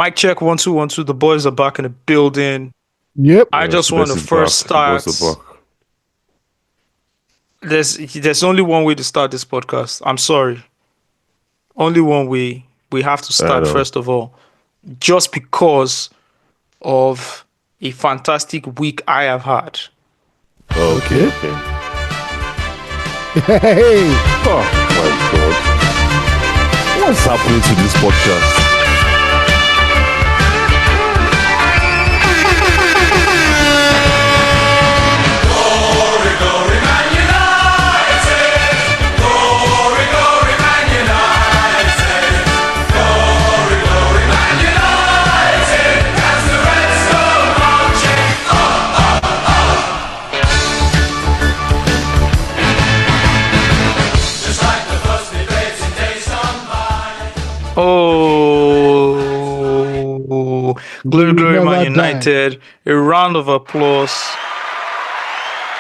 Mic check 1 2 1 2. The boys are back in the building. Yep. I just want to first start. There's only one way to start this podcast. I'm sorry. Only one way. We have to start first of all, just because of a fantastic week I have had. Okay. Hey. Oh my God. What's happening to this podcast? Oh, glory, Man United. A round of applause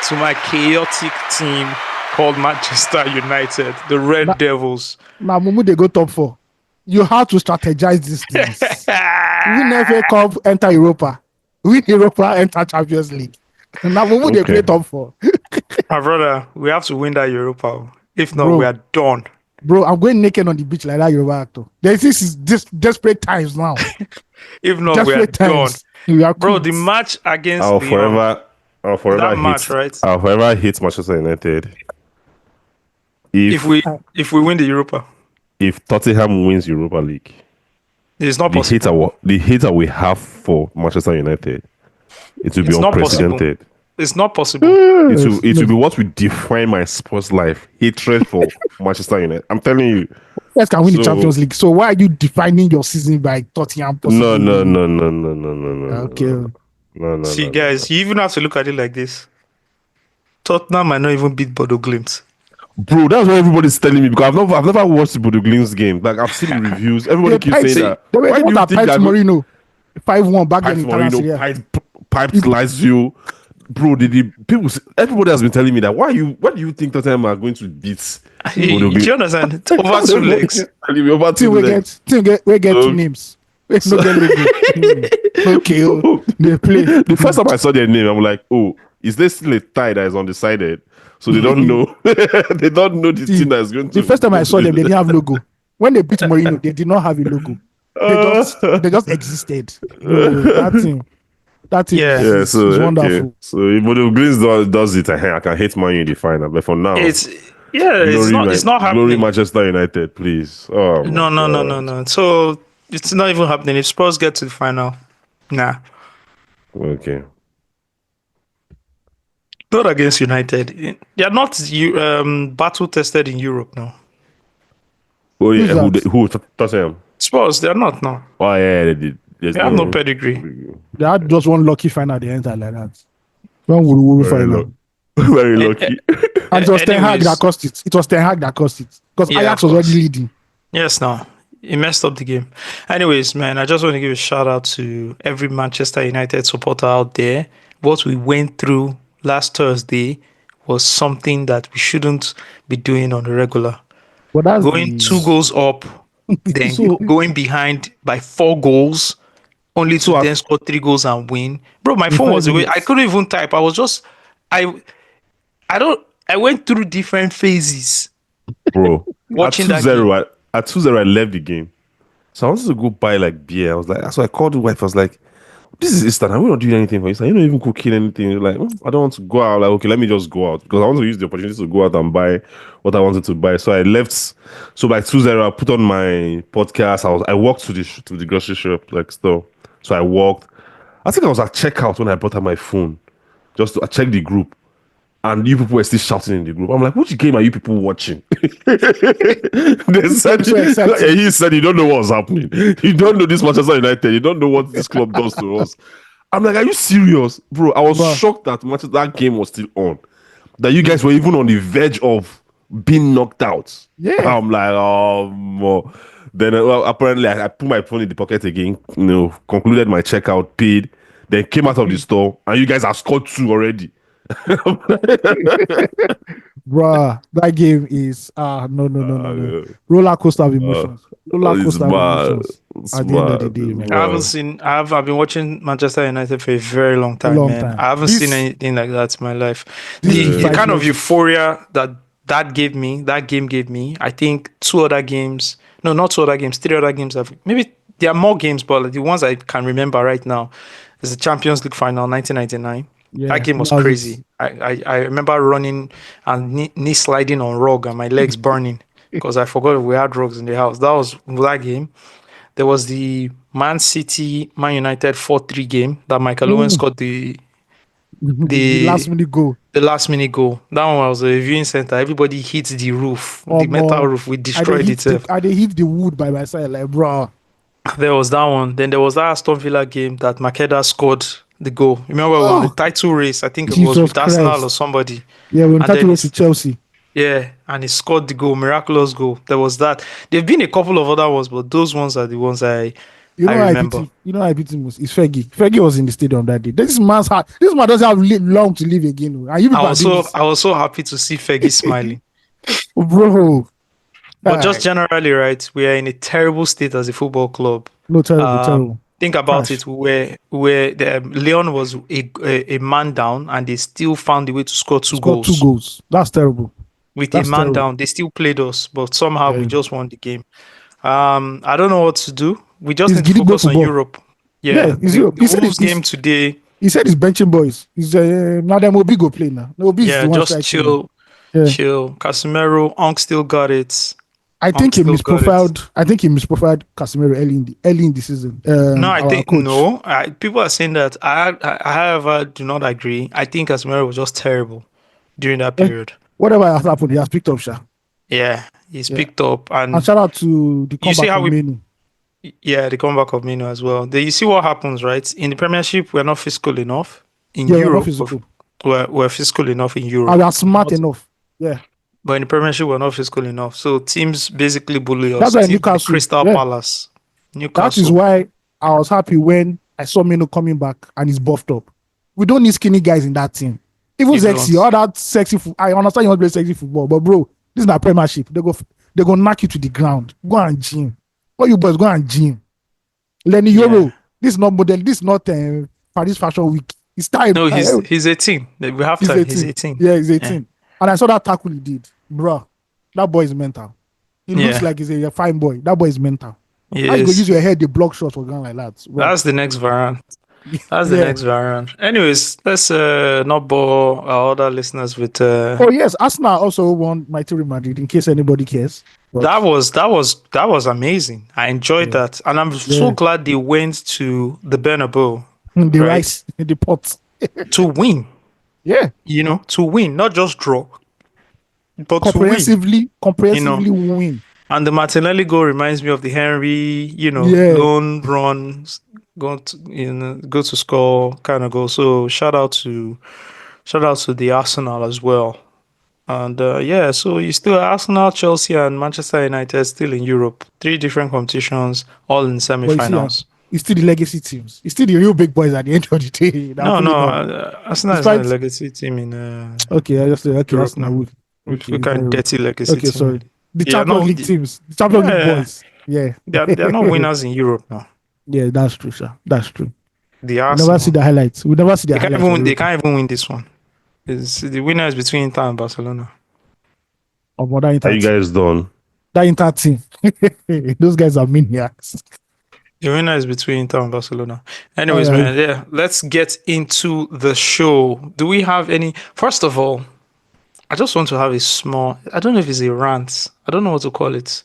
to my chaotic team called Manchester United, the Red Devils. Now, Mumu, they go top 4. You have to strategize these things. Win FA Cup, enter Europa. Win Europa, enter Champions League. Now, Mumu, they play top 4. My brother, we have to win that Europa. If not, we are done. Bro, I'm going naked on the beach like that Yoruba actor. This is desperate times now. If not, we are done. Bro, the match against I'll forever hate Manchester United. If we win the Europa. If Tottenham wins Europa League. It's not possible. The hater we have for Manchester United, it will be unprecedented. It's not possible. It will be what will define my sports life. Hatred for Manchester United. I'm telling you. Let's can win the Champions League. So why are you defining your season by Tottenham? No. Okay. No. See, guys, you even have to look at it like this. Tottenham might not even beat Bodo Glimt. Bro, that's what everybody's telling me, because I've never watched the Bodo Glimt game. Like, I've seen the reviews. Everybody keeps saying that. Why do you think that Marino 5-1 back in Marino piped Lazio? Bro, everybody has been telling me that. Why do you think Tottenham are going to beat? Do you understand? Over 2 legs. Over 2 legs. We get 2 names. Okay, they play. The first time I saw their name, I'm like, oh, is there still a tie that is undecided? So they don't know. They don't know the team that is going to. The first time I saw them, they didn't have logo. When they beat Mourinho, they did not have a logo. They just existed. That is wonderful. Okay. So if Bodo Glimt does it, I can hate Man U in the final. But for now, it's not happening. Glory Manchester United, please. Oh, no. So it's not even happening. If Spurs get to the final, nah. Okay. Not against United. They are not battle tested in Europe now. Oh yeah, who Tottenham? Spurs, they are not now. Oh yeah, they did. They have no pedigree. They had just one lucky final they entered like that. One will final. Very lucky. And it was Ten Hag that cost it. It was Ten Hag that cost it. Because Ajax was already leading. Yes, no. It messed up the game. Anyways, man, I just want to give a shout out to every Manchester United supporter out there. What we went through last Thursday was something that we shouldn't be doing on the regular. Going 2 goals up, then going behind by 4 goals, only to then score 3 goals and win. Bro, my phone was away. I couldn't even type. I was just I went through different phases. Bro, watching at 2-0, at 2-0, I left the game. So I wanted to go buy like beer. I was like, so I called the wife. I was like, this is Easter. We're not doing anything for Easter. You're not even cooking anything. You're like, I don't want to go out. Like, okay, let me just go out, because I want to use the opportunity to go out and buy what I wanted to buy. So I left. So by 2-0, I put on my podcast. I walked to the grocery shop, like store. So I walked. I think I was at checkout when I brought out my phone, just to check the group. And you people were still shouting in the group. I'm like, which game are you people watching? They said, he said, you don't know what's happening. You don't know this Manchester United. You don't know what this club does to us. I'm like, are you serious? Bro, I was shocked that that game was still on. That you guys were even on the verge of being knocked out. Yeah. I'm like, oh, then apparently I put my phone in the pocket again, concluded my checkout, paid, then came out of the store, and you guys have scored 2 already. Bruh, that game is no. Uh, Roller coaster of uh, emotions. Roller it's coaster of mad. emotions It's at the end of the mad. day, It's man. mad. I've been watching Manchester United for a very long A time, long man. time. I haven't seen anything like that in my life. This The kind of psychology. euphoria that game gave me, I think two other games, no, not two other games, three other games have maybe there are more games, but like the ones I can remember right now is the Champions League final 1999. That Yeah, game was that was it. crazy. I remember running and knee sliding on rug and my legs burning because I forgot we had rugs in the house. That was that game. There was the Man City Man United 4-3 game that Michael Owen Mm. scored The last the minute goal. the last minute goal. That one was a viewing center. Everybody hit the roof, the metal More. roof. We destroyed itself. I they hit the wood by my side, like bro. There was that one. Then there was that Aston Villa game that Makeda scored the goal. Remember, we were on the Oh, title race. I think it was Jesus with Arsenal or Christ. somebody. Yeah, when And title then was to Chelsea. yeah, and he scored the goal, miraculous goal. There was that. There've been a couple of other ones, but those ones are the ones You I know how I beat remember. him. You know how I beat him was it's Fergie. Fergie was in the stadium that day. This man's heart. This man doesn't have long to live again. And you people are doing this. I was so happy to see Fergie smiling. Bro. But just Ah, generally, right, we are in a terrible state as a football club. no, terrible. Think about Crash. it, where Leon was a man down, and they still found a way to score two Scored two goals. goals. That's terrible. With a That's man terrible. down, they still played us, but somehow we Yeah. just won the game. I don't know what to do. We just It's need to Gidigbo focus on football. Europe. Yeah, Yeah, he's the Europe. Wolves game today. He said he's benching boys. He's now them Obi go play now. No, Obi is Yeah, the one just striking now. chill, Yeah. chill. Casemiro, Onk still got it. I Onk think he still got it. misprofiled Casemiro early in the season. No, I Our think coach. no. People are saying that. However, do not agree. I think Casemiro was just terrible during that Eh, period. whatever has happened, he has picked up Sha. Yeah, he's Yeah. picked up, And and shout out to the you see comeback how of we, Manu. yeah, the comeback of Mino as well. You see what happens, right? In the Premiership, we're not physical enough. In Yeah, we're not Europe, physical. we're physical enough in And Europe. we are smart Not- enough. Yeah. But in the Premiership, we're not physical enough. So teams basically bully us. That's why Teams like Newcastle. Crystal Yeah. Palace, That Newcastle. is why I was happy when I saw Mino coming back and he's buffed up. We don't need skinny guys in that team. Even You sexy, don't. all that sexy. I understand you want to play sexy football, but bro, this is not Premiership. They go knock you to the ground. Go and gym. All you boys go and gym. Lenny Euro. Yeah. This is not model. This is not Paris Fashion Week. It's time. No, he's 18. We have He's time. 18. He's 18. Yeah, he's 18. And I saw that tackle he did. Bro, that boy is mental. He looks Yeah. like he's a fine boy. That boy is mental. How you go Yes. use your head, the block shots for ground like that? Bro. That's the next variant. That's the Yeah. next variant. Anyways, let's not bore our other listeners with Oh yes, Arsenal also won Mighty Real Madrid. In case anybody cares, but that was amazing. I enjoyed that. And I'm so Yeah. glad they went to the Bernabeu the right. rice in the pot. to win. Yeah, To win, not just draw, but to win. comprehensively win. And the Martinelli goal reminds me of the Henry, Yeah. lone runs, go to score kind of goal. So shout out to the Arsenal as well. And yeah, so you still Arsenal, Chelsea, and Manchester United still in Europe. 3 different competitions, all in But you see, semi-finals. it's still the legacy teams. It's still the real big boys at the end of the day. that No, pull it no, off. Arsenal is Despite- not a legacy team in Okay, I just say okay. Europe Arsenal now. would. we can dirty legacy Okay, team. sorry. The Yeah, Champions no, League teams, the Champions League Yeah. boys. Yeah, They're not winners in Europe now. Yeah, that's true, sir. That's true. The We Arsenal. never see the highlights. We never see the They can't highlights. they can't even win this one. The winner is between Inter and Barcelona. Of that Are Inter you team. guys done? That Inter team. Those guys are maniacs. The winner is between Inter and Barcelona. Anyways, Alright. man, yeah, let's get into the show. Do we have any? First of all, I just want to have a small. I don't know if it's a rant. I don't know what to call it.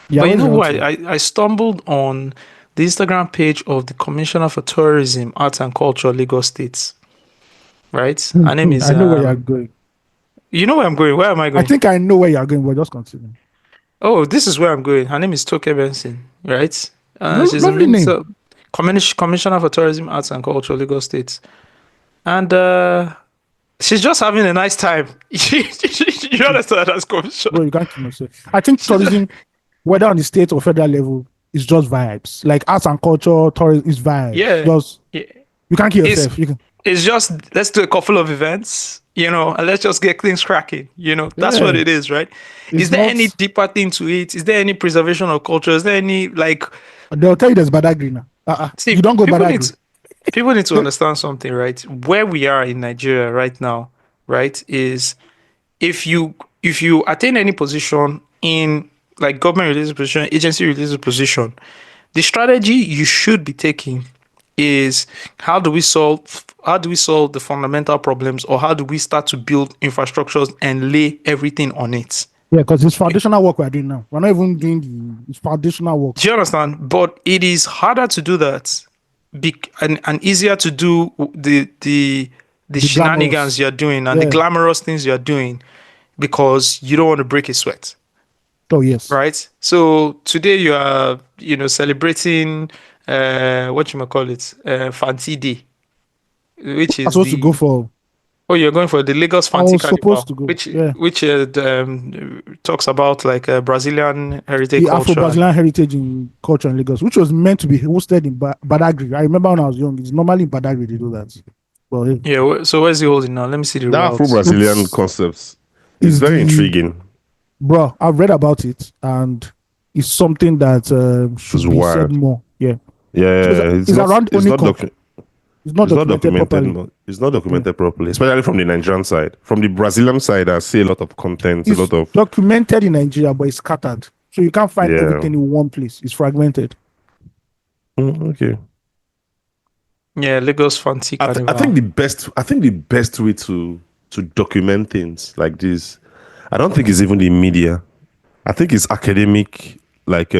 Yeah, but you know what what? I stumbled on the Instagram page of the Commissioner for Tourism, Arts and Culture, Lagos State. Right? Her name is. I know where you're going. You know where I'm going. Where am I going? I think I know where you're going, but just continue. Oh, this is where I'm going. Her name is Toke Benson, right? She's the Lovely name. Minister, Commissioner for Tourism, Arts and Culture, Lagos State. And she's just having a nice time. You understand that's commission. Bro, you can't kill yourself. I think tourism, whether on the state or federal level, is just vibes. Like arts and culture, tourism is vibes. Yeah. Just, Yeah. you can't kill It's- yourself. You can, It's just, let's do a couple of events and let's just get things cracking. That's what Yeah, it is, right? it's Is there any not. deeper thing to it? Is there any preservation of culture? Is there any like, They'll tell you there's Badagry now. see, You don't go Badagry. people need to understand something, right? Where we are in Nigeria right now, right, is if you attain any position in like government related position, agency related position, the strategy you should be taking is how do we solve the fundamental problems, or how do we start to build infrastructures and lay everything on it. Yeah, because it's foundational work we're doing now. We're not even doing it's foundational work. Do you understand? But it is harder to do that, and easier to do the shenanigans Glamorous. you're doing and the Yeah. glamorous things you're doing, because you don't want to break a sweat. Oh yes. Right? So today you are, celebrating what you might call it, Fancy Day, which I'm is supposed to go the for. you're going for the Lagos I Fancy was supposed Carnival, to go. which Yeah. talks about like Brazilian heritage The Afro culture. Brazilian heritage in culture in Lagos, which was meant to be hosted in Badagry. I remember when I was young, it's normally in Badagry they do that. Well, hey, Yeah. So where's he holding now? Let me see the That Afro routes. Brazilian it's concepts is is very the intriguing. bro. I've read about it and it's something that should It's be said wild. more. Yeah. Yeah, So it's around it's not Onikop. It's not it's not documented documented. properly. It's not Yeah. documented properly, especially from the Nigerian side. From the Brazilian side, I see a lot of content, a It's lot of documented in Nigeria, but it's scattered. So you can't find yeah. everything in one place. It's fragmented. Okay. Yeah, Lagos Fancy I Carnival. think the best way to document things like this, I don't think it's even the media. I think it's academic, like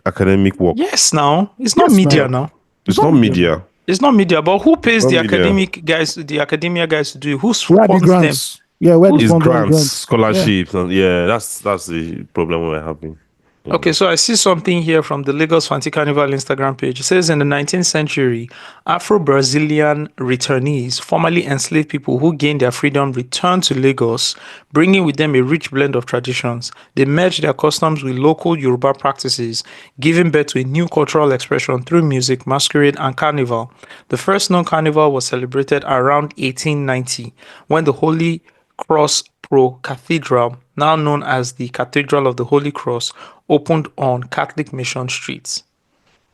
academic work. Yes, now it's not Yes, media now. now. It's not media. It's not media, but who pays Not the media. academia guys to do it? Who Where are the funds them? grants? Yeah, where the It's funds, where the grants, grants? Yeah. scholarships, and yeah, that's the problem we're having. Okay, so I see something here from the Lagos Fancy Carnival Instagram page. It says in the 19th century, Afro-Brazilian returnees, formerly enslaved people who gained their freedom, returned to Lagos, bringing with them a rich blend of traditions. They merged their customs with local Yoruba practices, giving birth to a new cultural expression through music, masquerade, and carnival. The first known carnival was celebrated around 1890, when the Holy Cross Pro Cathedral, now known as the Cathedral of the Holy Cross, opened on Catholic Mission Street.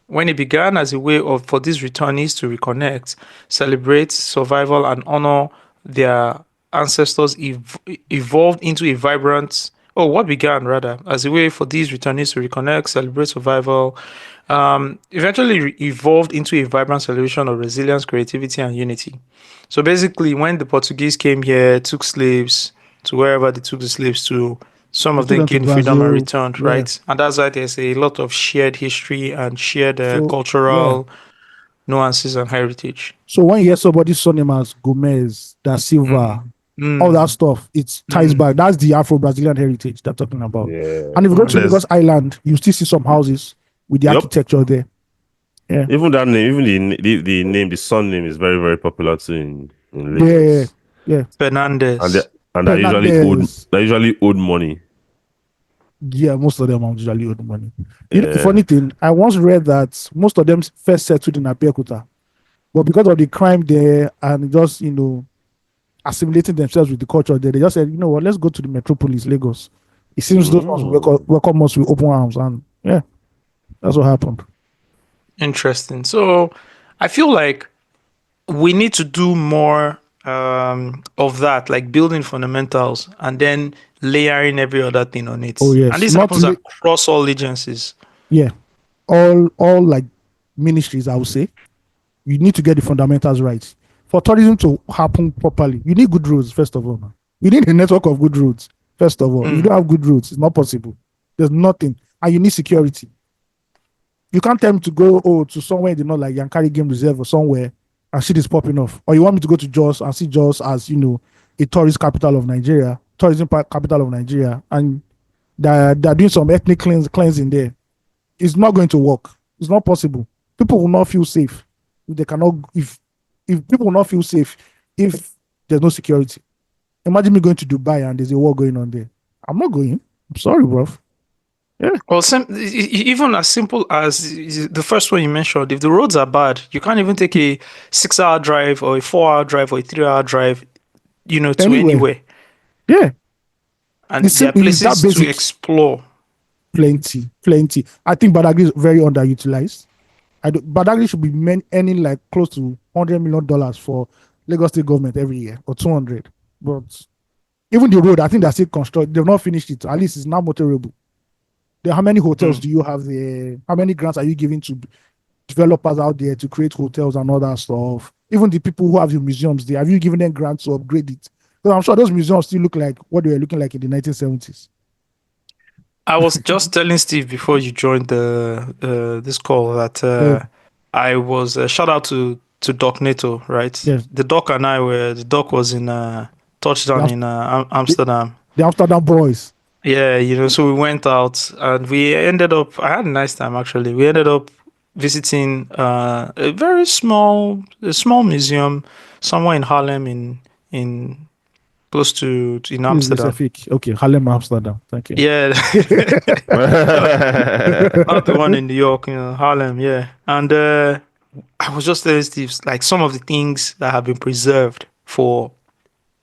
When it began as a way for these returnees to reconnect, celebrate survival, and honor their ancestors, evolved into a vibrant. Oh, what began rather as a way for these returnees to reconnect, celebrate survival, eventually evolved into a vibrant celebration of resilience, creativity, and unity. So basically, when the Portuguese came here, took slaves to wherever they took the slaves to, some They of took them them to gained freedom and Brazil. returned, Yeah. right? And that's why there's a lot of shared history and shared So yeah. cultural nuances and heritage. So when you hear somebody's surname as Gomez, Da Silva, all that stuff, it ties back. That's the Afro-Brazilian heritage they're talking about. Yeah. And if you go to There's- Lagos Island, you still see some houses with the Yup. architecture there. Yeah. Even that name, even the name, the son name is very, very popular too in Yeah. Lagos. Yeah. Fernandez. And they're usually Fernandez. owed money. Yeah, most of them are usually owed money. You know, the Yeah. funny thing, I once read that most of them first settled in Abeokuta, but because of the crime there and just, assimilating themselves with the culture there, they just said, you know what, let's go to the metropolis, Lagos. It seems those ones welcome us with open arms, and yeah, that's what happened. Interesting. So I feel like we need to do more of that, like building fundamentals and then layering every other thing on it. Oh yes, And this not happens la- across all agencies. yeah, all like ministries, I would say, you need to get the fundamentals right for tourism to happen properly. You need good roads first of all. Man. You need a network of good roads first of all. If you don't have good roads, it's not possible. There's nothing, and you need security. You can't tell me to go to somewhere in the north like Yankari Game Reserve or somewhere and shit is popping off. Or you want me to go to Jos and see Jos as a tourist capital of Nigeria, capital of Nigeria, and they're doing some ethnic cleansing there. It's not going to work. It's not possible. People will not feel safe if they cannot. If people will not feel safe if there's no security. Imagine me going to Dubai and there's a war going on there. I'm not going. I'm sorry, bro. Yeah. Well, even as simple as the first one you mentioned, if the roads are bad, you can't even take a 6-hour drive or a 4-hour drive or a 3-hour drive. to Anywhere. anywhere. Yeah. And there are It's that places to basic. explore. Plenty. I think Badagry is very underutilized. Badagry should be earning like close to $100 million for Lagos State government every year, or 200. But even the road, I think they're still constructed. They've not finished it. At least it's now motorable. How many hotels Mm. do you have there? How many grants are you giving to developers out there to create hotels and all that stuff? Even the people who have your museums there, have you given them grants to upgrade it? Because I'm sure those museums still look like what they were looking like in the 1970s. I was just telling Steve before you joined the this call that Yeah. I was shout out to Doc Nato, right? Yes. The Doc was in The, touchdown in the, Amsterdam. the Amsterdam boys. Yeah, so we went out and we ended up. I had a nice time actually. We ended up visiting a very small museum somewhere in Harlem in close to in This is Amsterdam. specific. Okay, Harlem, Amsterdam. Thank you. Yeah, not the one in New York, Harlem. Yeah, and I was just telling Steve like some of the things that have been preserved for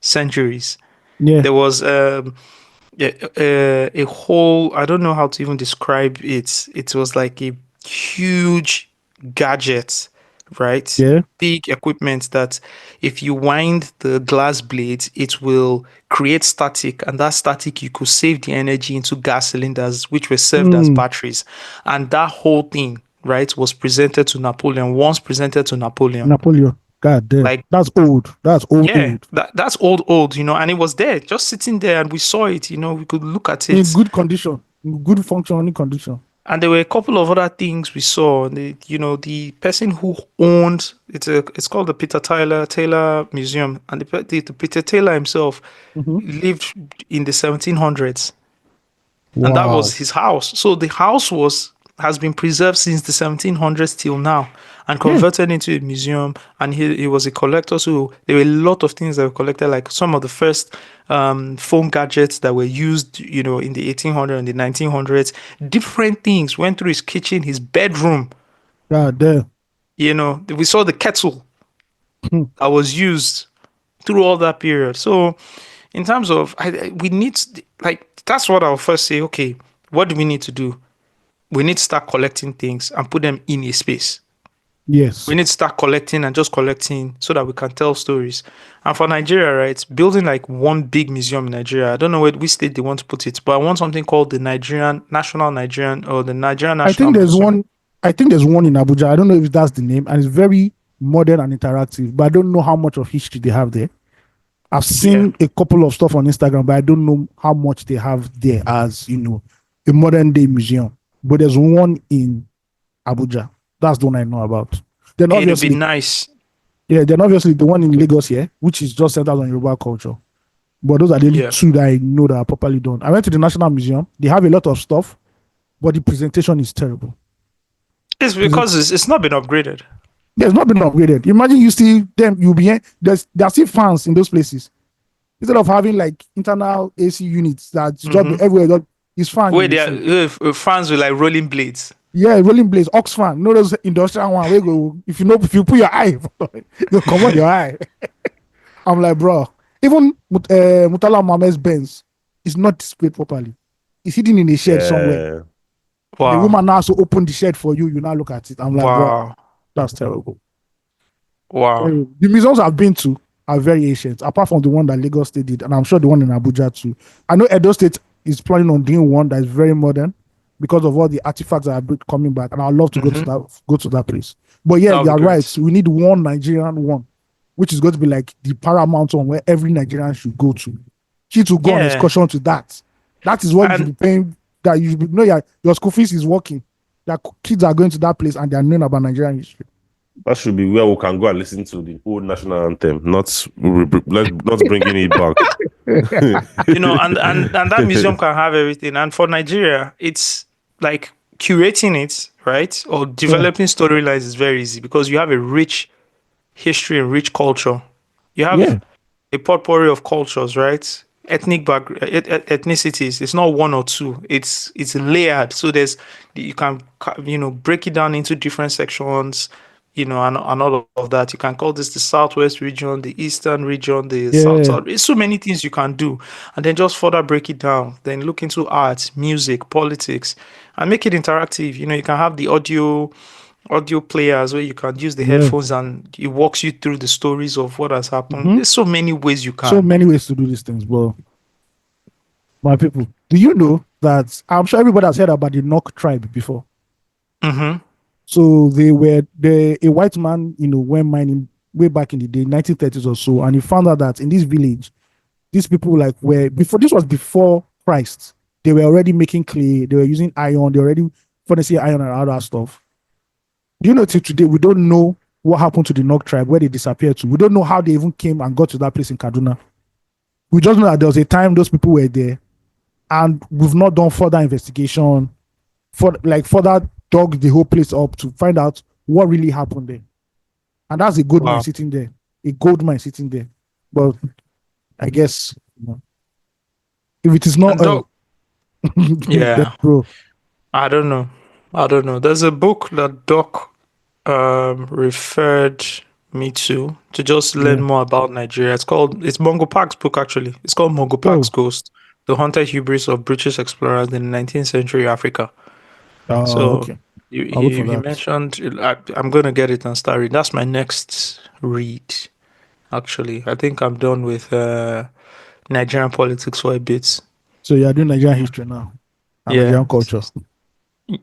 centuries. Yeah. There was yeah, a whole, I don't know how to even describe it. It was like a huge gadget, right? Yeah. Big equipment that if you wind the glass blades, it will create static, and that static you could save the energy into gas cylinders, which were served as Mm, batteries. And that whole thing, right, was presented to Napoleon, once presented to Napoleon. Napoleon. God damn. Like, That's old. That's yeah, old. that's old, and it was there, just sitting there, and we saw it, we could look at In it. good condition. In good functioning condition. And there were a couple of other things we saw. The person who owned it's called the Peter Taylor Museum, and the Peter Taylor himself Mhm. lived in the 1700s, and that was Wow. his house. So the house has been preserved since the 1700s till now, and Yeah. converted into a museum. And he was a collector, so there were a lot of things that were collected, like some of the first phone gadgets that were used, in the 1800s and the 1900s. Different things went through his kitchen, his bedroom. God damn. We saw the kettle that was used through all that period. So, in terms of, we need, like, that's what I'll first say. Okay, what do we need to do? We need to start collecting things and put them in a space. We Yes. need to start collecting and just collecting so that we can tell stories. And for Nigeria, right, building like one big museum in Nigeria. I don't know which state they want to put it, but I want something called the Nigerian or the Nigerian I National think there's Museum. one. I think there's one in Abuja. I don't know if that's the name, and it's very modern and interactive. But I don't know how much of history they have there. I've Yeah, seen a couple of stuff on Instagram, but I don't know how much they have there as a modern day museum. But there's one in Abuja. That's the one I know about. Then it'll be obviously, nice. yeah, then obviously the one in Lagos here, which is just centered on Yoruba culture. But those are the only Yeah, two that I know that are properly done. I went to the National Museum. They have a lot of stuff, but the presentation is terrible. it's Present- because it's not been upgraded. There's not been upgraded. Imagine you see them, you'll be there are still fans in those places. Instead of having like internal AC units that just be everywhere, it's fan you Where will they see. are fans with like rolling blades. Yeah, rolling blades, ox fan. No, those industrial one where go if you put your eye, you come on your eye. I'm like, bro, even Mutala Mohammed's Benz is not displayed properly. It's hidden in a shed somewhere. Yeah. The Wow, woman now also open the shed for you. You now look at it. I'm like, bro, wow, that's terrible. wow. The museums I've been to are very ancient, apart from the one that Lagos State did, and I'm sure the one in Abuja too. I know Edo State is planning on doing one that is very modern because of all the artifacts that are coming back, and I'd love to go to that place. But yeah, That would you're be right. great. We need one Nigerian one, which is going to be like the paramount one where every Nigerian should go to. Kids will go on Yeah, excursion to that. That is what you should be and paying. That you should be, your school fees is working. That kids are going to that place and they are knowing about Nigerian history. That should be where we can go and listen to the old national anthem, not bringing it back. and that museum can have everything. And for Nigeria, it's like curating it, right? Or Yeah, developing storylines is very easy because you have a rich history and rich culture. You have yeah, a potpourri of cultures, right? Ethnicities. It's not one or two. It's layered. So you can break it down into different sections. and all of that. You can call this the Southwest region, the Eastern region, the South Yeah. South. There's so many things you can do, and then just further break it down. Then look into art, music, politics, and make it interactive. You can have the audio players where you can use the Yeah. headphones and it walks you through the stories of what has happened. Mhm. There's so many ways you So can. many ways to do these things, bro. My people, do you know that I'm sure everybody has heard about the Nok tribe before? Mm-hmm. So a white man, went mining way back in the day, 1930s or so, and he found out that in this village, these people this was before Christ. They were already making clay, they were using iron, they already furnace iron and all that stuff. Do you know till today we don't know what happened to the Nok tribe, where they disappeared to? We don't know how they even came and got to that place in Kaduna. We just know that there was a time those people were there, and we've not done further investigation, further dug the whole place up to find out what really happened there. And that's a good Wow. mine sitting there, a gold mine sitting there. But I guess if it is not, And Doc, yeah, then, bro, I don't know. There's a book that Doc referred me to just learn more about Nigeria. It's Mongo Park's book, actually. It's called Mongo Park's Ghost, the haunted hubris of British explorers in 19th century Africa. So okay. he mentioned, I'm going to get it and start reading. That's my next read, actually. I think I'm done with Nigerian politics for a bit. So you're doing Nigerian history now? And Nigerian culture?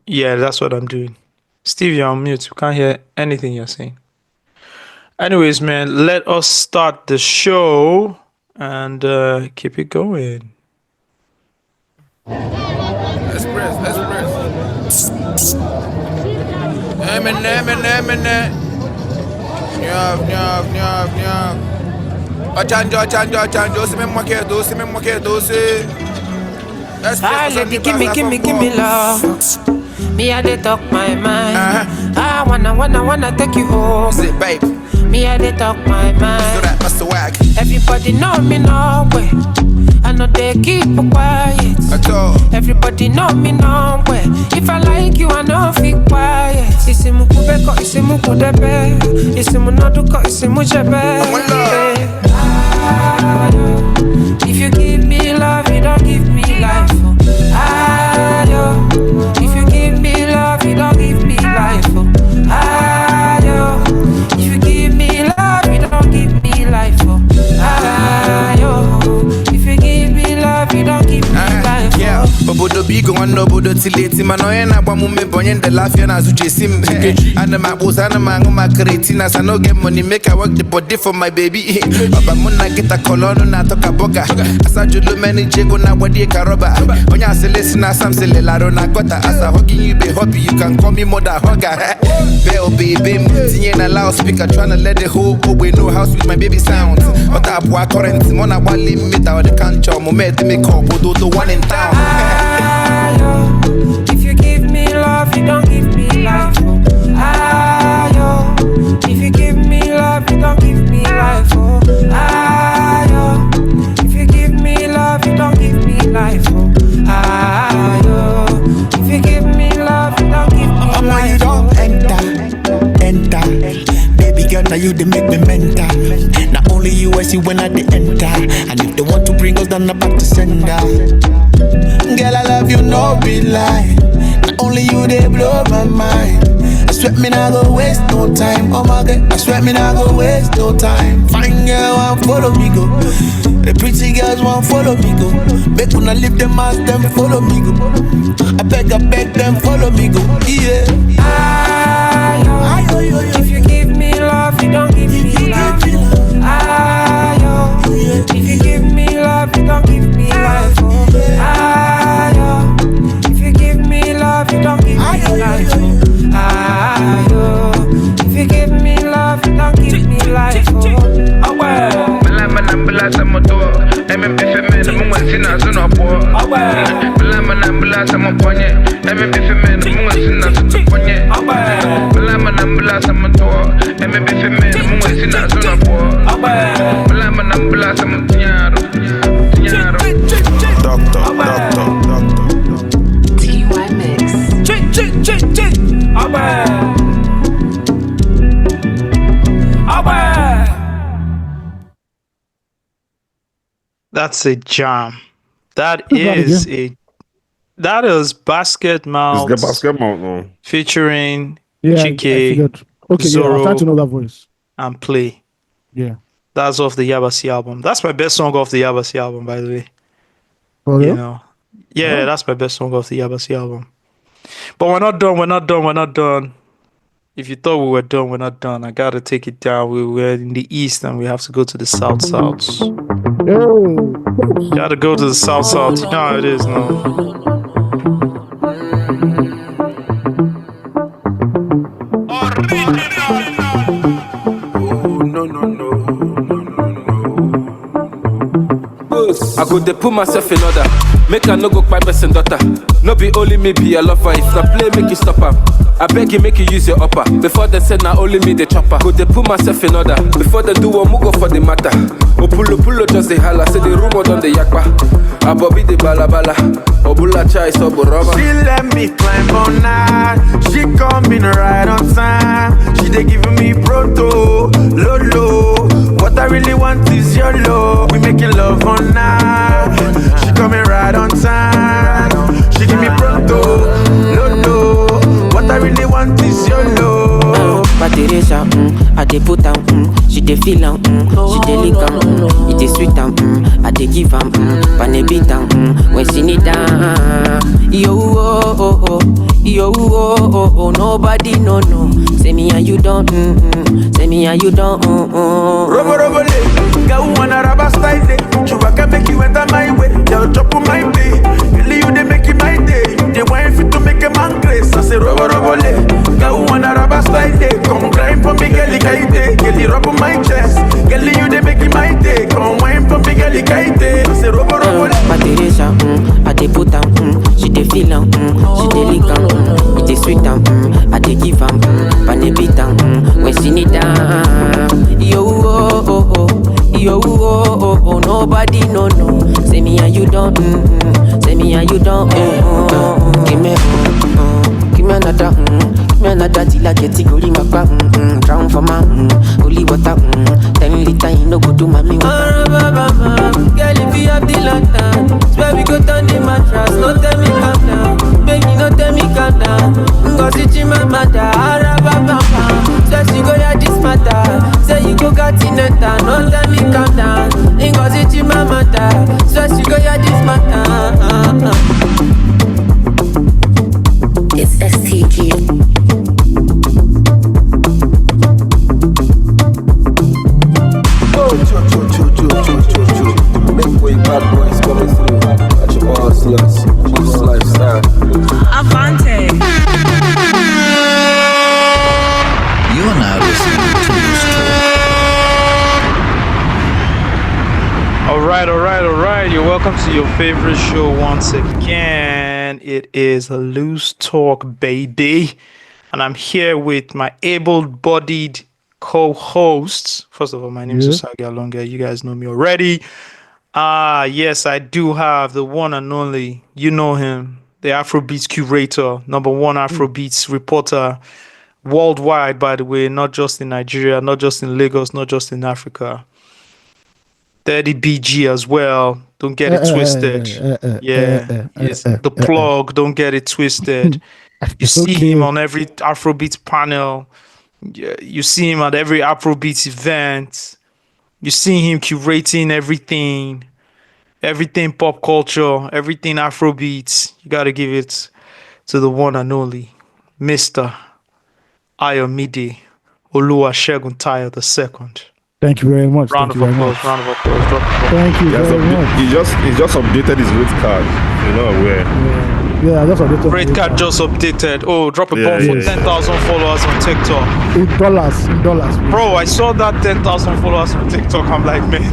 Yeah, that's what I'm doing. Steve, you're on mute. We can't hear anything you're saying. Anyways, man, let us start the show and keep it going. Express. Eminem. Nyap. Ochanjo, si me moke, si. Ah, lady, give me love. Me, I dey talk my mind. I wanna take you home. Sit, babe. Me, I dey talk my So mind. that must swag. Everybody know me no way. I know they keep quiet. At all. Everybody know me no way. If I like you, I know feel quiet. Isimu kubeko, isimu kudebe. Isimu noduko, isimu jebe. If you give me love, you don't give me life. If you give me love, you don't give me life. If you give me love, you don't give me life. If you give me love, you don't give me life. Yeah, Obodo bigo wano obodo tileti manoye na gwa mume bonye de lafia na zuche sim. And my boss and my creatina, so no get money make I work the body for my baby. Baba muna get a colono na toka boga. Asa judo many jego na wadi karoba. Onya se listen na sam se lelaro na gota. Asa hugging you be hobby, you can call me mother hugger. Bell baby, tinye na loudspeaker tryna let the whole we know house with my baby sound. Ota apwa current, mona wali mita or the cancho, moment me call bodo the one in town. If you give me love, you don't give me life. If you give me love, you don't give me life. If you give me love, you don't give me life. If you give me love, you don't give me life. You don't enter. Baby girl, now you they make me mental. Not only you I see when I they enter. And if they want to bring us down, I'm back to sender. Girl, I love you, no be lie. Not only you, they blow my mind. I swear me not go waste no time. Oh my God, I swear me not go waste no time. Fine girl, want follow me go. The pretty girls want follow me go. Make una leave them as them follow me go. I beg them follow me go. Yeah. If you give me love, you don't give me life. If you give me love, you don't give me life. If you give me love, you don't give me life. If you give me love, you don't give me life. Oh well. Blasa moto, MMP men, Mungazina, Zunopo. Blasa Mopoye, MMP men, Mungazina, Zunopoye. Blasa moto, MMP men, Mungazina, Zunopo. Blasa Motiaro. Doctor. TY Mix. That's a jam. That Who's that is again? that is Basket It's the Mouth basketball no. featuring Yeah, I Chike, figured. Okay, yeah, I was trying to know Zoro, that voice. and Play. Yeah. That's off the Yabasi album. That's my best song off the Yabasi album, by the way. For You real? know. Yeah, Oh. that's my best song off the Yabasi album. But we're not done, we're not done, we're not done. If you thought we were done, we're not done. I gotta take it down. We're in the east and we have to go to the south. Yo. Gotta go to the south. You know how it is now. I go dey put myself in order. Make I no go kpai person daughter. No be only me be a lover. If na play, make you stop am. I beg you, make you use your upper. Before they say na only me the chopper. Go dey put myself in order. Before they do one, go for the matter. Pulo just the holla. Say the rumor done the yakpa. Abobi the balabala. Obula chai so boroma. She let me climb on night. She coming right on time. She dey giving me proto, lolo. What I really want is your love. We making love on night. She coming right on time. She give me proto, lolo. What I really want is your love. Teresa, I dey put am, she dey feel am, she dey lick am, it dey sweet am, I dey give am, pane beat am, when she need am. Yo oh oh oh, yo oh oh oh, nobody no. Say me and you don't, say me and you don't. Robo le, girl wanna rubber style day. Chewbacca make you enter my way, girl chop on my day. Really you dey make it my day, you dey wine fit to make a man grace. I say robo le, girl wanna rubber style day. Come grind for me, girl, kaite. Girl, rub on my chest. Girl, you dey make it my day. Come wine for me, girl, kaite. I say robo le. Teresa, I dey put am, she dey feel am, she dey lick am, it dey sweet am, I dey give am, pane beat am, when she need am. Yo oh oh oh, yo oh oh oh, nobody no. Say me and you don't, say me and you don't. Give me another, give me another till I get it go in my back. Drown for my holy water. 10 liter, you no go do mommy water. Girl, if you have the lantern, swear we go turn the mattress. No tell me calm down, baby, no tell me calm down. Go see my mother, swear she go hear this matter. Say you go got in it, no tell me calm down. Go see my mother, swear she go hear this matter. It's STG. Cho. Make way, bad boys coming through. At your bar sluts, cheap lifestyle. Avante. You are now listening to Loose Talk. All right. You're welcome to your favorite show once again. It is Loose Talk, baby. And I'm here with my able-bodied co-hosts. First of all, my name is Usagi Alonga. You guys know me already. Yes, I do have the one and only, you know him, the Afrobeats curator, #1 Afrobeats reporter worldwide, by the way, not just in Nigeria, not just in Lagos, not just in Africa. 30 BG as well. Don't get it twisted. Yes, the plug. Don't get it twisted. You see him on every Afrobeats panel. You see him at every Afrobeats event. You see him curating everything pop culture, everything Afrobeats. You got to give it to the one and only Mr. Ayomide Oluwasegun Tayo II. Thank you very much. Round of applause. Thank you very much. He just updated his rate card. You know where? Yeah, I just updated. Rate card just updated. Oh, drop a bomb for 10,000 followers on TikTok. In dollars. Bro, I saw that 10,000 followers on TikTok. I'm like, man,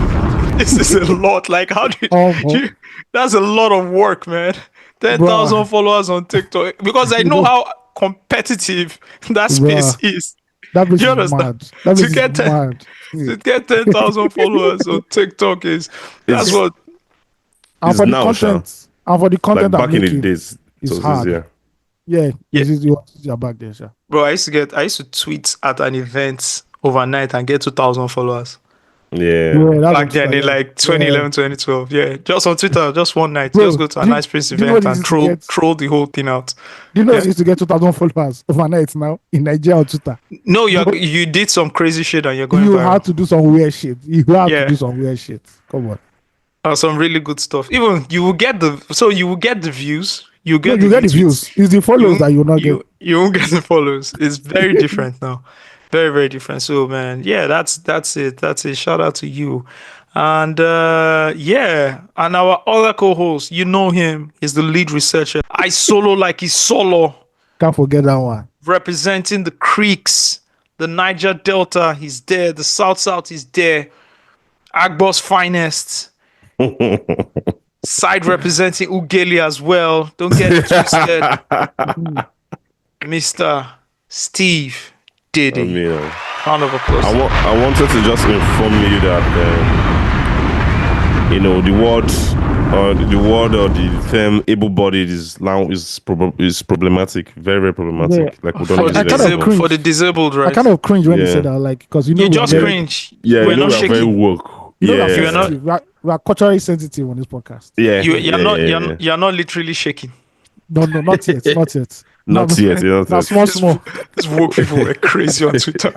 this is a lot. Like, how did you? That's a lot of work, man. 10,000 followers on TikTok. Because I know how competitive that space is. That is mad. To get 10,000 followers on TikTok that's what. And for the content, like back I'm in making, the days, it's hard. Yeah. This is your back there, sir. Bro, I used to tweet at an event overnight and get 2,000 followers. Yeah. that's Back on then Twitter, in like 2011, 2012. Yeah, just on Twitter, just one night. Bro, Just go to a do- Nice Prince do you know event what and this is to get? troll the whole thing out. Do you know Yeah. you used to get 2,000 followers overnight now in Nigeria on Twitter? No, Bro, you did some crazy shit and you're going you viral. had to do some weird shit. You had Yeah. to do some weird shit. Come on. Some really good stuff. Even you will get the views. You No, get you get the retweets. views. It's the follows that you will not get. You won't get the follows. It's very different now. Very, very different. So man, yeah, that's it. That's it. Shout out to you. And yeah, and our other co-host, you know him, is the lead researcher. I solo like he's solo, Can't forget that one. representing the creeks, the Niger Delta, he's there, the South, he's there. Agbo's finest. Side representing Ugeli as well. Don't get it twisted. Mr. Steve Diddy. I mean, Round of applause. I wanted to just inform you that the word or the term able-bodied is now is problematic, very, very problematic. Yeah. Like we For don't the, use it kind of anymore. cringe. for the disabled, I right? kind of cringe when you Yeah. say that, like, because you You just we're cringe. Yeah, We're you know not we are very shaking. woke. You know Yeah, that You're not- we are culturally sensitive on this podcast. yeah, You're not literally shaking. No, not yet. Not yet. Not yet. Not Now, yet. small. These woke people were crazy on Twitter.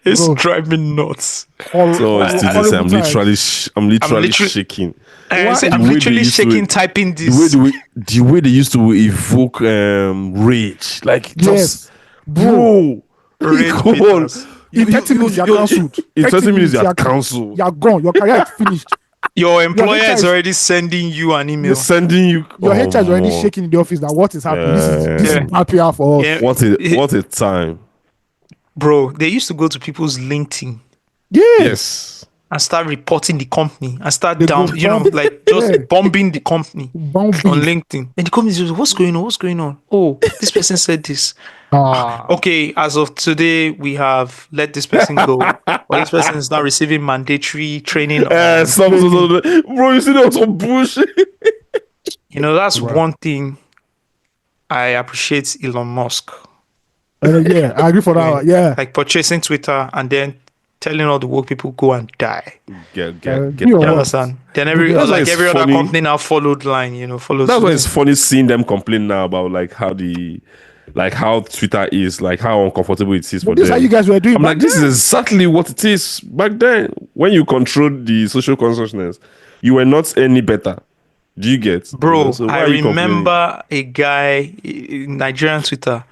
It's Bro. driving me nuts. So it's still this. I'm literally literally- shaking. And I say, The I'm way they literally used to- shaking typing this. The way they used to evoke rage, like Yes. just bro, Rage come on. bitters. In 30 minutes, you're cancelled. In 30 minutes, you're you're cancelled. You're gone. Your career is finished. Your employer HR is is- already sending you an email. They're sending you. Your HR is already man. shaking in the office that what is happening. This Yeah. is bad PR for us. Yeah. What a time. Bro, they used to go to people's LinkedIn Yeah. Yes. and start reporting the company and start They down, go bomb- like just Yeah. bombing the company Bombing. on LinkedIn. And the company says, what's going on? What's going on? Oh, this person said this. Okay, as of today, we have let this person go. Or this person is now receiving mandatory training. Bro, you see that was some bullshit. That's one thing I appreciate Elon Musk. Yeah, I agree for that one. Yeah. Like purchasing Twitter and then telling all the woke people go and die. Get you You know, understand? Then That's why it's every other funny. company now followed line, follows. That's suit. why it's funny seeing them complain now about how Twitter is, like how uncomfortable it is for But this is them. how you guys were doing. I'm like, this is exactly what it is back then. When you controlled the social consciousness, you were not any better. Do you get? Bro, So why I are you complaining? remember a guy in Nigerian Twitter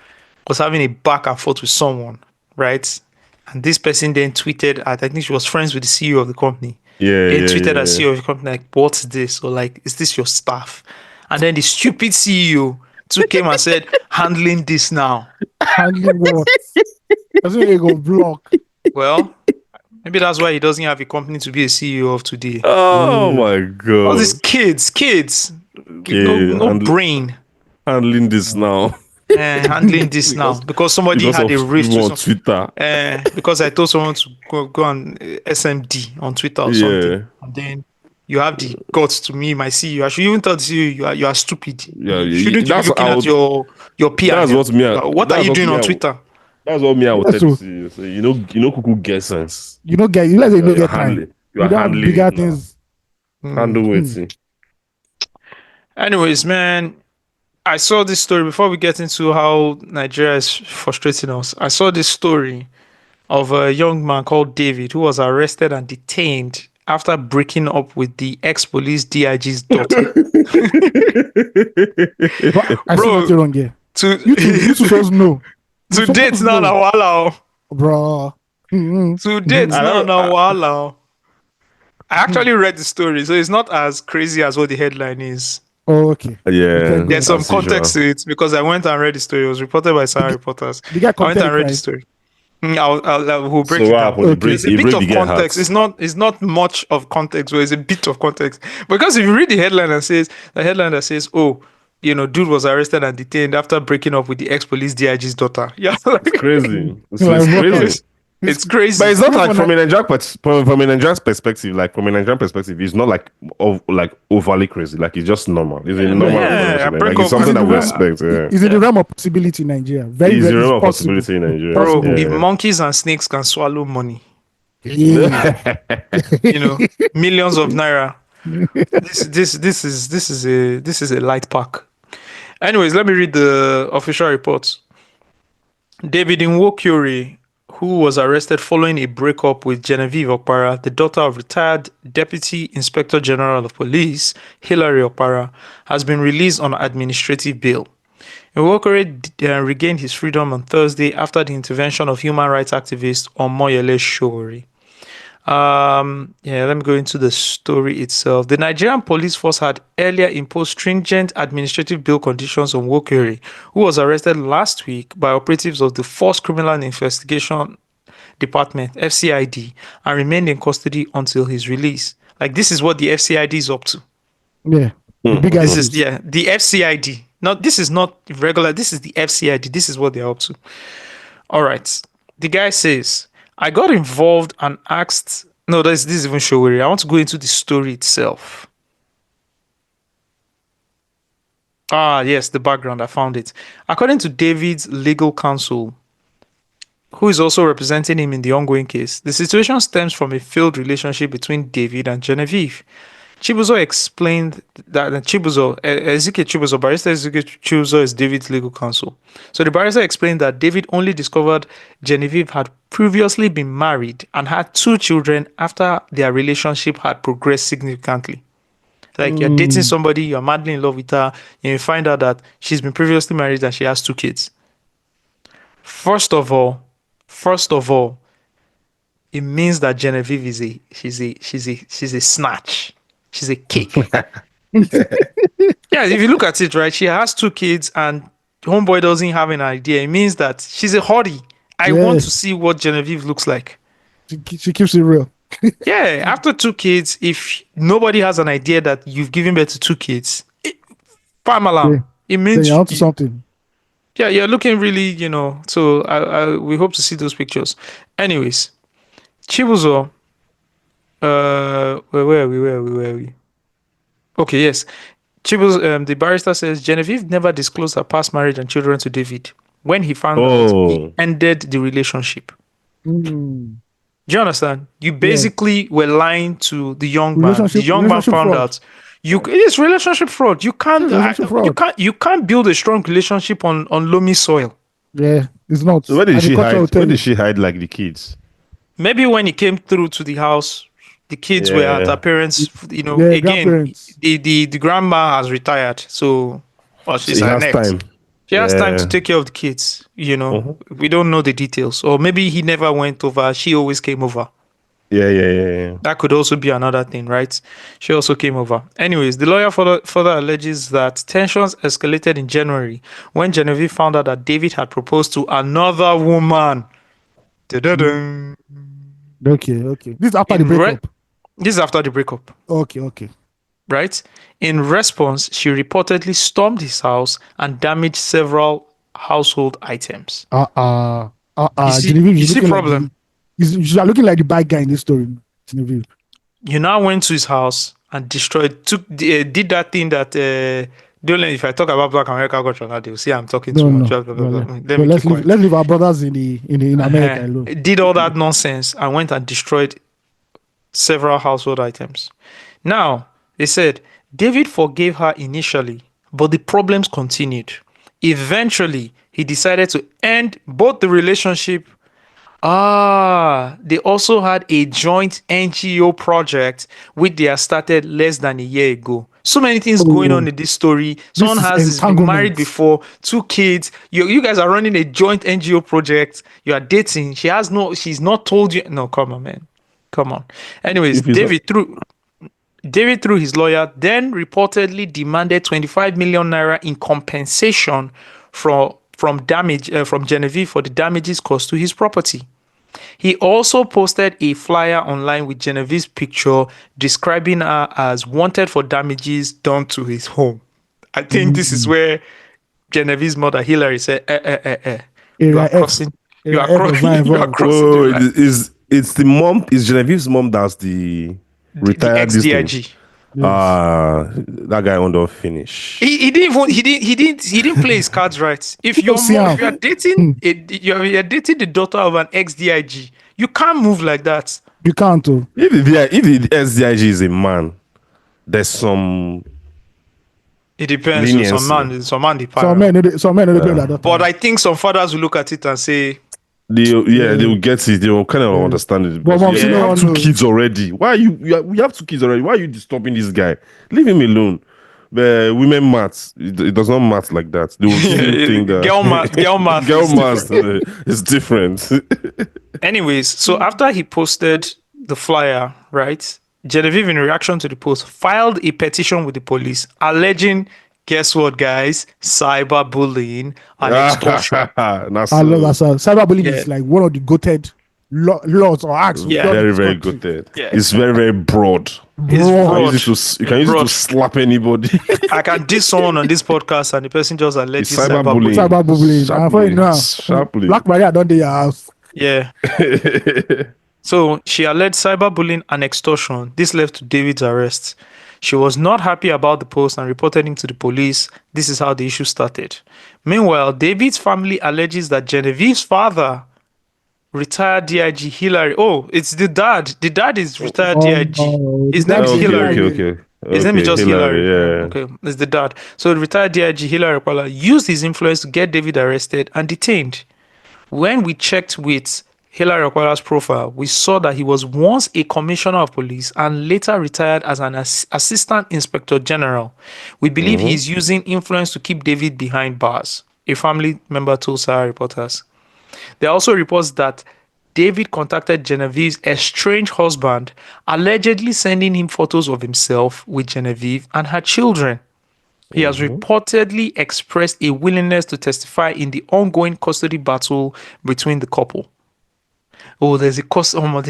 was having a back and forth with someone, right? And this person then tweeted, I think she was friends with the CEO of the company. Yeah, They yeah, tweeted yeah, at CEO of the company, like, what's this? Or like, is this your staff? And then the stupid CEO too came and said, handling this now. Handling what? That's when they go block. Well, maybe that's why he doesn't have a company to be a CEO of today. Oh my god! All these kids, no and- brain. Handling this now Handling this now because somebody because had a of race people to on Twitter. because I told someone to go on SMD on Twitter or something, and then you have the guts to me, my CEO. I should even tell the CEO you are stupid. Yeah, Shouldn't you be that's looking how- at your PR? That's what me. What are that's you what doing me on I- Twitter? That's what me I would That's tell true. you. So, you know, Kuku get sense. You don't get. You let them You're get time. handling. You You are don't have handling bigger it now. things. Handle it. Anyways, man, I saw this story before we get into how Nigeria is frustrating us. I saw this story of a young man called David who was arrested and detained after breaking up with the ex-police DIG's daughter. I see Bro. nothing wrong here. to You supposed to know. to date now na wahala. Bro. Mm-hmm. To date now na wahala. I actually read the story, so it's not as crazy as what the headline is. Oh, okay. Yeah. There's some as usual. context to it because I went and read the story. It was reported by Sarah Reporters. The guy I went and read right? the story. We'll break So it what down. happened? He break- There's a he bit break of the guy context. heart. It's not much of context, but it's a bit of context. Because if you read the headline that says, oh, dude was arrested and detained after breaking up with the ex-police DIG's daughter. Yeah, like, Crazy. It's Like, crazy. it's crazy. But it's not like from a Nigerian perspective, it's not like overly crazy. Like it's just normal. It's a normal. yeah, conversation, break like, it's up something that we with- expect. Yeah. Is in the realm of possibility in Nigeria. Very, It's very a real possible. possibility in Nigeria. Bro, Yeah. if monkeys and snakes can swallow money, Yeah. You know, millions of naira. This is a light pack. Anyways, let me read the official reports. David Nwokyori, who was arrested following a breakup with Genevieve Okpara, the daughter of retired Deputy Inspector General of Police Hilary Okpara, has been released on administrative bail. Nwokyori regained his freedom on Thursday after the intervention of human rights activist Omoyele Sowore. Let me go into the story itself. The Nigerian police force had earlier imposed stringent administrative bail conditions on Nwokyori, who was arrested last week by operatives of the Force Criminal Investigation Department, FCID, and remained in custody until his release. Like, this is what the FCID is up to. Yeah. The big This guys. is the FCID. This is not regular. This is the FCID. This is what they're up to. All right. The guy says, I got involved and asked. No, this is even Sowore. I want to go into the story itself. Yes, the background. I found it. According to David's legal counsel, who is also representing him in the ongoing case, the situation stems from a failed relationship between David and Genevieve. Chibuzo explained that Ezekiel Chibuzo, barrister Ezekiel Chibuzo is David's legal counsel. So the barrister explained that David only discovered Genevieve had previously been married and had 2 children after their relationship had progressed significantly. Like, you're dating somebody, you're madly in love with her, and you find out that she's been previously married and she has 2 kids. First of all, it means that Genevieve is she's a snatch. She's a cake. Yeah, if you look at it, right, she has 2 kids and homeboy doesn't have an idea. It means that she's a hottie. I want to see what Genevieve looks like. She keeps it real. Yeah, after 2 kids, if nobody has an idea that you've given birth to 2 kids, farm alarm. It means you're onto something. Yeah, you're looking really, so we hope to see those pictures. Anyways, Chibuzo, where are we? Okay, yes. Chibuzo, the barrister says Genevieve never disclosed her past marriage and children to David. When he found out, he ended the relationship. Do you understand? You basically were lying to the young man. The young man found fraud. out. It is relationship fraud. You can't build a strong relationship on loamy soil. Yeah, it's not. So where did she hide like the kids? Maybe when he came through to the house, the kids were at her parents. Again, the grandma has retired, so she's her next. Time. She has time to take care of the kids. We don't know the details, or maybe he never went over. She always came over. Yeah. That could also be another thing, right? She also came over. Anyways, the lawyer further alleges that tensions escalated in January when Genevieve found out that David had proposed to another woman. Okay. This is after the breakup. This is after the breakup. Okay. Right? In response, she reportedly stormed his house and damaged several household items. You see problem? You are looking like the bad guy in this story. Genevieve. You now went to his house and did that thing that don't let, if I talk about Black America culture now, they'll see I'm talking too much. Let's leave our brothers in America alone. Did all that nonsense and went and destroyed several household items. Now, they said David forgave her initially, but the problems continued. Eventually, he decided to end both the relationship. They also had a joint NGO project which they had started less than a year ago. So many things going on in this story. Someone has been married before, 2 kids. You guys are running a joint NGO project. You are dating. She's not told you. No, come on, man. Come on. Anyways, David through his lawyer then reportedly demanded 25 million naira in compensation from Genevieve for the damages caused to his property. He also posted a flyer online with Genevieve's picture describing her as wanted for damages done to his home. I think this is where Genevieve's mother Hilary said, You are crossing. It's the mom. Is Genevieve's mom that's the retired ex-DIG. That guy under finish. He didn't play his cards right. If you're dating the daughter of an ex-DIG, you can't move like that. You can't. Oh. If the SDIG is a man, there's some It depends. leniency. Some man the Some men, they play like that. But I think some fathers will look at it and say, they will get it. They will kind of understand it. But Because mom, you no have one 2 knows. kids already. Why we have 2 kids already? Why are you disturbing this guy? Leave him alone. The women maths, it does not math like that. They will still think that girl math girl is maths is different. Anyways, so after he posted the flyer, right, Genevieve, in reaction to the post, filed a petition with the police alleging, guess what, guys, cyberbullying and extortion. That's I love that. Cyberbullying Yeah. is like one of the goated laws or acts. Yeah. very, very good. Yeah. It's very, very broad. It's broad. You can use it to slap anybody. I can diss someone on this podcast and the person just alleges It's cyberbullying. cyberbullying. Cyberbullying. And for you know, Sharply. Black Maria don't do your house. Yeah. So she alleged cyberbullying and extortion. This led to David's arrest. She was not happy about the post and reported him to the police. This is how the issue started. Meanwhile, David's family alleges that Genevieve's father, retired DIG Hillary. Oh, it's the dad. The dad is retired DIG. His name is Hillary. Okay. His name is just Hillary. Yeah. Okay, it's the dad. So the retired DIG Hillary Kwala used his influence to get David arrested and detained. When we checked with Hillary Okwala's profile, we saw that he was once a commissioner of police and later retired as an assistant inspector general. We believe he's using influence to keep David behind bars, a family member told Sahara reporters. There are also reports that David contacted Genevieve's estranged husband, allegedly sending him photos of himself with Genevieve and her children. He has reportedly expressed a willingness to testify in the ongoing custody battle between the couple. Oh, there's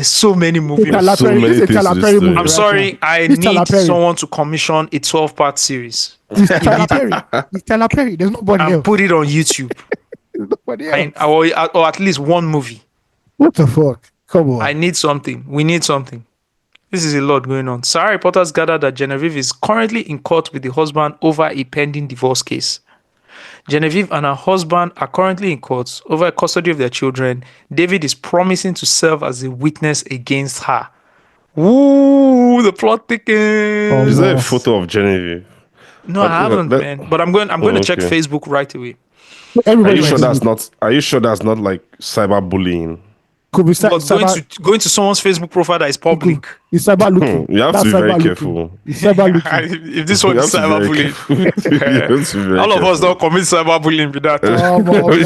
so many movies. I'm sorry, I need someone to commission a 12-part series. It's Tyler Perry. There's nobody else. And put it on YouTube. Nobody else. Or at least one movie. What the fuck? Come on. I need something. We need something. This is a lot going on. Sarah reporters gathered that Genevieve is currently in court with the husband over a pending divorce case. Genevieve and her husband are currently in court over custody of their children. David is promising to serve as a witness against her. Ooh, the plot thickens. Is there a photo of Genevieve? No, I haven't, man. But I'm going to check Facebook right away. Are you sure that's not like cyberbullying? Could be But going to someone's Facebook profile that is public. It's cyber looking. You have to be very careful. It's cyber looking. If this one is cyberbullying, all of us don't commit cyberbullying with that. You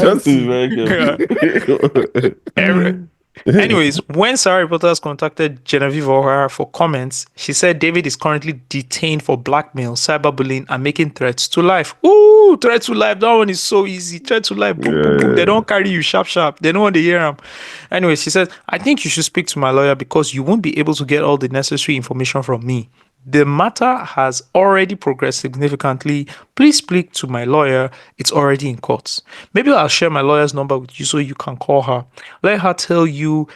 have to be very careful. Anyways, when Sarah reporters contacted Genevieve O'Hara for comments, she said David is currently detained for blackmail, cyberbullying, and making threats to life. Ooh, threats to life. That one is so easy. Threats to life. Boom, boom, boom. They don't carry you sharp. They don't want to hear them. Anyways, she said, I think you should speak to my lawyer because you won't be able to get all the necessary information from me. The matter has already progressed significantly. Please speak to my lawyer. It's already in court. Maybe I'll share my lawyer's number with you so you can call her. Let her tell you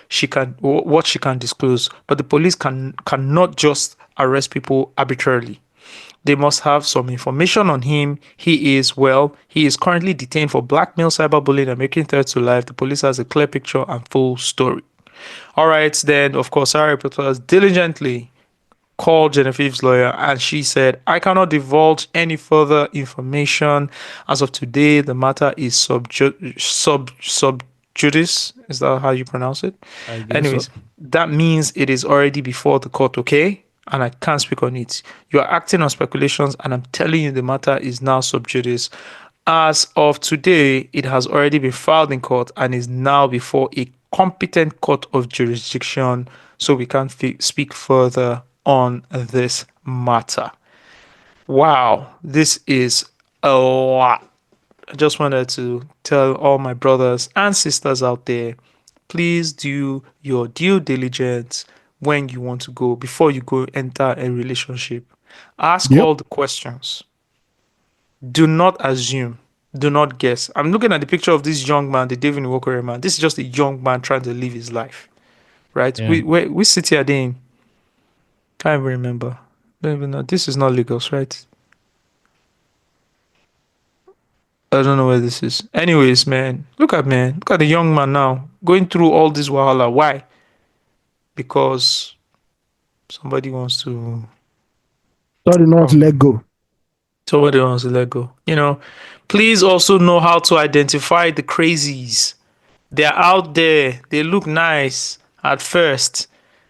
what she can disclose. But the police cannot just arrest people arbitrarily. They must have some information on him. He is currently detained for blackmail, cyberbullying, and making threats to life. The police has a clear picture and full story. All right, then, of course, Sarah reporters diligently called Genevieve's lawyer and she said, I cannot divulge any further information. As of today, the matter is sub judice. Is that how you pronounce it? Anyways, that means it is already before the court, okay? And I can't speak on it. You are acting on speculations and I'm telling you the matter is now sub judice. As of today, it has already been filed in court and is now before a competent court of jurisdiction, so we can't speak further on this matter. Wow, this is a lot. I just wanted to tell all my brothers and sisters out there, please do your due diligence when you want to go, before you go enter a relationship. Ask all the questions. Do not assume. Do not guess. I'm looking at the picture of this young man, the David Nwokore man. This is just a young man trying to live his life, right? Yeah. We sit here then. Can't even remember. Maybe not. This is not Lagos, right? I don't know where this is. Anyways, man, look at the young man now going through all this wahala. Why? because somebody wants to Sorry, not to let go. somebody wants to let go. Please also know how to identify the crazies. They're out there. They look nice at first.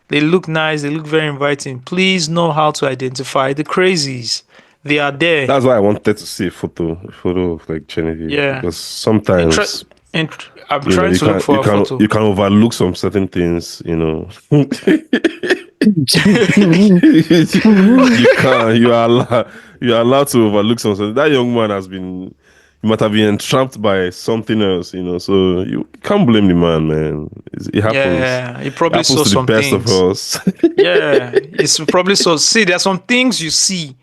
They look nice. They look very inviting. Please know how to identify the crazies. They are there. That's why I wanted to see a photo of like Genevieve. Yeah. Because sometimes I'm trying to look for a photo. You can overlook some certain things, you can. You are allowed to overlook something. That young man he might have been entrapped by something else, so you can't blame the man. It happens. Yeah, he probably It saw happens to some the best things. of us. Yeah, it's probably so. See, there are some things you see,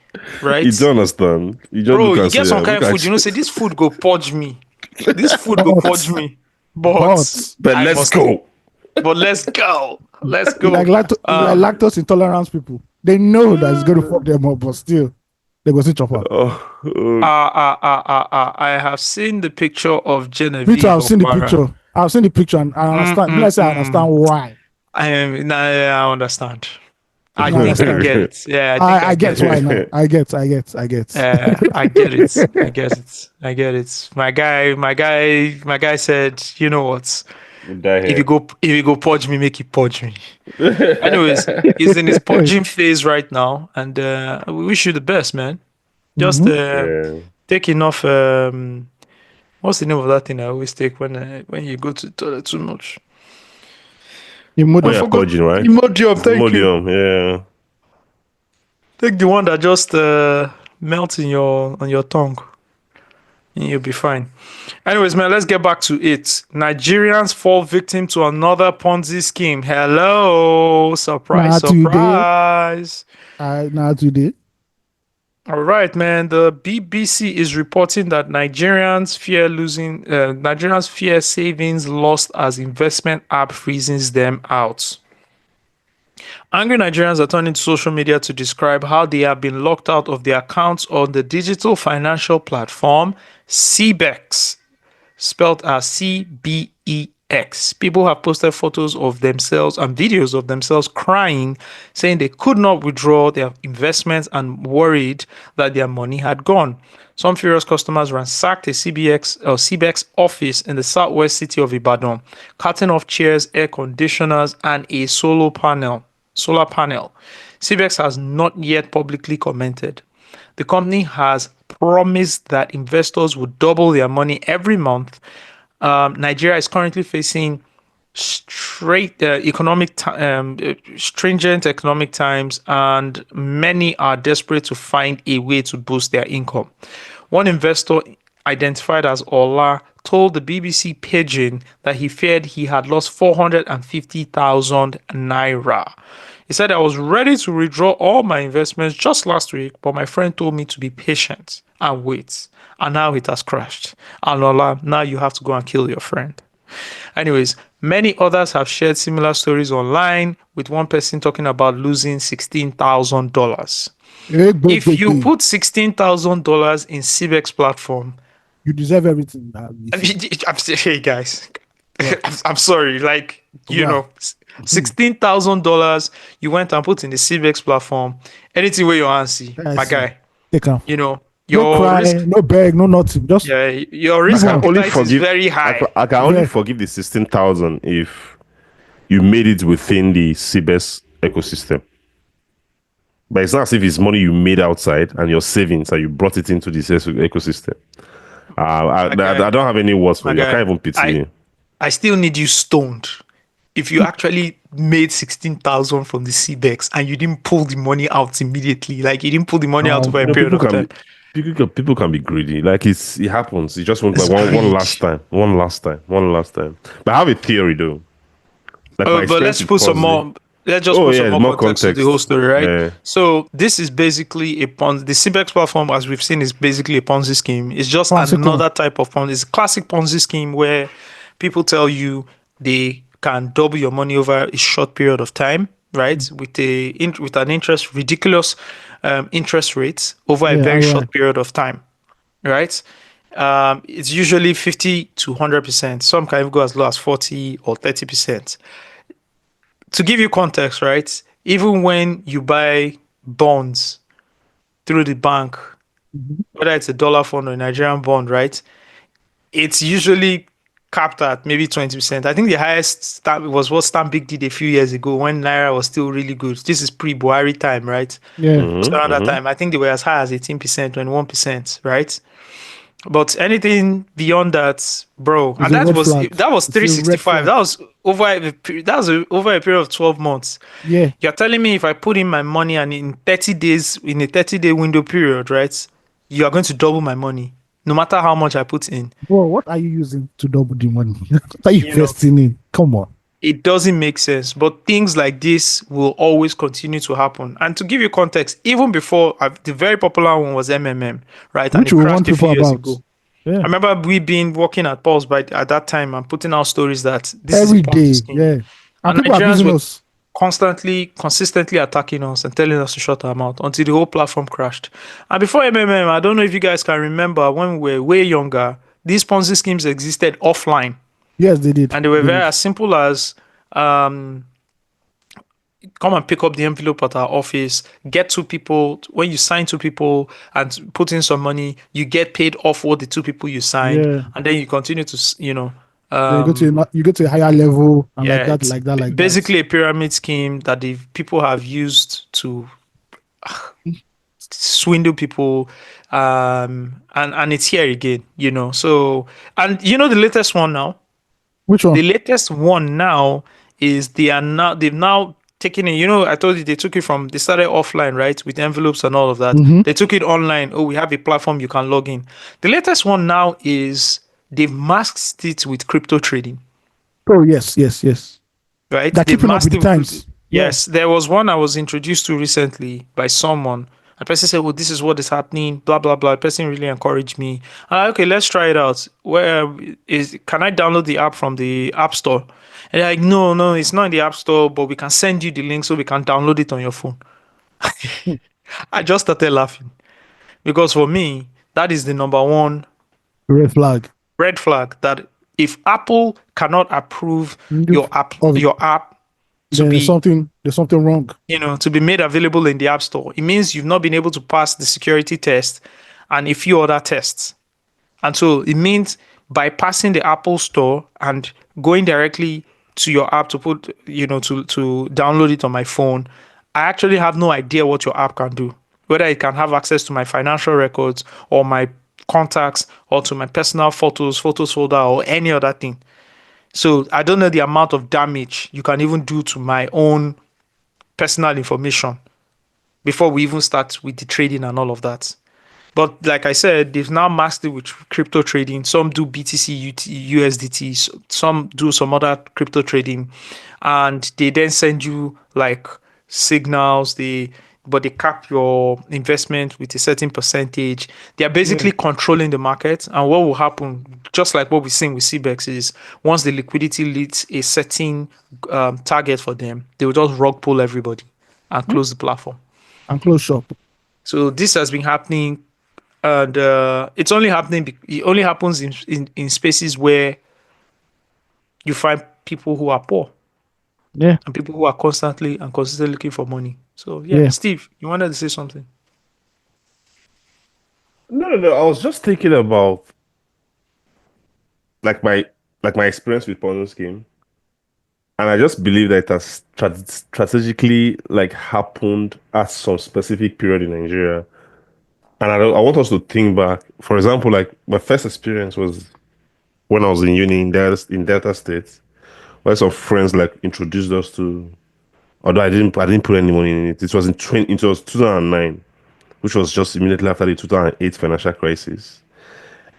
right? You don't understand. You just Bro, look you and get say, some kind of look food, at say this food go purge me. This food go purge me. But let's go. But let's go. Let's go. Like lactose intolerance people. They know that it's going to fuck them up, but still, they go switch off. I have seen the picture of Genevieve. Me too, I've seen the picture. I've seen the picture and I understand. Let's say I understand why. I understand. I think I get it. Yeah, I get why now. I get. I get it. I get it. My guy said, you know what? If you go purge me, make it purge me. Anyways, he's in his purging phase right now, and we wish you the best, man. Just take enough. What's the name of that thing I always take when you go to the toilet too much? Imodium, purging, right? Imodium, thank you. Yeah. Take the one that just melts on your tongue. And you'll be fine. Anyways, man, let's get back to it. Nigerians fall victim to another Ponzi scheme. Hello. Surprise. Not today. All right, man. The BBC is reporting that Nigerians fear savings lost as investment app freezes them out. Angry Nigerians are turning to social media to describe how they have been locked out of their accounts on the digital financial platform CBEX, spelled as CBEX. People have posted photos of themselves and videos of themselves crying, saying they could not withdraw their investments and worried that their money had gone. Some furious customers ransacked a CBEX office in the southwest city of Ibadan, cutting off chairs, air conditioners, and a solar panel. CBEX has not yet publicly commented. The company has promised that investors would double their money every month. Nigeria is currently facing stringent economic times, and many are desperate to find a way to boost their income. One investor, identified as Ola, told the BBC Pidgin that he feared he had lost 450,000 naira. He said, I was ready to withdraw all my investments just last week, but my friend told me to be patient and wait. And now it has crashed. And Ola, now you have to go and kill your friend. Anyways, many others have shared similar stories online, with one person talking about losing $16,000. If you put $16,000 in CBEX platform, you deserve everything. Hey guys, I'm sorry. Like, $16,000 you went and put in the CBEX platform. Anything where your hand see, my guy. No cry, risk, no beg, no nothing. Just your risk appetite is very high. I can only forgive the 16,000 if you made it within the CBEX ecosystem. But it's not as if it's money you made outside and your savings and you brought it into this ecosystem. I don't have any words for you. I can't even pity you. I still need you stoned. If you actually made 16,000 from the CBEX and you didn't pull the money out immediately, like you didn't pull the money out over a period of time. People can be greedy. Like it happens. It just wants like one last time. But I have a theory though. Like but let's put some more. Let's just put some more context to the whole story, right? Yeah. So this is basically a Ponzi. The CBEX platform, as we've seen, is basically a Ponzi scheme. It's just another type of Ponzi. It's a classic Ponzi scheme where people tell you they can double your money over a short period of time, right? With an ridiculous interest rates over a very short period of time, right? It's usually 50 to 100%. Some can go as low as 40 or 30%. to give you context, right? Even when you buy bonds through the bank, whether it's a dollar fund or a Nigerian bond, right? It's usually capped at maybe 20%. I think the highest was what Stanbic did a few years ago when Naira was still really good. This is pre-Buhari time, right? Yeah. So around that time, I think they were as high as 18%, 21%, right? But anything beyond that, bro, It's and a red flag. that was It's a red 365. flag. That was over a period of 12 months. Yeah. You're telling me if I put in my money and in 30 days, in a 30-day window period, right, you are going to double my money, no matter how much I put in. Bro, what are you using to double the money? What are you You know. investing in? Come on. It doesn't make sense. But things like this will always continue to happen. And to give you context, even before the very popular one was MMM, right? And Which it we crashed warned a few people years about. ago. Yeah. I remember we being working at Pulse at that time and putting out stories that this Every is a Ponzi day. scheme. Yeah. And people are Nigerians abusing were us. consistently attacking us and telling us to shut our mouth until the whole platform crashed. And before MMM, I don't know if you guys can remember when we were way younger, these Ponzi schemes existed offline. Yes, they did. And they were They very did. as simple as come and pick up the envelope at our office, get two people. When you sign two people and put in some money, you get paid off what the two people you signed. Yeah. And then you continue to, Then you go to a higher level and yeah, it's like that. basically a pyramid scheme that the people have used to swindle people, and it's here again, So, and the latest one now. Which one? The latest one now is they've now taken it. I told you they started offline, right, with envelopes and all of that. They took it online. Oh, we have a platform you can log in. The latest one now is they've masked it with crypto trading. Oh, yes. Right? They're They've keeping up masked with the it times. Yes, there was one I was introduced to recently by someone. The person said, "Well, this is what is happening." Blah blah blah. The person really encouraged me. Okay, let's try it out. Can I download the app from the App Store? And they're like, no, it's not in the App Store, but we can send you the link so we can download it on your phone. I just started laughing because for me, that is the number one Red flag. red flag that if Apple cannot approve your app to Then be there's something wrong. to be made available in the App Store, it means you've not been able to pass the security test and a few other tests. And so it means bypassing the Apple Store and going directly to your app to put, to download it on my phone. I actually have no idea what your app can do, whether it can have access to my financial records or my contacts or to my personal photos folder or any other thing. So I don't know the amount of damage you can even do to my own personal information before we even start with the trading and all of that. But like I said, they've now masked it with crypto trading. Some do BTC, USDT, some do some other crypto trading, and they then send you like signals. But they cap your investment with a certain percentage. They are basically controlling the market. And what will happen, just like what we're seeing with CBEX, is once the liquidity leads a certain target for them, they will just rug pull everybody and close the platform. And close shop. So this has been happening, and it only happens in spaces where you find people who are poor. Yeah. And people who are consistently looking for money. So yeah, Steve, you wanted to say something? No. I was just thinking about like my experience with Ponzi scheme, and I just believe that it has strategically like happened at some specific period in Nigeria. And I want us to think back. For example, like my first experience was when I was in uni in Delta State, where some friends like introduced us to. Although I didn't put any money in it. It was it was 2009, which was just immediately after the 2008 financial crisis.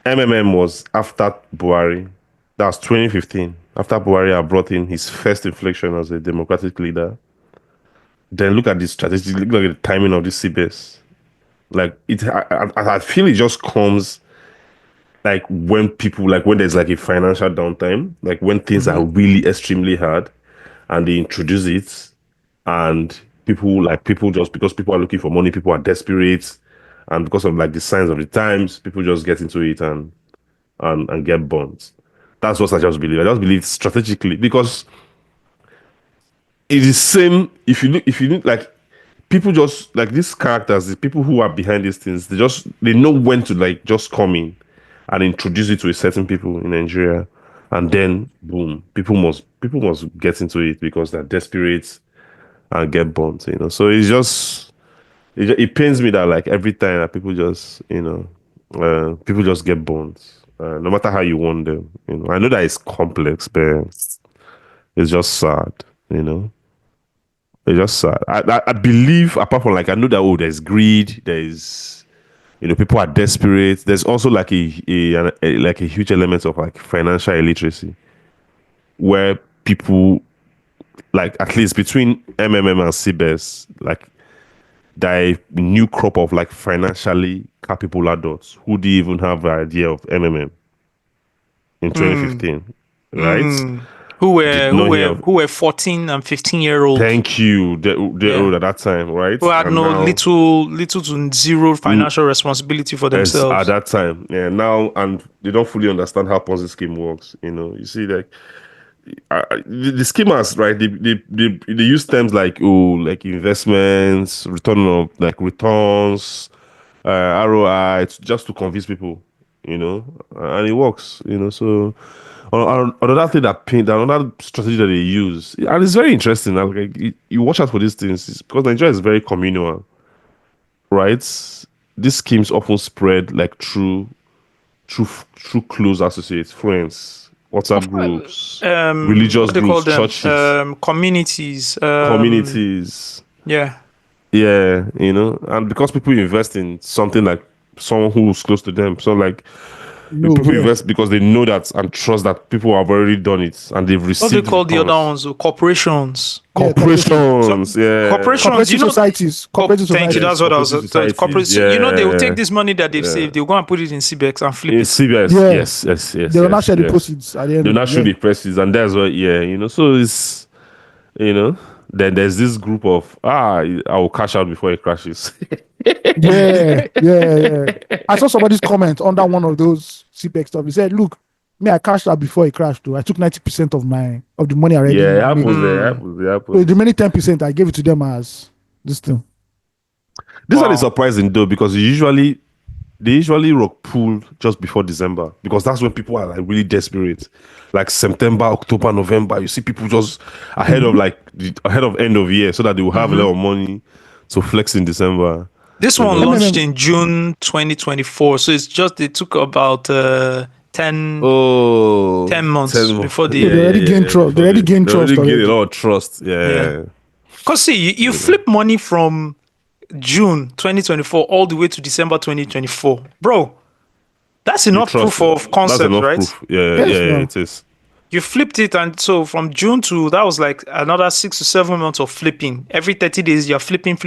MMM was after Buhari. That was 2015. After Buhari had brought in his first inflection as a democratic leader. Then look at the strategy, look at the timing of this CBS. Like I feel it just comes like when there's like a financial downtime, like when things are really extremely hard, and they introduce it. And people just because people are looking for money, people are desperate, and because of like the signs of the times, people just get into it and get bonds. That's what I just believe. I just believe strategically because it's the same. If you look like people just like these characters, the people who are behind these things, they know when to like just come in and introduce it to a certain people in Nigeria, and then boom, people must get into it because they're desperate and get burnt, you know. So it's just it pains me that like every time that people just people just get burnt, no matter how you want them, you know. I know that it's complex, but it's just sad, you know. It's just sad. I believe, apart from like, I know that there's greed, there's, you know, people are desperate. There's also like a huge element of like financial illiteracy, where people, like at least between MMM and CBS, like there new crop of like financially capable adults who didn't even have the idea of MMM in 2015, right? Who were 14 and 15-year-old. Thank you. They're old at that time, right? Who had and no now, little to zero financial responsibility for themselves. At that time. Yeah, now, and they don't fully understand how Ponzi scheme works. You know, you see, like, the schemers, right? They use terms like investments, returns, ROI, just to convince people, you know, and it works, you know. So another thing another strategy that they use, and it's very interesting. Like, you watch out for these things because Nigeria is very communal, right? These schemes often spread like through close associates, friends, WhatsApp groups, religious groups, churches, communities. Communities. Yeah. Yeah, you know, and because people invest in something like someone who's close to them, so like people invest because they know that and trust that people have already done it and they've received. What they call the other ones? Corporations. Corporations, Corporations, societies. Thank you. That's what I was. Corporations. Yeah. You know, they will take this money that they've saved, they'll go and put it in CBEX and flip it. CBS, yes. They will not share the proceeds at the end. They will not share the proceeds, and that's what, you know. So it's, you know, then there's this group of I will cash out before it crashes. yeah. I saw somebody's comment under one of those CPEX stuff. He said, "Look, I cashed out before it crashed. Too. I took 90% of the money already. Yeah, it happens. So the remaining 10%, I gave it to them as this thing." This one is surprising though, because they usually rock pool just before December, because that's when people are like really desperate. Like September, October, November, you see people just ahead of end of year, so that they will have a lot of money to flex in December. This one launched in June 2024, so it's just they took about 10 months before they already gained trust. They already gained trust. They already gained a lot of trust. Yeah. Because see, you flip money from June 2024 all the way to December 2024, bro. That's enough proof of concept, right? Proof. Yeah, it is. You flipped it, and so from June to that was like another 6 to 7 months of flipping. Every 30 days, you're flipping.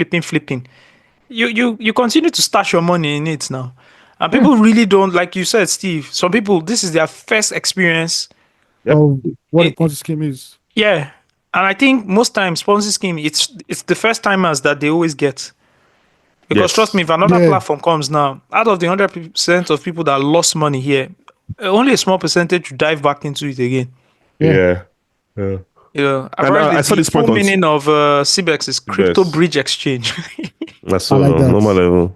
You continue to stash your money in it now, and people really don't, like you said, Steve. Some people, this is their first experience of what a Ponzi scheme is. Yeah, and I think most times Ponzi scheme, it's the first timers that they always get. Because trust me, if another platform comes now, out of the 100% of people that lost money here, only a small percentage will dive back into it again. Yeah. I saw this point. The meaning of CBEX is crypto bridge exchange. That's so normal level.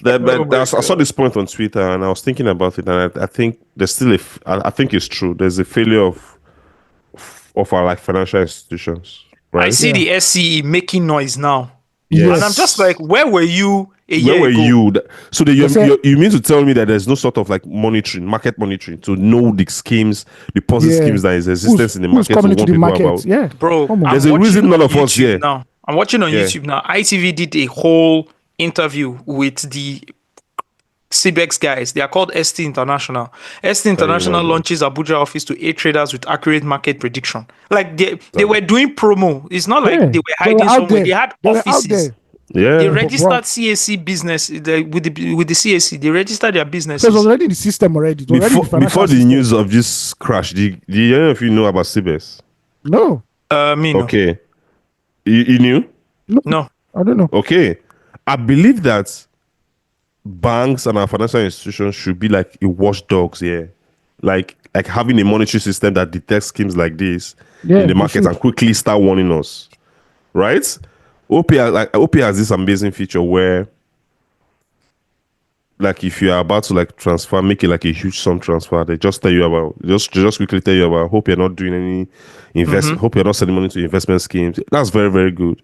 I saw this point on Twitter, and I was thinking about it, and I think there's still I think it's true. There's a failure of our like financial institutions. Right? I see the SCE making noise now. Yes. And I'm just like, where were you a year ago? Where were you? So you mean to tell me that there's no sort of like market monitoring to know the schemes, the Ponzi schemes that is existence in the market? Coming to the market? Yeah, bro. There's a reason none of us here. Now I'm watching on YouTube now. ITV did a whole interview with the CBEX guys. They are called ST International. ST International launches Abuja office to aid traders with accurate market prediction. Like they were doing promo. It's not like they were hiding somewhere. They had offices. They registered CAC business with the CAC. They registered their business. So it was already in the system already. Before the news of this crash, did any of you know about CBEX? No. Me no. Okay. You knew? No. I don't know. Okay. I believe that banks and our financial institutions should be like a watchdogs here. Like like having a monetary system that detects schemes like this Yeah, in the we market should. and quickly start warning us, right? OP has this amazing feature where, like, if you are about to like transfer, make it like a huge sum transfer, they just tell you about, just quickly tell you about. Hope you're not doing any hope you're not sending money to investment schemes. That's very, very good.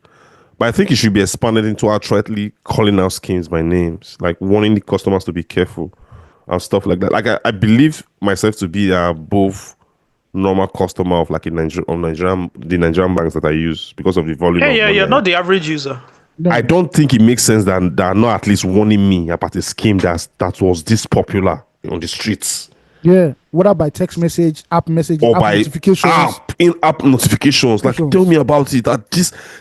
But I think it should be expanded into outrightly calling out schemes by names, like warning the customers to be careful and stuff like that. Like I believe myself to be above normal customer of like the Nigerian banks that I use because of the volume. Yeah, of yeah, money. you're not the average user. I don't think it makes sense that are not at least warning me about a scheme that was this popular on the streets. Yeah, whether by text message, app message, Or app by notifications. in-app notifications. Like, tell me about it. That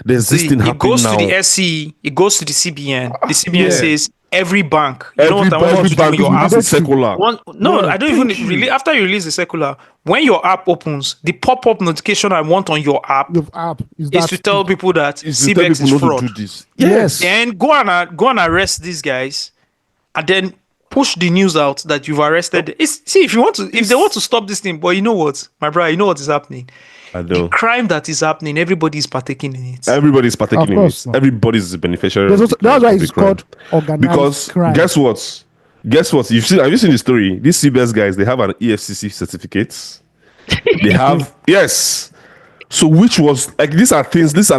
there's this thing It happening goes now. to the SE, it goes to the CBN. The CBN Yeah. says every bank. You know what I want Every to do when bank your is app secular. I don't even really. After you release the secular, when your app opens, the pop-up notification I want on your app Your app is is to tell people that Is to tell CBEX people is not fraud. to do this. Yes. Then go and arrest these guys, and then push the news out that you've arrested. If they want to stop this thing, but you know what, my brother, you know what is happening. I The know. crime that is happening, everybody is partaking in it. Everybody's partaking Of in course, it. no. Everybody's a beneficiary. There's of also, the crime, that's why of the it's crime. called organized Because crime. guess what? Have you seen the story? These CBS guys, they have an EFCC certificate. They have yes. So which was like these are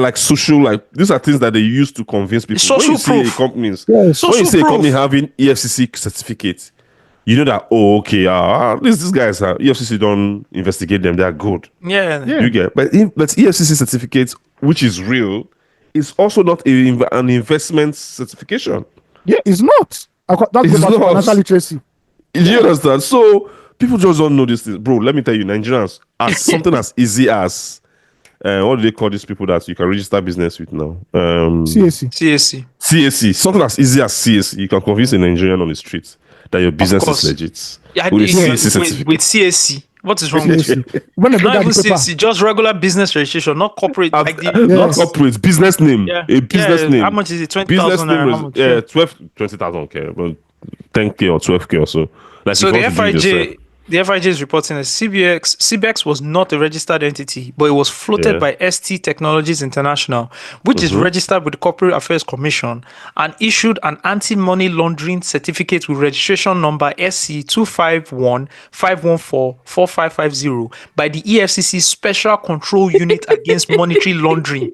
like social, like these are things that they use to convince people. Social when you see proof. a companies, Yes. when you Social see a company proof. having EFCC certificate, you know that these guys are EFCC don't investigate them, they are good. Yeah. You get, but EFCC certificate, which is real, is also not an investment certification. Yeah, it's not. That's It's about not. financial literacy. You understand? So people just don't know this thing, bro. Let me tell you, Nigerians, as something as easy as what do they call these people that you can register business with now? CAC. CSC. CAC. Something as easy as CAC. You can convince a Nigerian on the street that your business course. is legit. Yeah, with a CAC certificate. with CSC. What is wrong with you? CAC. When they bring Not out even the paper, CSC, just regular business registration, not corporate. Like the, Not Yes. corporate, business name. Yeah. A business Yeah, name. how much is it? Business 20,000 name naira, is how much? 20,000, okay, but 10K or 12K or so. Like So if the you want to do it yourself. FIJ is reporting that CBEX was not a registered entity, but it was floated Yeah. by ST Technologies International, which is registered with the Corporate Affairs Commission and issued an anti-money laundering certificate with registration number SC 251-514-4550 by the EFCC Special Control Unit Against Monetary Laundering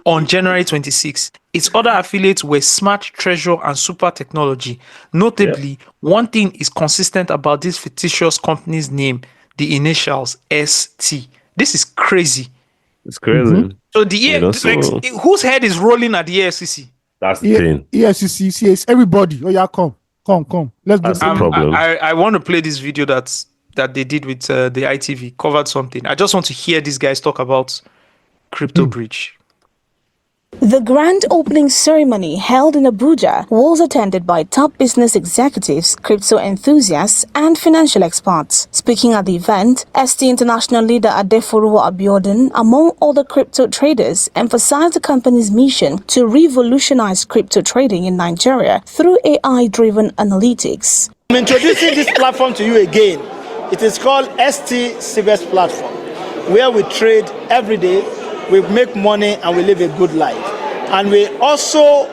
on January 26. Its other affiliates were Smart Treasure and Super Technology. Notably, one thing is consistent about this fictitious company's name, the initials ST. This is crazy. It's crazy. So whose head is rolling at the EFCC? That's the thing. EFCC, CAC, everybody. Oh yeah, come. Let's That's go. the problem. I want to play this video that they did with the ITV, covered something. I just want to hear these guys talk about crypto breach. The grand opening ceremony held in Abuja was attended by top business executives, crypto enthusiasts, and financial experts. Speaking at the event, ST International leader Adeforo Abiodun, among other crypto traders, emphasized the company's mission to revolutionize crypto trading in Nigeria through AI-driven analytics. I'm introducing this platform to you again. It is called ST CBEX platform, where we trade every day. We make money and we live a good life. And we also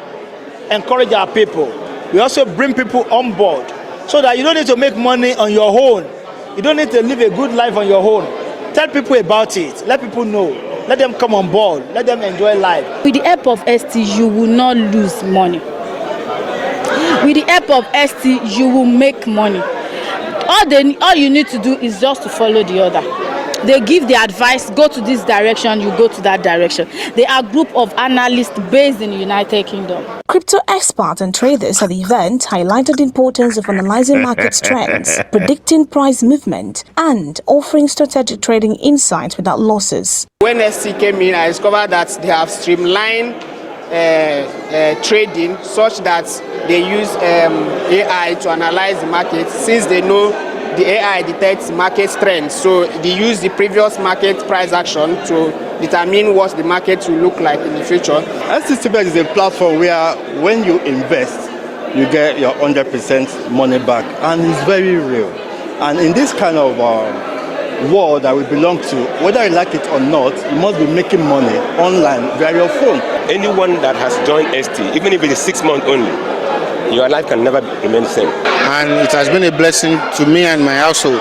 encourage our people. We also bring people on board so that you don't need to make money on your own. You don't need to live a good life on your own. Tell people about it. Let people know. Let them come on board. Let them enjoy life. With the help of ST, you will not lose money. With the help of ST, you will make money. All you need to do is just to follow the order. They give the advice, go to this direction, you go to that direction. They are a group of analysts based in the United Kingdom. Crypto experts and traders at the event highlighted the importance of analyzing market trends, predicting price movement, and offering strategic trading insights without losses. When ST came in, I discovered that they have streamlined trading such that they use AI to analyze the market, since they know the AI detects market trends. So they use the previous market price action to determine what the market will look like in the future. ST CBEX is a platform where when you invest, you get your 100% money back, and it's very real. And in this kind of world that we belong to, whether you like it or not, you must be making money online via your phone. Anyone that has joined ST, even if it is 6 months only, your life can never remain the same. And it has been a blessing to me and my household.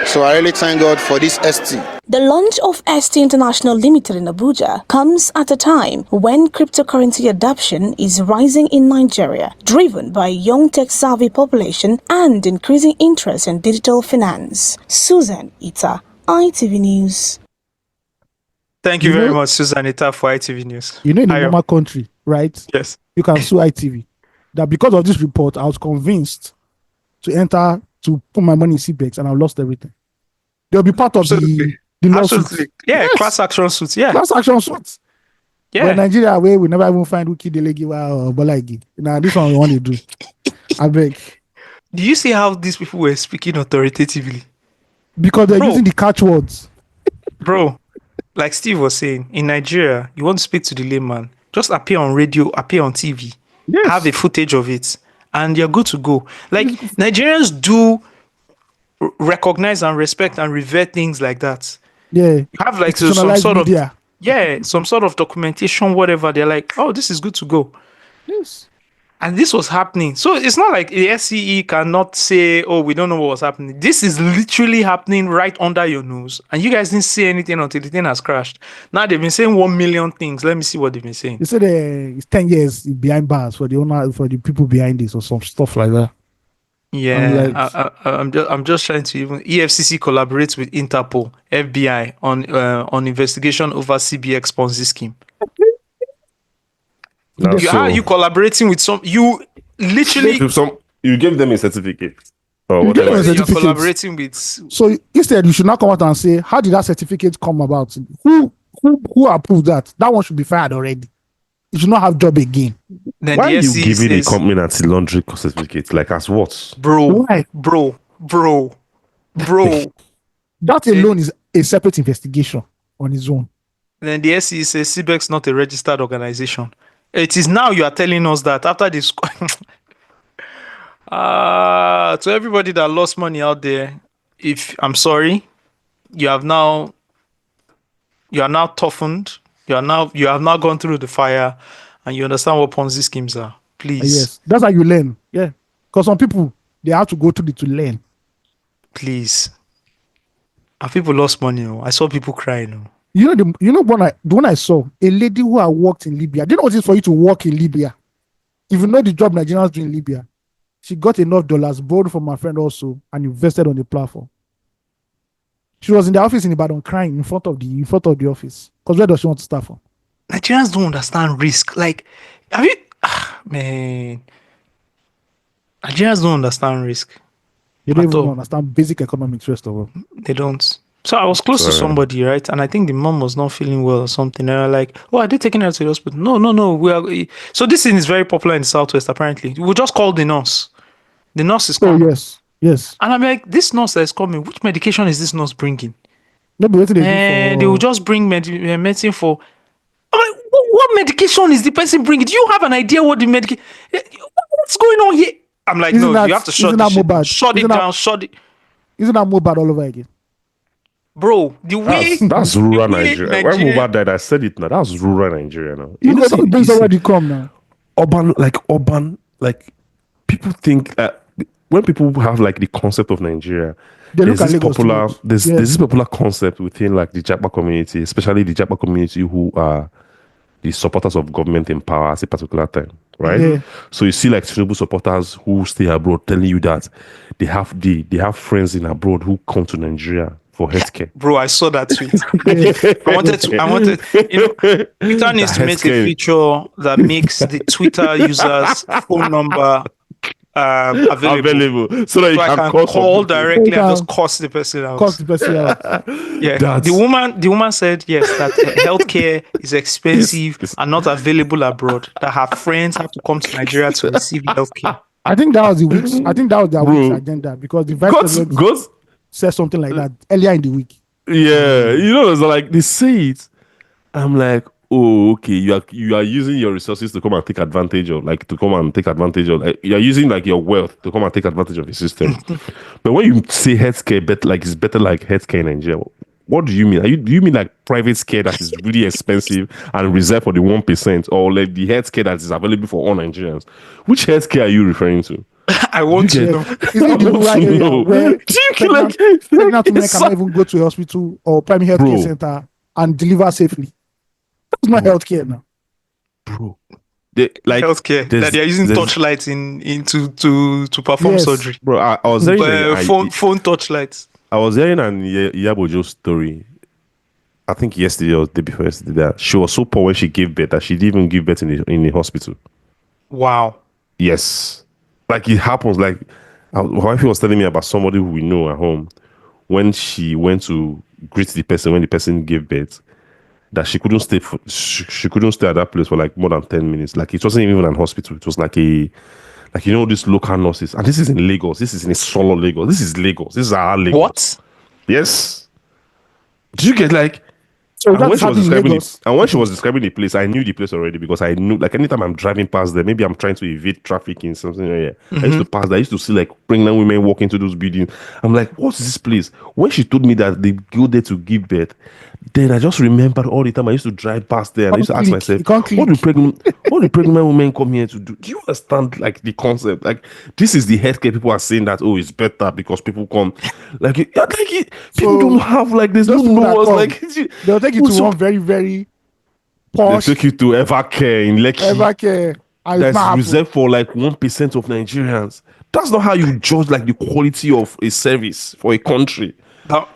So I really thank God for this ST. The launch of ST International Limited in Abuja comes at a time when cryptocurrency adoption is rising in Nigeria, driven by a young tech-savvy population and increasing interest in digital finance. Susan Ita, ITV News. Thank you very much, Susan Ita, for ITV News. You know, in a normal country, right? Yes. You can sue ITV. That because of this report, I was convinced to put my money in CBEX and I lost everything. They'll be part of the lawsuit. Yeah, yes. Class action suits. Yeah. Class action suits. Yeah. But in Nigeria, we never even find who killed Delegiwa or Bolagi. Now, this one we want to do. I beg. Do you see how these people were speaking authoritatively? Because they're using the catchwords. Bro, like Steve was saying, in Nigeria, you want to speak to the layman, just appear on radio, appear on TV, have a footage of it, and you're good to go. Like, Nigerians do recognize and respect and revere things like that. Yeah. You have like some sort of some sort of documentation, whatever. They're like, oh, this is good to go. Yes. And this was happening. So it's not like the SCE cannot say, oh, we don't know what was happening. This is literally happening right under your nose. And you guys didn't say anything until the thing has crashed. Now they've been saying 1 million things. Let me see what they've been saying. They said it's 10 years behind bars for the owner, for the people behind this or some stuff like that. Yeah, I'm just trying to even EFCC collaborates with Interpol, FBI on investigation over CBX Ponzi scheme. How are you collaborating with some? You literally you gave them a certificate or whatever. You're collaborating with. So instead, you should not come out and say, "How did that certificate come about? Who approved that? That one should be fired already. You should not have job again." Then why are you giving a company anti-laundering certificate? Like as what? Bro. That alone is a separate investigation on its own. Then the SEC says CBEX not a registered organization. It is now you are telling us that after this. To everybody that lost money out there, I'm sorry, you are now toughened. You have now gone through the fire, and you understand what Ponzi schemes are. Please. Yes, that's how you learn. Yeah, because some people they have to go through it to learn. Please. And people lost money. I saw people crying. You know the one I saw, a lady who had worked in Libya. Didn't know what it is for you to work in Libya. If you know the job Nigerians do in Libya, she got enough dollars, borrowed from my friend also, and invested on the platform. She was in the office in Ibadan crying in front of the office. Because where does she want to start from? Nigerians don't understand risk. Like, have you man? Nigerians don't understand risk. They don't even understand basic economics, first of all. They don't. So I was close to somebody, right? And I think the mom was not feeling well or something. And they were like, oh, are they taking her to the hospital? No. We are. So this thing is very popular in the Southwest, apparently. We just called the nurse. The nurse is coming. Oh, yes. And I'm like, this nurse that is coming, which medication is this nurse bringing? They will just bring medicine for... I'm like, what medication is the person bringing? Do you have an idea what the medication... What's going on here? I'm like, you have to shut it down. Shut it. Isn't that Mobad all over again? Bro, the way... That's rural Nigeria. When Mobad died, I said it now. That's rural Nigeria now. You know something brings already come now. Urban, people think... when people have like the concept of Nigeria, there's this popular concept within like the Japa community, especially the Japa community who are the supporters of government in power at a particular time, right? Yeah. So you see like Tinubu supporters who stay abroad telling you that they have friends in abroad who come to Nigeria for healthcare. Bro, I saw that tweet. I wanted, Twitter needs to make a feature that makes the Twitter users' phone number available so that you can call directly and just cost the person out. Yeah. The woman said yes, that healthcare is expensive and not available abroad. That her friends have to come to Nigeria to receive healthcare. I think that was the week's. Agenda because the vice president said something like that earlier in the week. Yeah, it's like they say it. I'm like, oh, okay, you are using your resources to come and take advantage of, like you are using like your wealth to come and take advantage of the system. But when you say healthcare better, like it's better like healthcare in Nigeria, what do you mean? Do you mean like private care that is really expensive and reserved for the 1%, or like the healthcare that is available for all Nigerians? Which healthcare are you referring to? I want to know. Is it the rural area where pregnant women cannot even go to a hospital or primary health care center and deliver safely? That's not healthcare now. Bro. Healthcare that they are using torchlights to perform surgery. Bro, I was hearing phone torchlights. I was hearing an Iyabojo's story. I think yesterday or the day before yesterday, that she was so poor when she gave birth that she didn't even give birth in the hospital. Wow. Yes. Like it happens. Like my wife was telling me about somebody who we know at home, when she went to greet the person when the person gave birth, that she couldn't stay at that place for like more than 10 minutes. Like it wasn't even an hospital. It was like these local nurses. And this is in Lagos. This is in a solo Lagos. This is Lagos. This is our Lagos. What? Yes. Did you get like? So and when she was describing the place, I knew the place already, because I knew, like, anytime I'm driving past there, maybe I'm trying to evade traffic in something area. I used to pass there. I used to see like pregnant women walk into those buildings. I'm like, what's this place? When she told me that they go there to give birth, then I just remembered all the time I used to drive past there, and I used to ask myself, what do pregnant women come here to do? Do you understand like the concept? Like, this is the healthcare people are saying that, oh, it's better because people come. People don't have like this. Don't know us like. They'll take you to one very, very posh. They take you to Evercare in Lekki. Evercare. That's reserved for like 1% of Nigerians. That's not how you judge like the quality of a service for a country. I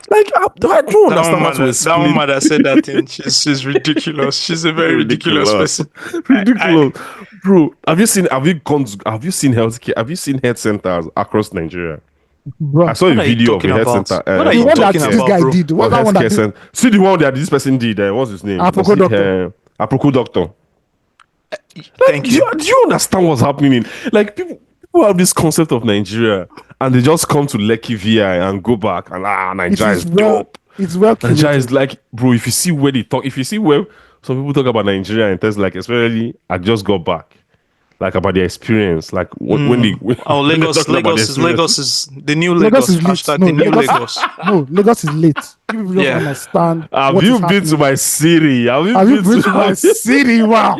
don't understand that woman that said that thing. She's ridiculous. She's a very ridiculous person. Ridiculous, bro. Have you seen healthcare? Have you seen health centers across Nigeria? Bro, I saw a video of a health center. What are you talking about, this guy did? What that one that did? See the one that this person did. What's his name? Aproko doctor. Aproko doctor. Thank you. Do you understand what's happening? Like people have this concept of Nigeria, and they just come to Lekki VI and go back, and Nigeria is dope. It's well. Nigeria is like, bro. If you see where they talk, if you see where some people talk about Nigeria, and there's like, especially, I just got back. Like about their experience, like when they Lagos is the new Lagos. Hashtag the new Lagos. No, Lagos is late. People don't understand. Have you been to my city? Have you been to my city? Wow.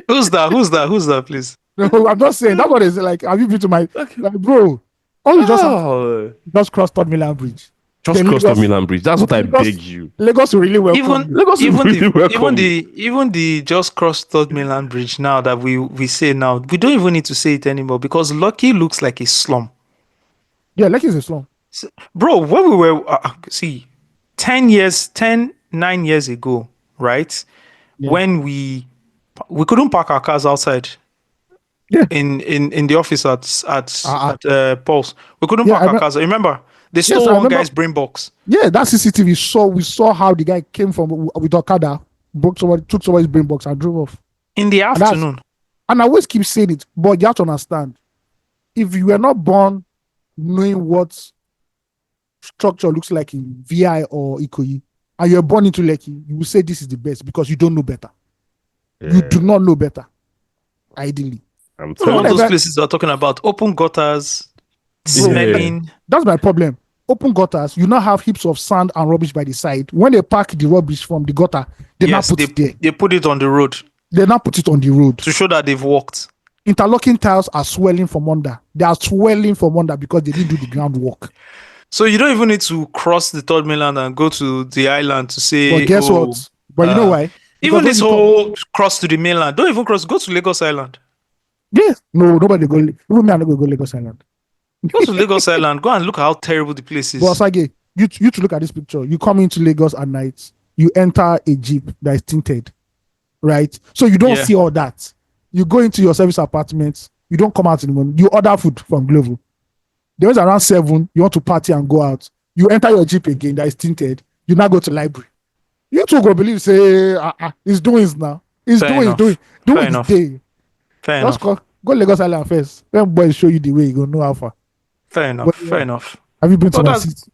Who's that? Please. No, I'm not saying that. What is like? Have you been to my like, bro? All you just crossed Third Milan Bridge. Just cross the Milan Bridge. That's what I beg you. Lagos really welcome. Even the just crossed Third Milan Bridge now that we say now, we don't even need to say it anymore, because Lucky looks like a slum. Yeah, Lucky is a slum. Bro, when we were 9 years ago, right? Yeah. When we couldn't park our cars outside. Yeah. In the office at Pulse. We couldn't park our cars. Remember? They stole one guy's brain box. Yeah, that CCTV. We saw how the guy came from with Okada, took somebody's brain box and drove off. In the afternoon. And I always keep saying it, but you have to understand, if you were not born knowing what structure looks like in VI or Ikoyi, and you're born into Lekki, you will say this is the best because you don't know better. Yeah. You do not know better, ideally. I'm telling you, those places are talking about open gutters, smelling. That's my problem. Open gutters, you now have heaps of sand and rubbish by the side. When they pack the rubbish from the gutter, they now put it there. They put it on the road. They now put it on the road. To show that they've walked. Interlocking tiles are swelling from under. They are swelling from under because they didn't do the groundwork. So you don't even need to cross the Third Mainland and go to the island to say... But guess what? But you know why? Even this whole cross to the mainland, don't even cross, go to Lagos Island. Yeah. No, nobody go. Even me, I'm not going to go Lagos Island. Go to Lagos Island. Go and look how terrible the place is. But Osage, you to look at this picture. You come into Lagos at night. You enter a jeep that is tinted, right? So you don't see all that. You go into your service apartments. You don't come out in the morning. You order food from Glovo. There was around 7. You want to party and go out. You enter your jeep again that is tinted. You now go to library. You two go believe say he's doing it now. He's doing it today. Fair enough. Go Lagos Island first. When boys show you the way, you go know how far. Fair enough. Fair enough. Have you been to my city?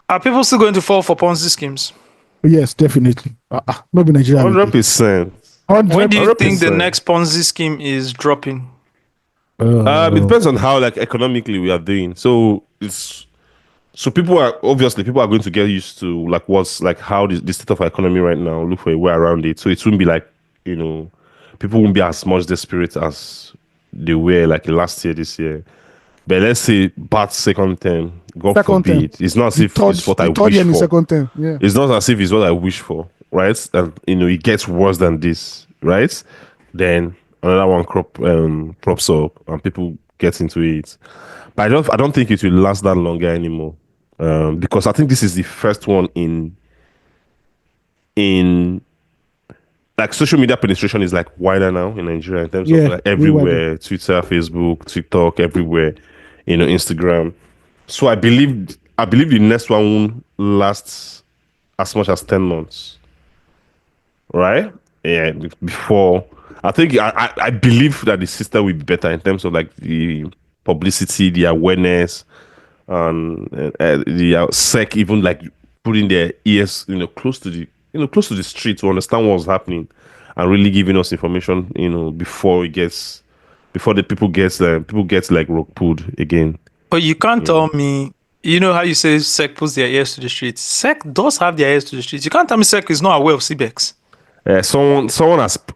Are people still going to fall for Ponzi schemes? Yes, definitely. Maybe Nigeria. 100%. When do you think the 100%. next Ponzi scheme is dropping? It depends on how like economically we are doing. So people are going to get used to like what's like how the state of our economy right now, look for a way around it. So it won't be like, people won't be as much desperate as they were like last year, this year. But let's say bad second term, God forbid. It's not as if it's what I wish for. Second term. Yeah. It's not as if it's what I wish for, right? And it gets worse than this, right? Then another one crops up and people get into it. But I don't think it will last that longer anymore. Because I think this is the first one in like social media penetration is like wider now in Nigeria in terms of like everywhere, Twitter, Facebook, TikTok, everywhere, Instagram. So I believe the next one won't last as much as 10 months. Right? Yeah, before I think I believe that the system will be better in terms of like the publicity, the awareness, and the SEC even like putting their ears close to the street to understand what's happening and really giving us information before the people gets like rock pulled again. But you can't tell me, how you say SEC puts their ears to the streets. SEC does have their ears to the streets. You can't tell me SEC is not aware of CBEX. Someone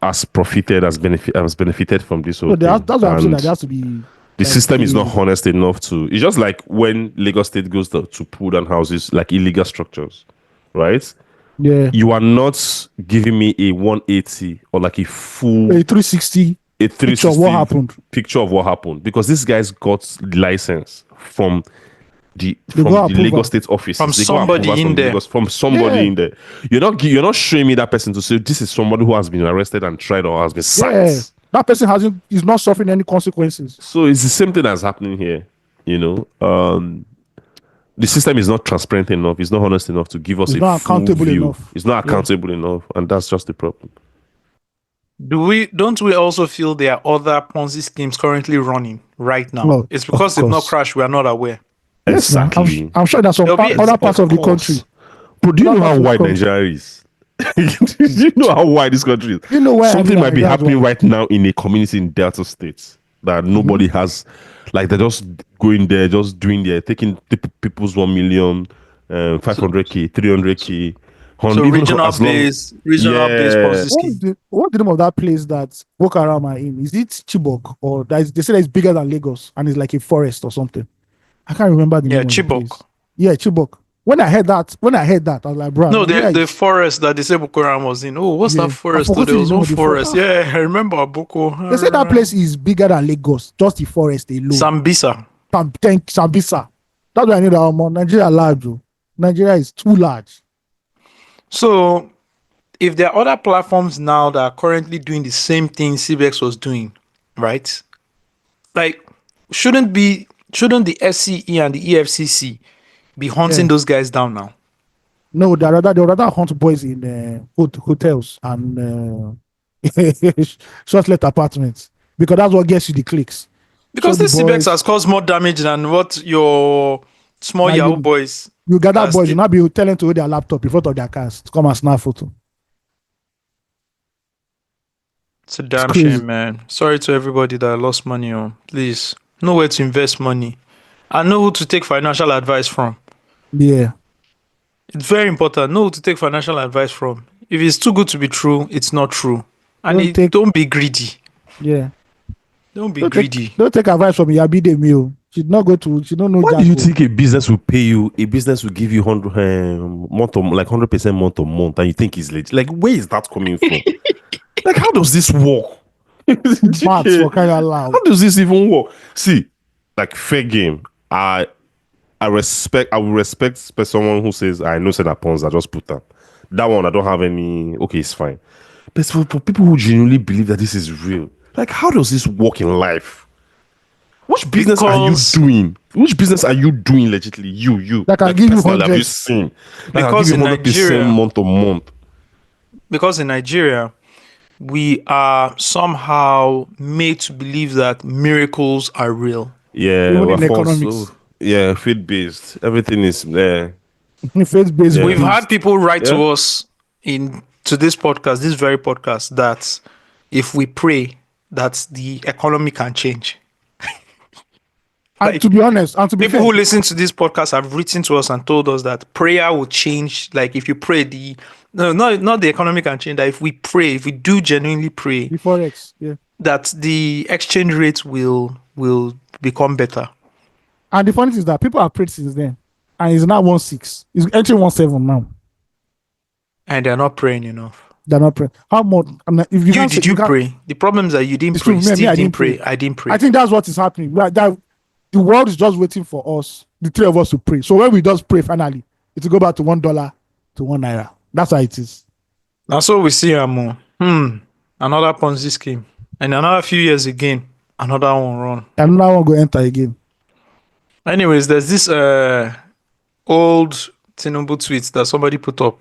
has profited, has benefited from this whole thing. That's what I'm saying. That has to be. The system is not honest enough to. It's just like when Lagos State goes to pull down houses, like illegal structures, right? Yeah. You are not giving me a 180 or like a full 360 picture of what happened. Picture of what happened, because these guys got the license from the Lagos State office. From somebody in there. From somebody in there. You're not showing me that person to say this is somebody who has been arrested and tried or has been sacked. Yeah. That person is not suffering any consequences. So it's the same thing that's happening here. The system is not transparent enough. It's not honest enough to give us a full view. It's not accountable enough, and that's just the problem. Don't we also feel there are other Ponzi schemes currently running right now? No, it's because they've not crashed. We are not aware. Exactly. I'm sure there's some other parts of the country. But do you know how wide Nigeria is? Do you know how wide this country is? You know where something might be happening right now in a community in Delta State that nobody has, like they're just going there, just doing there, taking people's 1 million, 500k, 300k. So regional based Ponzi scheme. What's the name of that place that Boko Haram are in? Is it Chibok, or they say that it's bigger than Lagos and it's like a forest or something? I can't remember the name. Chibok. Yeah, Chibok. When I heard that, I was like, bro. No, the forest that they say Boko Haram was in. Oh, what's that forest? There was no forest. Yeah, I remember Boko. They say that place is bigger than Lagos, just the forest alone. Sambisa. Sambisa. That's why I need our more. Nigeria large, bro. Nigeria is too large. So, if there are other platforms now that are currently doing the same thing CBEX was doing, right? Like, shouldn't the SCE and the EFCC be hunting those guys down now? No, they rather hunt boys in hotels and short-let apartments, because that's what gets you the clicks. Because this CBEX has caused more damage than what your small Yahoo boys. You gather boys, you not be telling to hold their laptop in front of their cars to come and snap photo. It's a damn shame, man. Sorry to everybody that lost money on. Please, know where to invest money. I know who to take financial advice from. Yeah. It's very important. Know who to take financial advice from. If it's too good to be true, it's not true. And don't be greedy. Yeah. Don't be greedy. Don't take advice from Yabide Meal. She don't know. Why do you think a business will pay you? A business will give you 100% month to month, and you think it's legit? Like, where is that coming from? Like, how does this work? Maths for kind of loud. How does this even work? See, like fair game. I will respect someone who says, I know that Ponzi, I just put that one. I don't have any. Okay, it's fine. But for people who genuinely believe that this is real, like, how does this work in life? Which business are you doing? Which business are you doing legitly? You. That can give you 100. Have you seen? Because in Nigeria, month to month. Because in Nigeria, we are somehow made to believe that miracles are real. Yeah, faith based. Everything is there. Faith-based. We've beliefs. had people write to us to this podcast, this very podcast, that if we pray, that the economy can change. And to be honest, and to be People fair, who listen to this podcast have written to us and told us that prayer will change. Like if you pray, not the economy can change. That if we pray, if we do genuinely pray, the forex, yeah. that the exchange rate will become better. And the funny thing is that people have prayed since then, and it's now 1.6. It's entering 1.7 now. And they're not praying enough. They're not praying. How much? I mean, if you did you pray? The problem is that you didn't pray. Steve didn't pray. I didn't pray. I think that's what is happening. That the world is just waiting for us, the three of us, to pray. So when we just pray, finally, it will go back to $1 to £1. That's how it is. That's what we see, Amo. Another Ponzi scheme. And another few years again, another one run. Another one go enter again. Anyways, there's this old Tinubu tweet that somebody put up.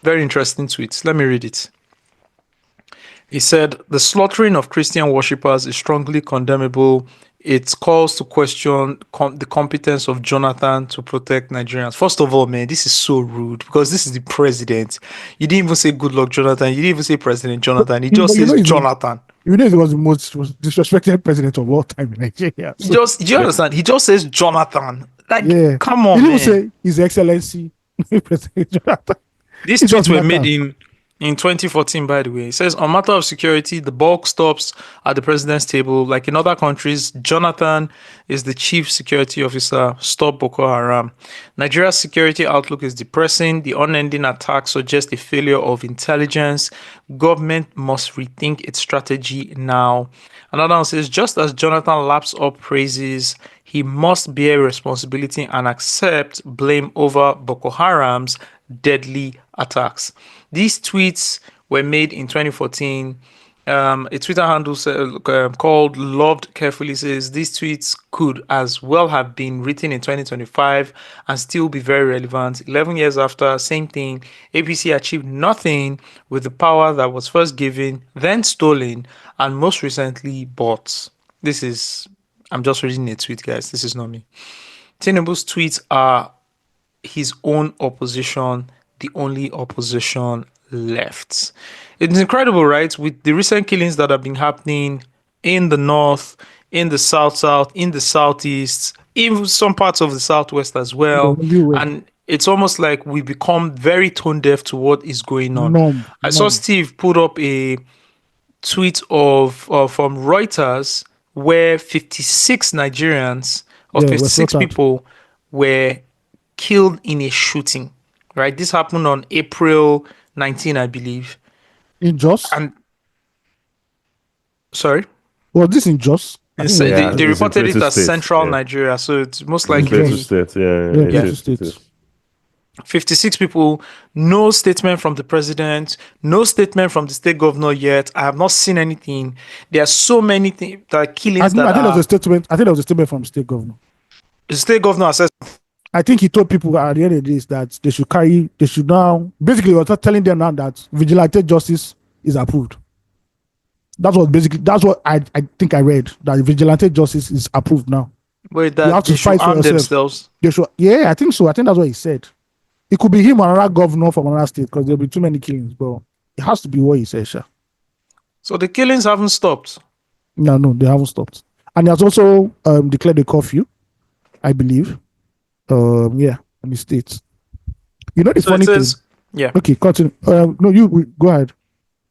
Very interesting tweet. Let me read it. He said, "The slaughtering of Christian worshippers is strongly condemnable. It calls to question the competence of Jonathan to protect Nigerians." First of all, man, this is so rude because this is the president. You didn't even say good luck, Jonathan. You didn't even say President Jonathan. He just says Jonathan. You know, he was the most disrespected president of all time in Nigeria. So, do you understand? He just says Jonathan. Like, come on, he man. didn't say His Excellency President Jonathan. These tweets were made in 2014, by the way. It says, on matter of security, the bulk stops at the president's table. Like in other countries, Jonathan is the chief security officer. Stop Boko Haram. Nigeria's security outlook is depressing. The unending attacks suggest a failure of intelligence. Government must rethink its strategy now. Another one says, just as Jonathan laps up praises, he must bear responsibility and accept blame over Boko Haram's deadly attacks. These tweets were made in 2014. A Twitter handle called Loved Carefully says these tweets could as well have been written in 2025 and still be very relevant. 11 years after, same thing. APC achieved nothing with the power that was first given, then stolen, and most recently bought. I'm just reading a tweet, guys. This is not me. Tinubu's tweets are his own opposition, the only opposition left. It's incredible, right? With the recent killings that have been happening in the north, in the south, in the southeast, even some parts of the southwest as well. And it's almost like we become very tone deaf to what is going on. I saw Steve put up a tweet from Reuters where 56 Nigerians or 56 people were killed in a shooting, right? This happened on April 19, I believe. In Jos? Sorry? Was this in Jos? They reported it as central Nigeria, so it's most likely... State. 56 people, no statement from the president, no statement from the state governor yet. I have not seen anything. There are so many things that are killings. I think there was a statement. I think there was a statement from the state governor. The state governor says, I think he told people at the end of this that they should now, basically, he was telling them now that vigilante justice is approved. That's what I think I read, that vigilante justice is approved now. Wait, that you have to fight for themselves. Yeah, I think so. I think that's what he said. It could be him or another governor from another state because there'll be too many killings, but it has to be what he said, sure. So the killings haven't stopped? No, they haven't stopped. And he has also declared a curfew, I believe. In the States. You know the funny thing? Yeah. Okay, continue. No, you go ahead.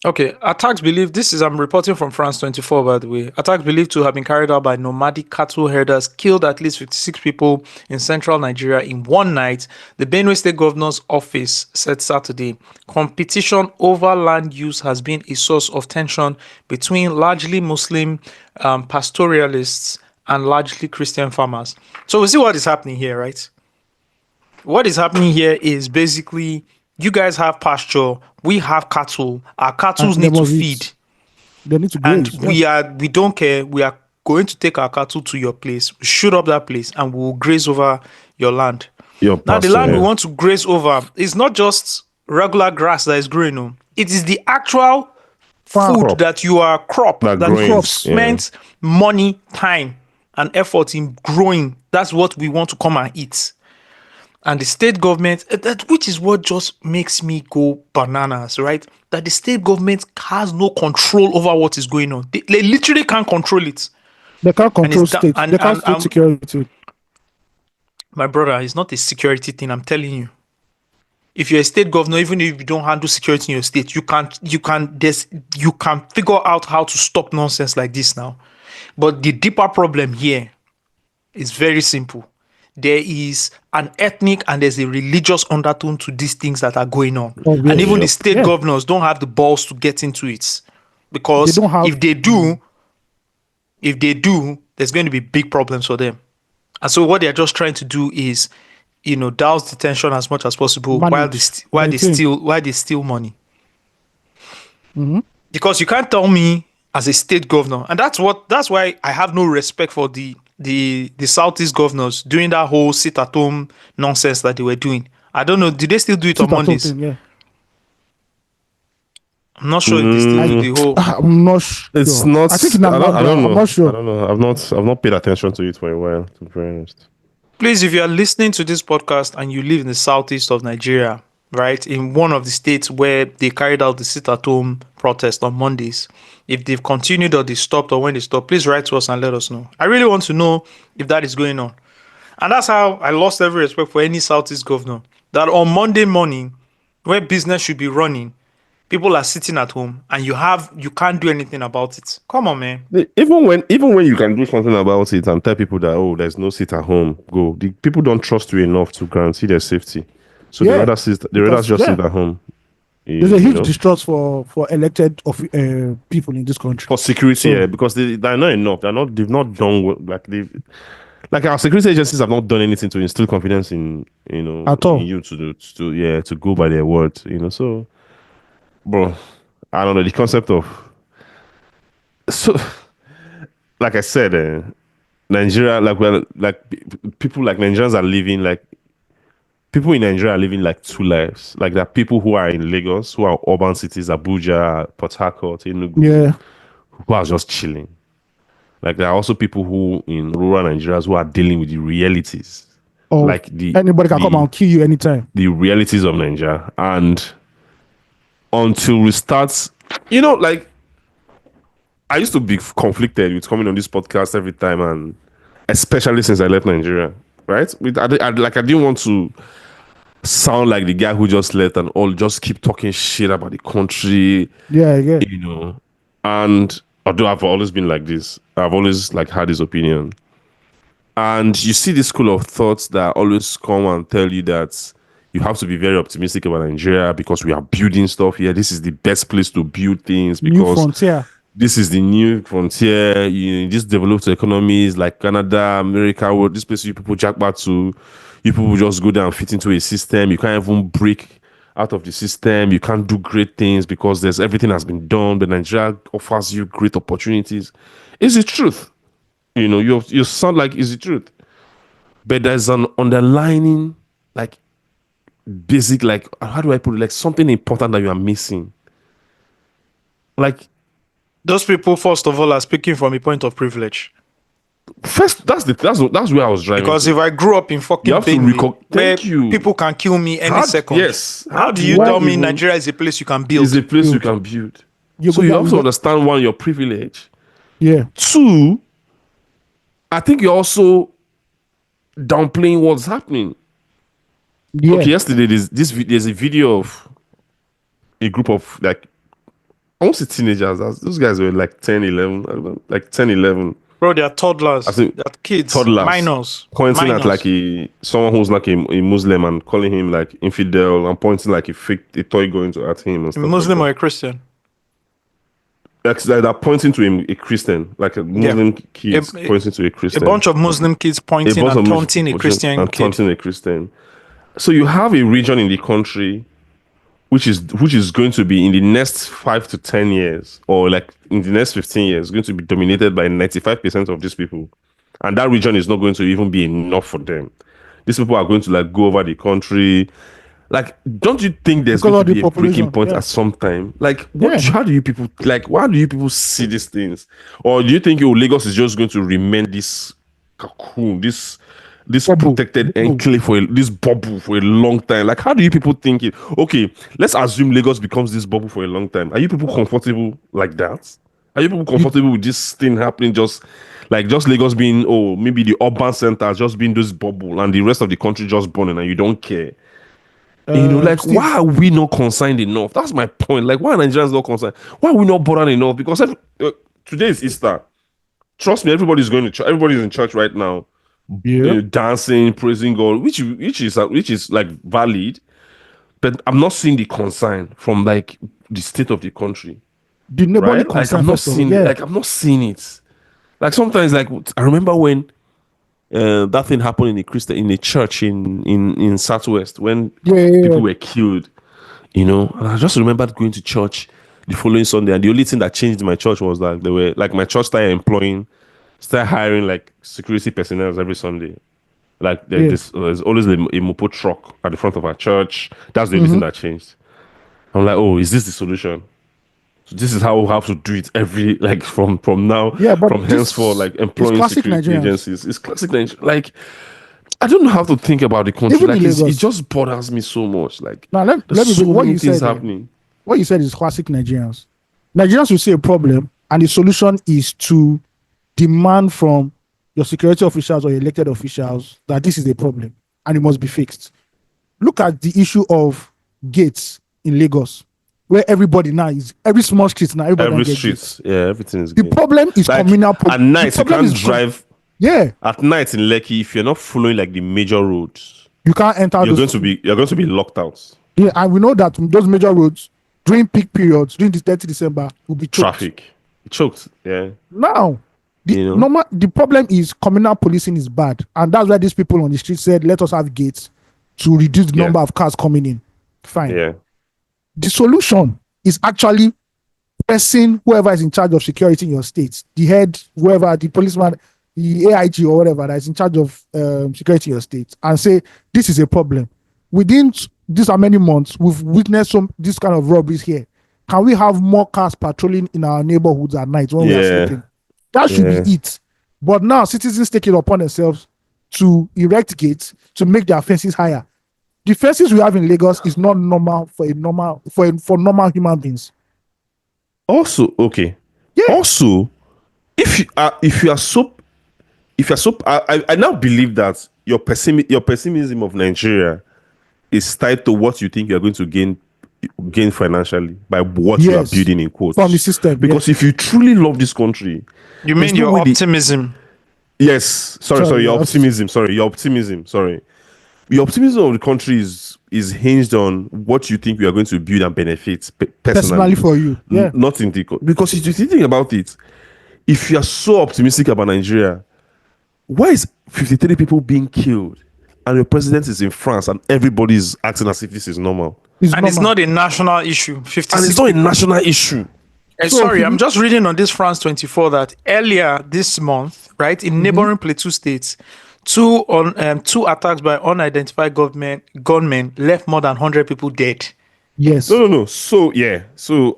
Okay, attacks believed, I'm reporting from France 24, by the way. Attacks believed to have been carried out by nomadic cattle herders killed at least 56 people in central Nigeria in one night, the Benue State Governor's office said Saturday. Competition over land use has been a source of tension between largely Muslim pastoralists and largely Christian farmers. So we see what is happening here, right? What is happening here is basically you guys have pasture, we have cattle. Our cattle need to feed. They need to graze. And we don't care. We are going to take our cattle to your place, shoot up that place, and we will graze over your land. Now, the land we want to graze over is not just regular grass that is growing on. It is the actual food that you are that spent money, time, and effort in growing. That's what we want to come and eat. And the state government, which is what just makes me go bananas, right? That the state government has no control over what is going on. They literally can't control it. They can't And control it's state. They can't state security. my brother, it's not a security thing, I'm telling you. If you're a state governor, even if you don't handle security in your state, you can figure out how to stop nonsense like this now. But the deeper problem here is very simple. There is an ethnic and there's a religious undertone to these things that are going on. And even the state governors don't have the balls to get into it. Because if they do, there's going to be big problems for them. And so what they're just trying to do is, douse the tension as much as possible while they steal money. Mm-hmm. Because you can't tell me as a state governor, and that's why I have no respect for the Southeast governors doing that whole sit-at-home nonsense that they were doing. I don't know, did they still do it on Mondays? Thing, yeah. I'm not sure if they still do the whole. I'm not sure. It's not. I think I don't know. I'm not sure. I don't know. I've not paid attention to it for a while, to be very honest. Please, if you are listening to this podcast and you live in the southeast of Nigeria, right, in one of the states where they carried out the sit-at-home protest on Mondays, if they've continued or they stopped or when they stopped, please write to us and let us know. I really want to know if that is going on. And that's how I lost every respect for any southeast governor. That on Monday morning, where business should be running, people are sitting at home and you can't do anything about it. Come on, man. Even when you can do something about it and tell people that, there's no sit at home, go. The people don't trust you enough to guarantee their safety. So they rather just sit at home. There's a huge distrust for elected people in this country. For security, because they're not enough. They've not done like our security agencies have not done anything to instill confidence in at all. In you to go by their word. So. Bro, I don't know the concept of. So, like I said, Nigeria, people like Nigerians are living people in Nigeria are living like two lives. Like there are people who are in Lagos, who are urban cities, Abuja, Port Harcourt, Tinubu, who are just chilling. Like there are also people who in rural Nigeria who are dealing with the realities. Anybody can come and kill you anytime. The realities of Nigeria. And until we start, I used to be conflicted with coming on this podcast every time, and especially since I left Nigeria, right? I didn't want to sound like the guy who just left and all just keep talking shit about the country. Yeah. And although I've always been like this, I've always had this opinion. And you see this school of thoughts that always come and tell you that you have to be very optimistic about Nigeria because we are building stuff here. This is the best place to build things because new frontier. This is the new frontier. These developed economies like Canada, America, this place you people jackpot to. You people just go there and fit into a system. You can't even break out of the system. You can't do great things because everything has been done. But Nigeria offers you great opportunities. It's the truth. You sound like it's the truth. But there's an underlining basic, how do I put it? Something important that you are missing. Those people, first of all, are speaking from a point of privilege. First, that's where I was driving. Because if I grew up in fucking Benue, people can kill me any second. Yes. How do you tell me Nigeria is a place you can build? It's a place you can build. So you have to understand, one, your privilege. Yeah. Two, I think you're also downplaying what's happening. Yeah. Okay, yesterday there's a video of a group of I won't say teenagers. Those guys were 10, 11, I don't know, 10, 11. Bro, they are toddlers. They're kids, minors. Pointing at someone who's a Muslim and calling him infidel and pointing a toy going at him. And stuff Muslim or a Christian? They're pointing to a Christian, a Muslim kids pointing to a Christian. A bunch of Muslim kids pointing and taunting a Christian kid. Taunting a Christian. So you have a region in the country which is going to be in the next 5 to 10 years or in the next 15 years going to be dominated by 95% of these people. And that region is not going to even be enough for them. These people are going to go over the country. Don't you think there's going to be a breaking point at some time? How do you people why do you people see these things? Or do you think Lagos is just going to remain this cocoon, this this protected enclave this bubble for a long time. Like, how do you people think it? Okay, let's assume Lagos becomes this bubble for a long time. Are you people comfortable like that? Are you people comfortable with this thing happening just Lagos being, maybe the urban center just being this bubble and the rest of the country just burning and you don't care? Steve, why are we not concerned enough? That's my point. Like, why are Nigerians not concerned? Why are we not bothered enough? Because today is Easter. Trust me, everybody's going to church. Everybody's in church right now, dancing, praising God, which is like valid. But I'm not seeing the concern from like the state of the country. The neighborly right? concern. I'm not seeing it. Like sometimes, like I remember when that thing happened in a church in Southwest when people were killed. And I just remembered going to church the following Sunday, and the only thing that changed in my church was that my church started hiring like security personnel every Sunday. Like there's always a mopo truck at the front of our church. That's the only thing that changed. I'm like, is this the solution? So this is how we have to do it every from now. Yeah, but from henceforth, like employing security agencies. It's classic Nigerians. Like, I don't know how to think about the country. Like, it just bothers me so much. Like, now let me so what many you things said. happening. What you said is classic Nigerians. Nigerians will see a problem, and the solution is to demand from your security officials or your elected officials that this is a problem and it must be fixed. Look at the issue of gates in Lagos, where everybody now is every small street now. Every street, everything is. The problem is communal. At night, you can't drive. At night in Lekki, if you're not following like the major roads, you can't enter. You're going to be locked out. Yeah, and we know that those major roads during peak periods, during the 30th December, will be choked. Traffic. Choked. Yeah. Now, the problem is communal policing is bad, and that's why these people on the street said, "Let us have gates to reduce the number of cars coming in." Fine. Yeah. The solution is actually pressing whoever is in charge of security in your state, the head, whoever, the policeman, the AIG or whatever that is in charge of security in your state, and say this is a problem. Within these are many months, we've witnessed this kind of robberies here. Can we have more cars patrolling in our neighborhoods at night when we are sleeping? That should be it. But now citizens take it upon themselves to erect gates to make their fences higher. The fences we have in Lagos is not normal for normal human beings. Also, okay. Yeah. Also, if you are so, I now believe that your pessimism of Nigeria is tied to what you think you are going to gain financially by what you are building in quotes from the system. Because if you truly love this country, you mean your optimism? Yes. Sorry. Your optimism. Sorry. Your optimism of the country is hinged on what you think we are going to build and benefit personally for you. Yeah. Not in the because if you think about it, if you are so optimistic about Nigeria, why is 53 people being killed and your president is in France and everybody is acting as if this is normal? It's not a national issue. 56 and it's not a national issue. Sorry, I'm just reading on this France 24 that earlier this month, right, in neighboring Plateau states, two attacks by unidentified gunmen left more than 100 people dead. Yes. No. So I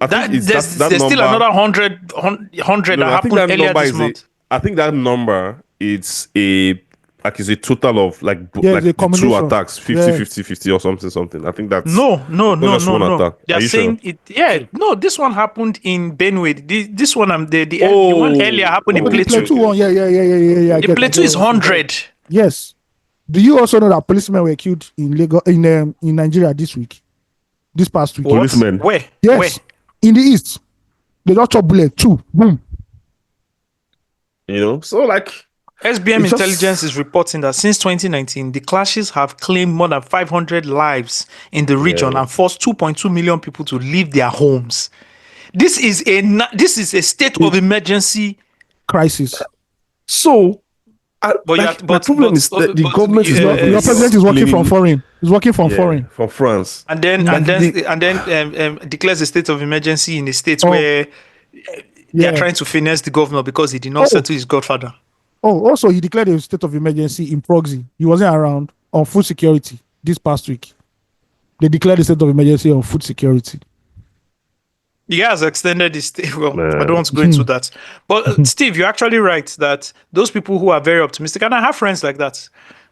think there's number, still another 100 that happened earlier this month. I think that number is a total of two attacks, 50 or something. I think that's no. Attack. They're saying sure? it. Yeah, no. This one happened in Benue. This one, the one earlier happened in Plateau. The Plateau one, yeah. The Plateau is 100. Yes. Do you also know that policemen were killed in Lagos, in Nigeria this past week? Policemen? Where? Yes. Where? In the east. They just shot bullet. 2. Boom. So like. SBM Intelligence is reporting that since 2019, the clashes have claimed more than 500 lives in the region and forced 2.2 million people to leave their homes. This is a state of emergency crisis. So, the problem is that the government is not. Your president is working from foreign. He's working from foreign, from France, and then declares a state of emergency in a state where they are trying to finesse the governor because he did not settle his godfather. Oh, also, he declared a state of emergency in Proxy. He wasn't around on food security this past week. They declared a state of emergency on food security. He has extended this. Well, I don't want to go into that. But Steve, you're actually right that those people who are very optimistic, and I have friends like that,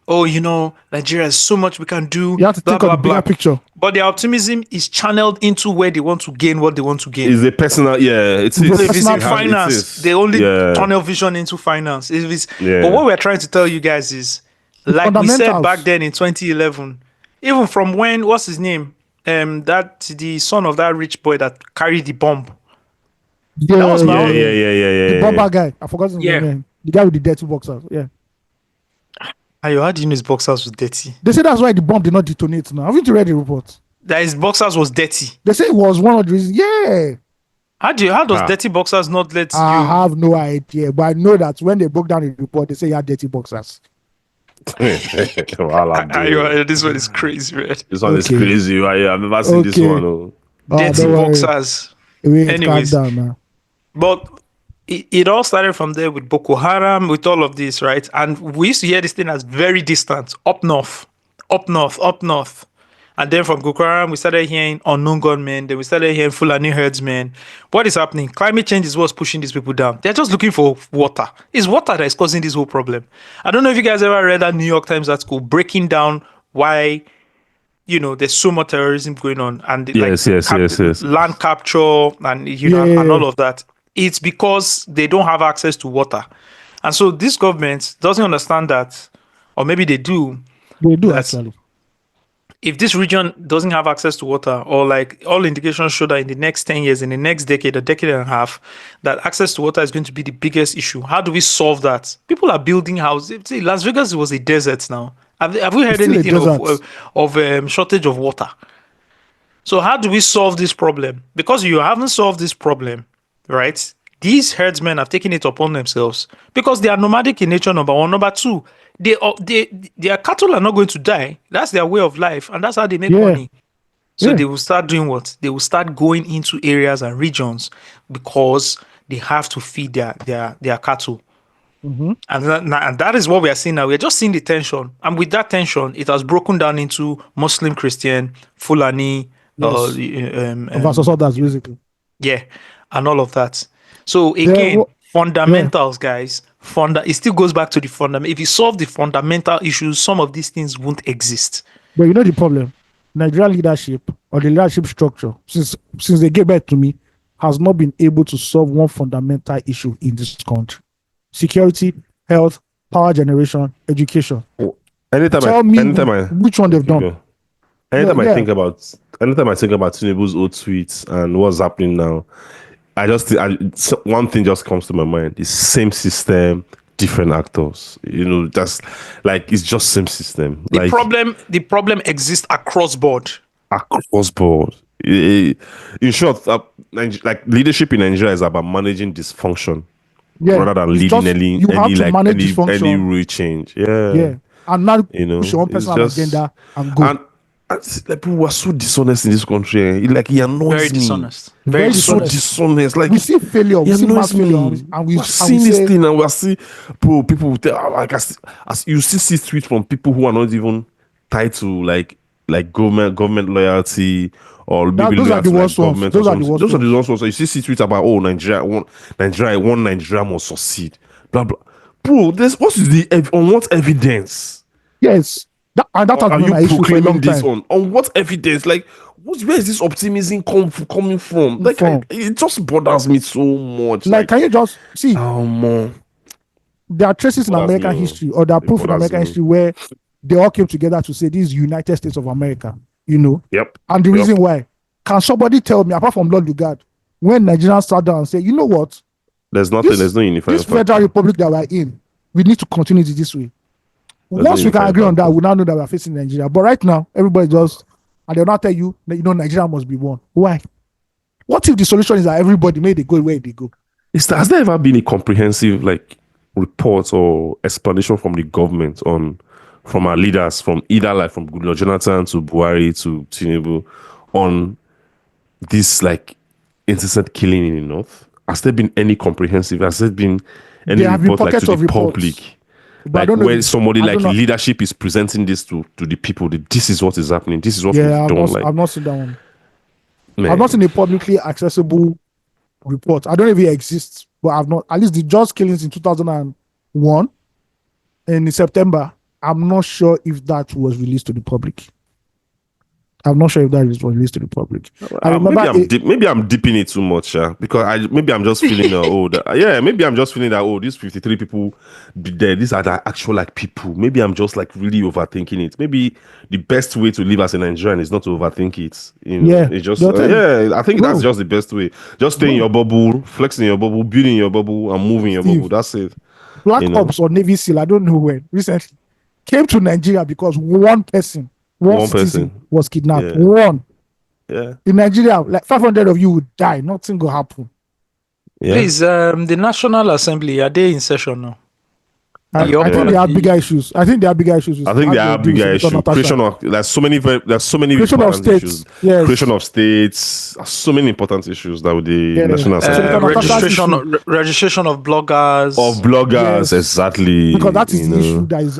oh, Nigeria has so much we can do. You have to Blah think of blah the bigger blah. picture. But their optimism is channeled into where they want to gain what they want to gain. Is a personal, yeah, it's So if it's in it has- it finance, is. they only Yeah. tunnel vision into finance. If it's, Yeah. But what we're trying to tell you guys is, like we said fundamentals. back then in 2011, even from when, what's his name? That the son of that rich boy that carried the bomb. Yeah, That was my own. The bomber guy. I forgot his name. The guy with the dirty boxers. Yeah. Ayo, how do you know his boxers was dirty? They say that's why the bomb did not detonate now. Haven't you read the report? That his boxers was dirty. They say it was one of the reasons. Yeah. How does dirty boxers not let I you? have no idea, but I know that when they broke down the report, they say he had dirty boxers. Ayo, this one is crazy, man. This one is crazy. I've never seen this one. Oh. Dirty don't worry. boxers. Anyways, calm down now. But it all started from there with Boko Haram, with all of this, right? And we used to hear this thing as very distant, up north. And then from Boko Haram, we started hearing unknown gunmen. Then we started hearing Fulani herdsmen. What is happening? Climate change is what's pushing these people down. They're just looking for water. It's water that is causing this whole problem. I don't know if you guys ever read that New York Times article breaking down why, there's so much terrorism going on. And Yes. land capture and, and all of that. It's because they don't have access to water. And so this government doesn't understand that, or maybe they do. They do, actually. If this region doesn't have access to water, or like all indications show that in the next 10 years, in the next decade, a decade and a half, that access to water is going to be the biggest issue. How do we solve that? People are building houses. See, Las Vegas was a desert now. Have we heard anything of shortage of water? So how do we solve this problem? Because you haven't solved this problem, right? These herdsmen have taken it upon themselves because they are nomadic in nature, number one. Number two, their cattle are not going to die. That's their way of life, and that's how they make money. So they will start doing what? They will start going into areas and regions because they have to feed their cattle. Mm-hmm. And that is what we are seeing now. We're just seeing the tension. And with that tension, it has broken down into Muslim, Christian, Fulani, versus others, basically. Yeah, and all of that. So again, fundamentals, guys. It still goes back to the fundamental. If you solve the fundamental issues, some of these things won't exist. But you know the problem? Nigerian leadership or the leadership structure, since they gave birth to me, has not been able to solve one fundamental issue in this country: security, health, power generation, education. Tell me which one they've done. Anytime I think about Tinubu's old tweets and what's happening now, one thing just comes to my mind: it's same system, different actors. Just like it's just same system. The problem exists across board. Across board. In short, like leadership in Nigeria is about managing dysfunction rather than leading any real change. Yeah. And not push your own personal agenda and go. And like people who are so dishonest in this country. Like he annoys very me. Dishonest. Very dishonest. Like we see failure, we see mass failure, and we've seen this thing, and we see people will tell, like as you see tweets from people who are not even tied to like government loyalty or maybe those are the worst ones. Those are the worst ones. So you see tweets about Nigeria must succeed. Blah blah. Bro, what evidence? Yes. That has been an issue for a long time. On what evidence? Like, where is this optimism coming from? Like, it just bothers me so much. Like, can you just see? Oh, man. There are traces in American history, or there are proof in American history where they all came together to say this is United States of America. Yep. And the reason why, can somebody tell me, apart from Lord Lugard, when Nigerians sat down and say, you know what? There's no unified. This federal republic that we're in, we need to continue it this way. Once we can agree on that, we now know that we are facing Nigeria. But right now, everybody and they'll not tell you, Nigeria must be one. Why? What if the solution is that everybody may they go where they go? Has there ever been a comprehensive report or explanation from the government from our leaders, from either from Goodluck Jonathan to Buhari to Tinubu, on this incessant killing in the north? Has there been any comprehensive? Has there been any report to the public? But where somebody leadership is presenting this to the people, this is what is happening, this is what we've done. I've not seen that one. Man. I've not seen a publicly accessible report. I don't know if it exists, but I've not. At least the George killings in 2001 in September, I'm not sure if that was released to the public. I'm not sure if that was released to the public. I remember maybe I'm dipping it too much, because maybe I'm just feeling old. Yeah, maybe I'm just feeling that these 53 people there, these are the actual like people. Maybe I'm just like really overthinking it. Maybe the best way to live as a Nigerian is not to overthink it. You know, Yeah, it's just I think that's just the best way. Just stay in your bubble, flex in your bubble, build in your bubble, and move in your bubble. That's it. Black Ops or Navy SEAL, I don't know when, recently came to Nigeria because one citizen was kidnapped. Yeah. One. Yeah. In Nigeria, like 500 of you would die. Nothing will happen. Yeah. Please, the National Assembly, are they in session now? I think they have bigger issues. I think they have bigger issues. I think they have bigger issues. Creation of there's so many creation of states. issues. Yes. Creation of states. So many important issues that with the National Assembly. Registration of bloggers. Yes. Exactly. Because that is the issue that is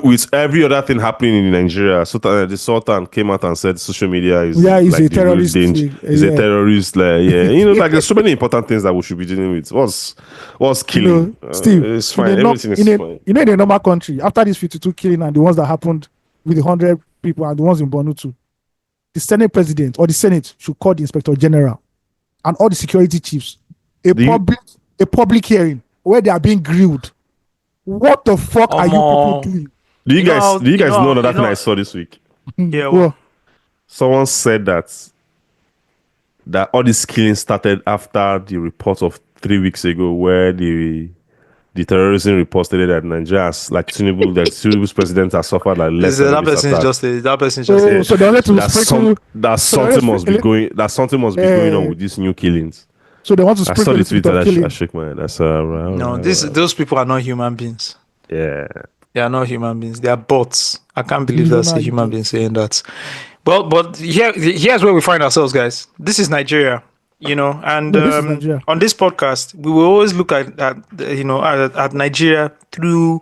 with every other thing happening in Nigeria, the Sultan came out and said social media is like a terrorist. Is a terrorist. Like there's so many important things that we should be dealing with. What's killing? Steve, it's fine. in a normal country, after these 52 killing and the ones that happened with the 100 people and the ones in Borno too, the Senate president or the Senate should call the Inspector General and all the security chiefs a public hearing where they are being grilled. What the fuck are you people doing? Do you guys know another thing I saw this week? Yeah. Well, someone said that all this killing started after the report of 3 weeks ago where the terrorism report stated that Nigerians, like Tinubu, that Tinubu's president has suffered like less than that person just so they want to sprinkle that something must be going on with these new killings. So they want to sprinkle I saw the tweet. I shook my head. That's no, those people are not human beings. Yeah, they are not human beings. They are bots. I can't believe that's a human being saying that. Well, but here's where we find ourselves, guys. This is Nigeria. And on this podcast, we will always look at Nigeria through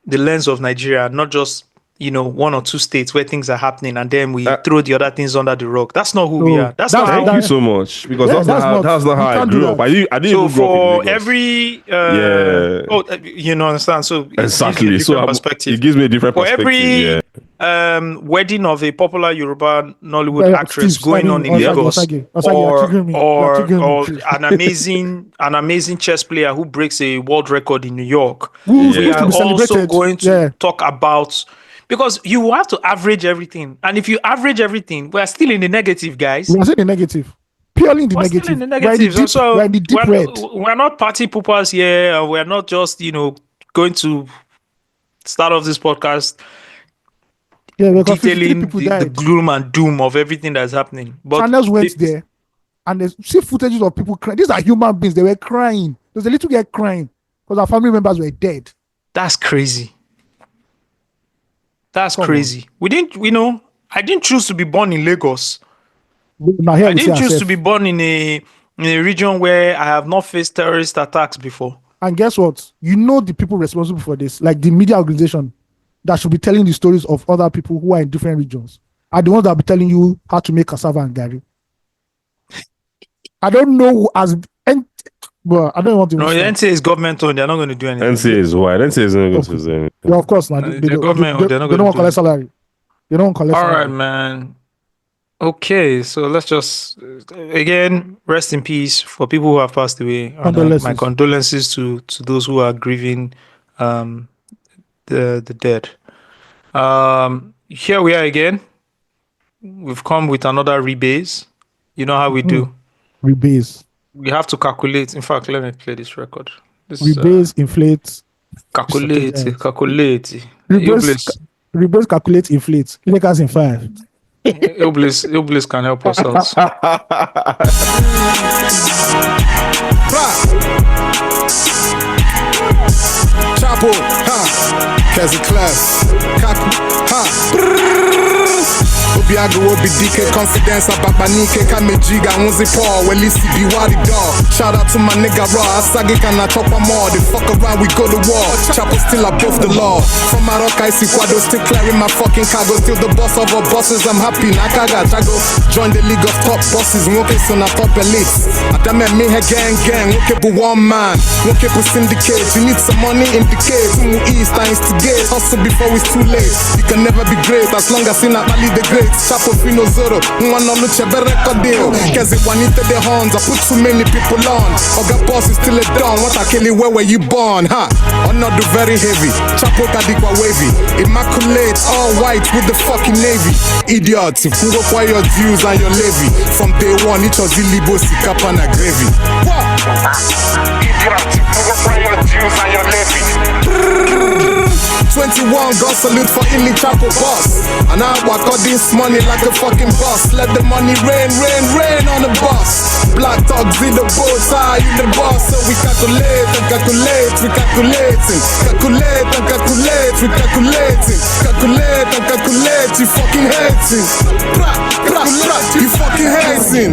the lens of Nigeria, not just one or two states where things are happening and then we throw the other things under the rug. That's not who we are. Thank you so much, because that's not how I grew up. I didn't even grow up in Lagos. You understand? So exactly. It gives me a different perspective. For every wedding of a popular Yoruba Nollywood actress going on in Lagos, or an amazing chess player who breaks a world record in New York, we are also going to talk about. Because you have to average everything. And if you average everything, we're still in the negative, guys. We're still in the negative. Purely in the negative. Still in the negative. We're not party poopers here. We're not just, going to start off this podcast detailing the gloom and doom of everything that's happening. But channels went there and they see footages of people crying. These are human beings. They were crying. There's a little girl crying because our family members were dead. That's crazy. That's crazy. I didn't choose to be born in Lagos. I didn't choose to be born in a region where I have not faced terrorist attacks before. And guess what? The people responsible for this, like the media organization that should be telling the stories of other people who are in different regions, are the ones that will be telling you how to make cassava and gari. I don't know but I don't want to. No, the NCA is government owned. They're not going to do anything. NCA is why? NCA is not going to do anything. Yeah, of course not. They don't want to collect salary. They don't collect salary. All right, man. Okay, so let's just again rest in peace for people who have passed away. My condolences to those who are grieving the dead. Here we are again. We've come with another rebase. You know how we do. Rebase. We have to calculate. In fact, let me play this record. Rebase, inflate. Calculate. Rebase, calculate, inflate. Make us in 5. Oblis can help us out. Chapo, ha, Kazi class, Kaku, ha, Obiago will be DK confidence about Banike Kamejiga Unzi Paul well isi be wadi dog. Shout out to my nigga Raw Asagi can I chop more. They fuck around we go to war. Chopper still above the law. From Maroka isi quado still clearing my fucking cargo. Still the boss of our bosses. I'm happy Nakaga Jago. Join the league of top bosses. Woke so na top elites. Adame me he gang. Woke bu one man. Woke bu syndicate. You need some money indicate. Umu East I instigate. Hustle before it's too late. You can never be great as long as you not Mali the great. Chapo Fino Zoro. Mwana luche very record deal. Cause it wanted the horns. I put too many people on. Oga boss is still a dawn. What I kill it, where were you born? Huh? Or not do very heavy. Chapo Kadikwa wavy. Immaculate, all white with the fucking navy. Idiots, if you work your dues and your levy. From day one, it was Ilibo Sikapa na gravy. What? Idiots, if you work your dues and your levy. 21 gun salute for Illy Chapo boss. And I walk all this money like a fucking boss. Let the money rain on the bus. Black dogs in the boat side, in the boss. So we calculate, we calculating. Calculate, you fucking hating. You fucking hating.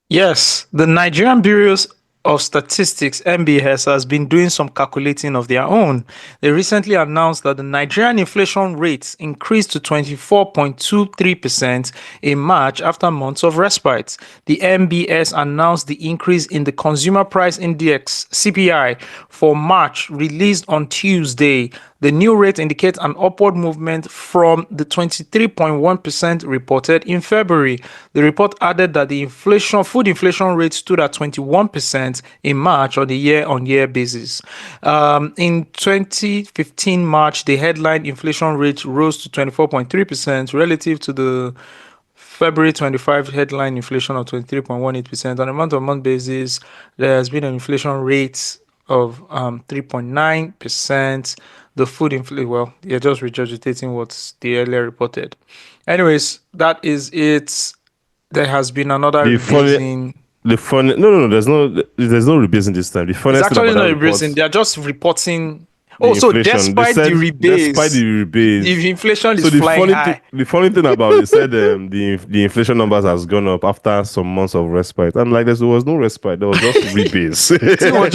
Yes, the Nigerian Bureaus of Statistics, NBS, has been doing some calculating of their own. They recently announced that the Nigerian inflation rates increased to 24.23% in March after months of respite. The NBS announced the increase in the Consumer Price Index, CPI, for March, released on Tuesday. The new rate indicates an upward movement from the 23.1% reported in February. The report added that the food inflation rate stood at 21% in March on a year-on-year basis. In 2015 March, the headline inflation rate rose to 24.3% relative to the February 25 headline inflation of 23.18%. On a month-on-month basis, there has been an inflation rate of 3.9%. The food inflation, well, you're just regurgitating what the earlier reported. Anyways, that is it. There has been another rebasing. No, there's no rebasing this time. The funniest It's actually thing about not rebasing. They're just reporting. So inflation. despite the rebase, the inflation is flying high. The funny thing about it, they said the inflation numbers has gone up after some months of respite. I'm like, there was no respite. There was just rebase. It was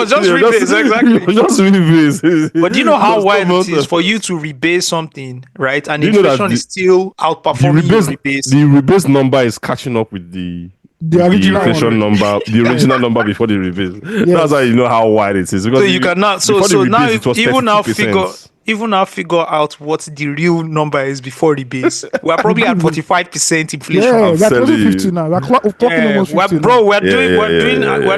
just rebase, exactly. It was just rebase. But do you know how wild it is for you to rebase something, right? And inflation is still outperforming your rebase. The rebase number is catching up with the original inflation number, the original number before the rebase. Yes. That's how you know how wide it is. Because So you cannot. So now even now 32%. figure out what the real number is before rebase. We're probably at 45% inflation. Yeah, we're telling close to you. 50 now. We're talking almost 50 bro, now. we're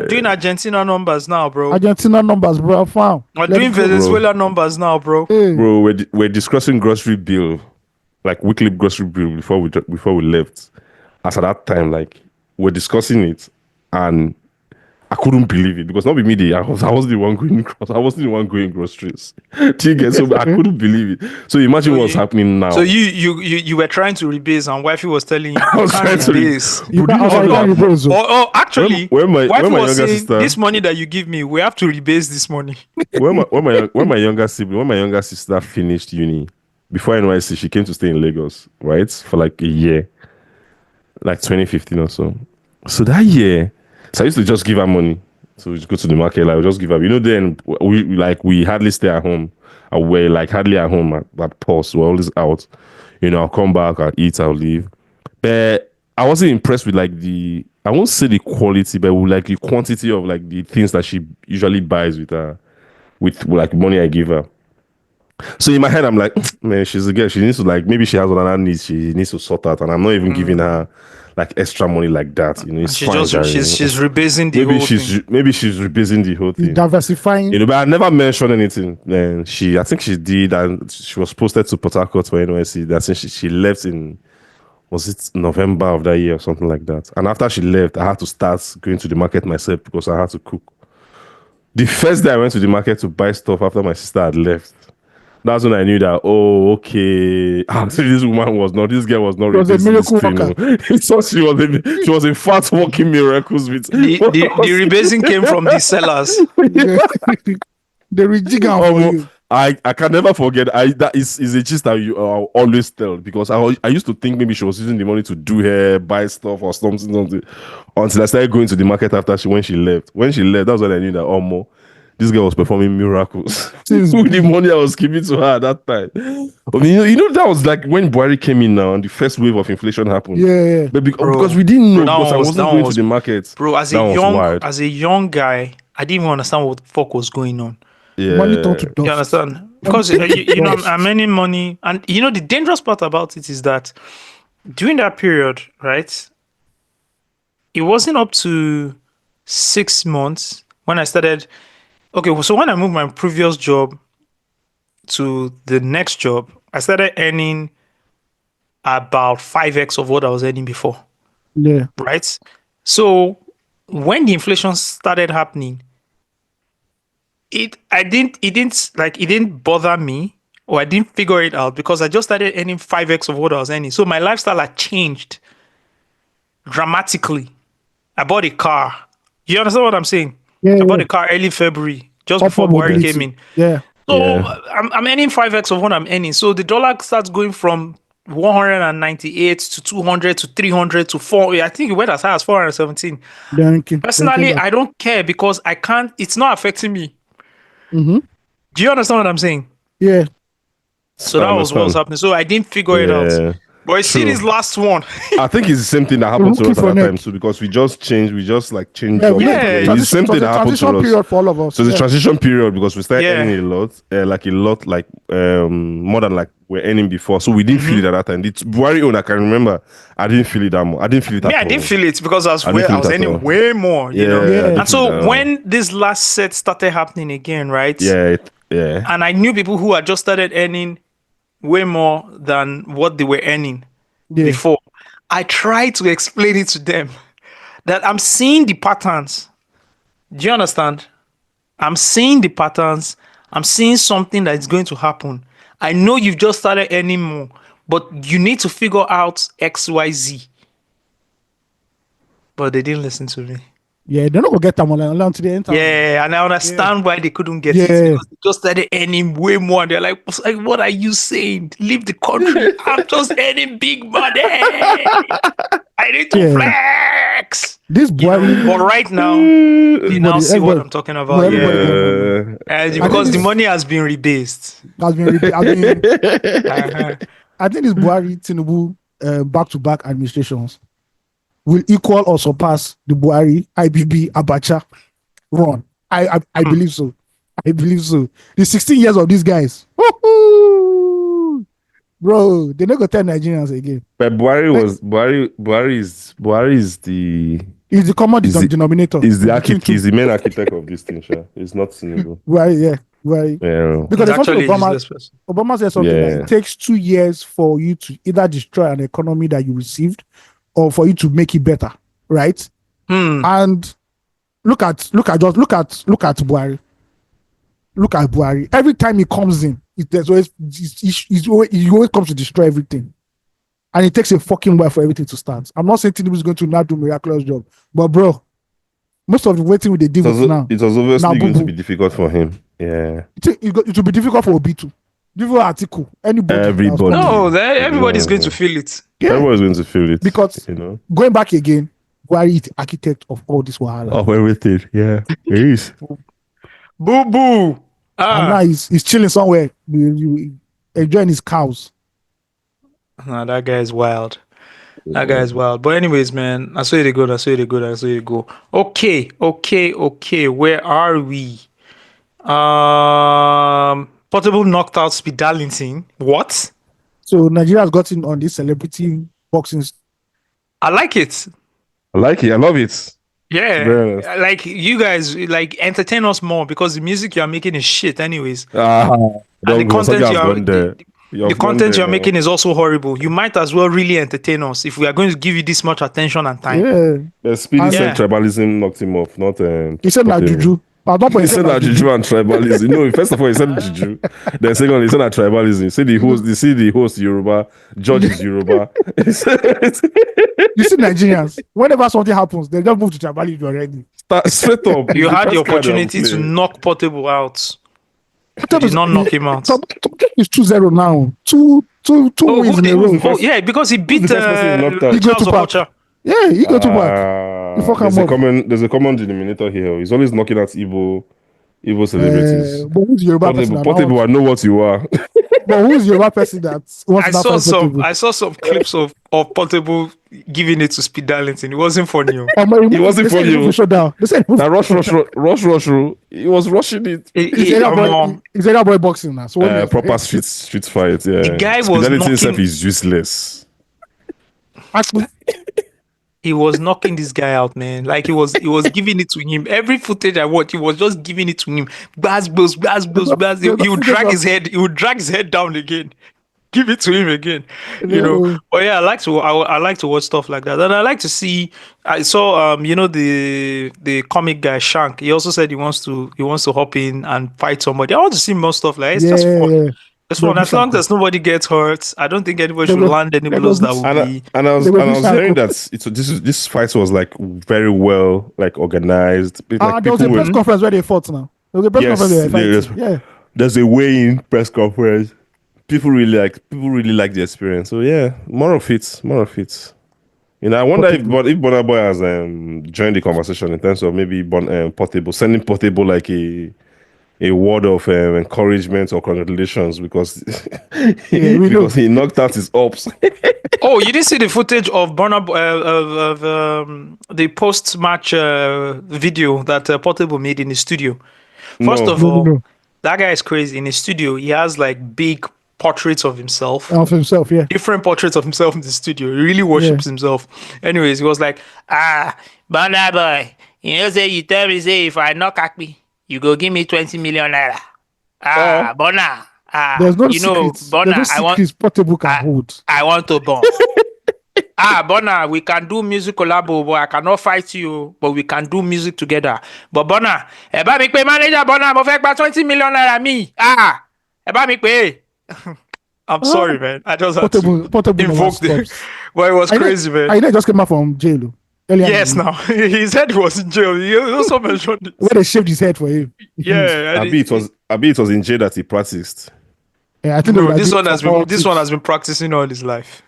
doing Argentina numbers now, bro. Argentina numbers, bro. Found. We're doing Venezuela numbers now, bro. Hey. Bro, we're discussing grocery bill, like weekly grocery bill before we left. As at that time, like we're discussing it, and I couldn't believe it because not be me. I was the one going groceries. Do you get? So I couldn't believe it. So imagine what's happening now. So you were trying to rebase, and wifey was telling you I was trying to rebase. Actually, when my wifey was younger saying, sister, this money that you give me, we have to rebase this money. when my younger sister finished uni, before NYC, she came to stay in Lagos, right, for like a year, like 2015 or so. So that year, so I used to just give her money to go to the market. Like, I would just give her. Then we hardly stay at home. We're like hardly at home at pause. We're always out. I'll come back, I'll eat, I'll leave. But I wasn't impressed with like I won't say the quality, but with like the quantity of like the things that she usually buys with like money I give her. So in my head, I'm like, man, she's a girl. She needs to like, maybe she has another needs she needs to sort out, and I'm not even giving her like extra money like that. It's she's fine, she's rebasing the whole thing. Maybe she's rebasing the whole thing. Diversifying. But I never mentioned anything. And I think she did, and she was posted to Port Harcourt for NYC. I think she left in, was it November of that year or something like that? And after she left, I had to start going to the market myself because I had to cook. The first day I went to the market to buy stuff after my sister had left, that's when I knew that, this girl was not She was a miracle worker. So she was a fat walking miracles with the rebasing came from the sellers. The rejigger for you. I can never forget. That is a gist that you always tell, because I used to think maybe she was using the money to do hair, buy stuff or something, until I started going to the market after when she left. When she left, that's when I knew that this girl was performing miracles with the money I was giving to her at that time. I mean, you know that was like when Buhari came in now and the first wave of inflation happened. Yeah. But because we didn't know, because I wasn't going to the market. Bro, as a young guy, I didn't even understand what the fuck was going on. Yeah. Money turned to dust. You understand? Because you know, I'm earning money, and you know the dangerous part about it is that during that period, right? It wasn't up to 6 months when I started. Okay, so when I moved my previous job to the next job, I started earning about 5x of what I was earning before. Yeah. Right? So when the inflation started happening, it didn't bother me, or I didn't figure it out, because I just started earning 5x of what I was earning. So my lifestyle had changed dramatically. I bought a car. You understand what I'm saying? Yeah, I bought a car early February, just before Buhari came in. Yeah. So I'm earning 5x of what I'm earning. So the dollar starts going from 198 to 200 to 300 to 4. I think it went as high as 417. Personally, I don't care, because I can't. It's not affecting me. Mm-hmm. Do you understand what I'm saying? Yeah. So that was what was happening. So I didn't figure it out. But you see this last one. I think it's the same thing that happened to us at that time too, because we just changed. We just changed jobs. It's the same thing that happened to us. Transition period for all of us. So the transition period, because we started earning a lot, more than like we're earning before. So we didn't feel it at that time. The Buhari own, I can remember, I didn't feel it that much. I didn't feel it at all. I didn't feel it because I was earning way more, you know. And so when this last set started happening again, right? Yeah. And I knew people who had just started earning way more than what they were earning before. I tried to explain it to them that I'm seeing the patterns. Do you understand? I'm seeing the patterns. I'm seeing something that is going to happen. I know you've just started earning more, but you need to figure out X, Y, Z. But they didn't listen to me. Yeah, they're not gonna get them until the end. Yeah, and I understand why they couldn't get it, because they just started earning way more. And they're like, what are you saying? Leave the country. I'm just earning big money. I need to flex. This Buhari, but right now, you now see what I'm talking about. Because the money has been rebased. I think this Buhari Tinubu back-to-back administrations will equal or surpass the Buhari, IBB, Abacha run. I believe so. I believe so. The 16 years of these guys. Woo-hoo! Bro, they're not going to tell Nigerians again. But Buhari is the... He's the common denominator. He's the architect. He's the main architect of this thing, sure. It's not Tinubu. Right, yeah. Right. Yeah. Because Obama said something like, it takes 2 years for you to either destroy an economy that you received or for you to make it better, right? And look at Buhari. Look at Buhari. Every time he comes in, he always comes to destroy everything, and it takes a fucking while for everything to start. I'm not saying Tinubu is going to now do a miraculous job, but bro, most of the waiting with the deal now, it was obviously going to be difficult for him. Yeah, it will be difficult for Obitu. Difficult article. Everybody. No, everybody's going to feel it. Yeah. Everybody's going to feel it. Because going back again, Buhari is the architect of all this wahala. Of everything. Yeah. It is. Boo boo. And now he's chilling somewhere, enjoying his cows. Nah, that guy is wild. That guy is wild. But anyways, man, I saw it go. Okay. Where are we? Portable knocked out Speed Darlington. What? So Nigeria has gotten on this celebrity boxing. I like it. I love it. Yeah. Like you guys entertain us more, because the music you're making is shit anyways. And the content you're making is also horrible. You might as well really entertain us if we are going to give you this much attention and time. Yeah. Speedy said tribalism knocked him off, not he said that juju. He said that juju and tribalism. No, first of all, he said juju. Then secondly, he said that tribalism. He said the host Yoruba, judge is Yoruba. You see Nigerians, whenever something happens, they just move to tribalism already. Straight up. You had the opportunity to knock Portable out. He did not knock him out. It's 2-0 now. Two wins in a row. Oh, yeah, because he beat the first person he knocked out? He go Charles to back. Okocha. Yeah, he go to back. You fuck There's him a up. there's a common denominator here. He's always knocking out Igbo celebrities. But who's Yoruba person? Portable, I know what you are. But who's Yoruba person that wants to I saw some clips of Portable giving it to Speed Darlington. It wasn't funny. It wasn't for you. Now rush. He was rushing it. It's either boy boxing now. So proper street fight. Yeah. The guy Speed was Darlington knocking. himself is useless. He was knocking this guy out, man. Like he was giving it to him. Every footage I watched, he was just giving it to him. Baz. He would drag his head. He would drag his head down again. Give it to him again. You know. But yeah, I like to watch stuff like that. And I like to see. I saw the comic guy Shank. He also said he wants to hop in and fight somebody. I want to see more stuff like it's just fun. Yeah. It's fun as long as nobody gets hurt. I don't think anybody should land any blows that would be. And I was hearing that this fight was like very well like organized. Like there was a press conference where they fought now. There was a press conference where they fighting. Yeah. There's a weigh-in press conference. People really like the experience. So yeah, more of it. You know, I wonder if Burna Boy has joined the conversation in terms of maybe sending Portable like a word of encouragement or congratulations because he knocked out his ops. Oh, you didn't see the footage of Burna the post-match video that Portable made in his studio. First of all, that guy is crazy. In his studio, he has like big portraits of himself. Yeah. Different portraits of himself in the studio. He really worships himself. Anyways, he was like, Burna Boy, you tell me, say, if I knock at me, you go give me 20 million naira. Burna. There's no secrets. Burna, Portable can hold. I want to burn. Burna, we can do music collabo, but I cannot fight you, but we can do music together. But Burna, eba mi pe manager Burna, mo fẹ́ gba 20 million naira mi. Eba mi pe. I'm sorry, man. I just had to invoke it. But it was crazy, man. I just came out from jail. Yes, now he said he was in jail. He also mentioned it. Where they shaved his head for him. Yeah, it was in jail that he practiced. Yeah, I think this one has been practicing all his life.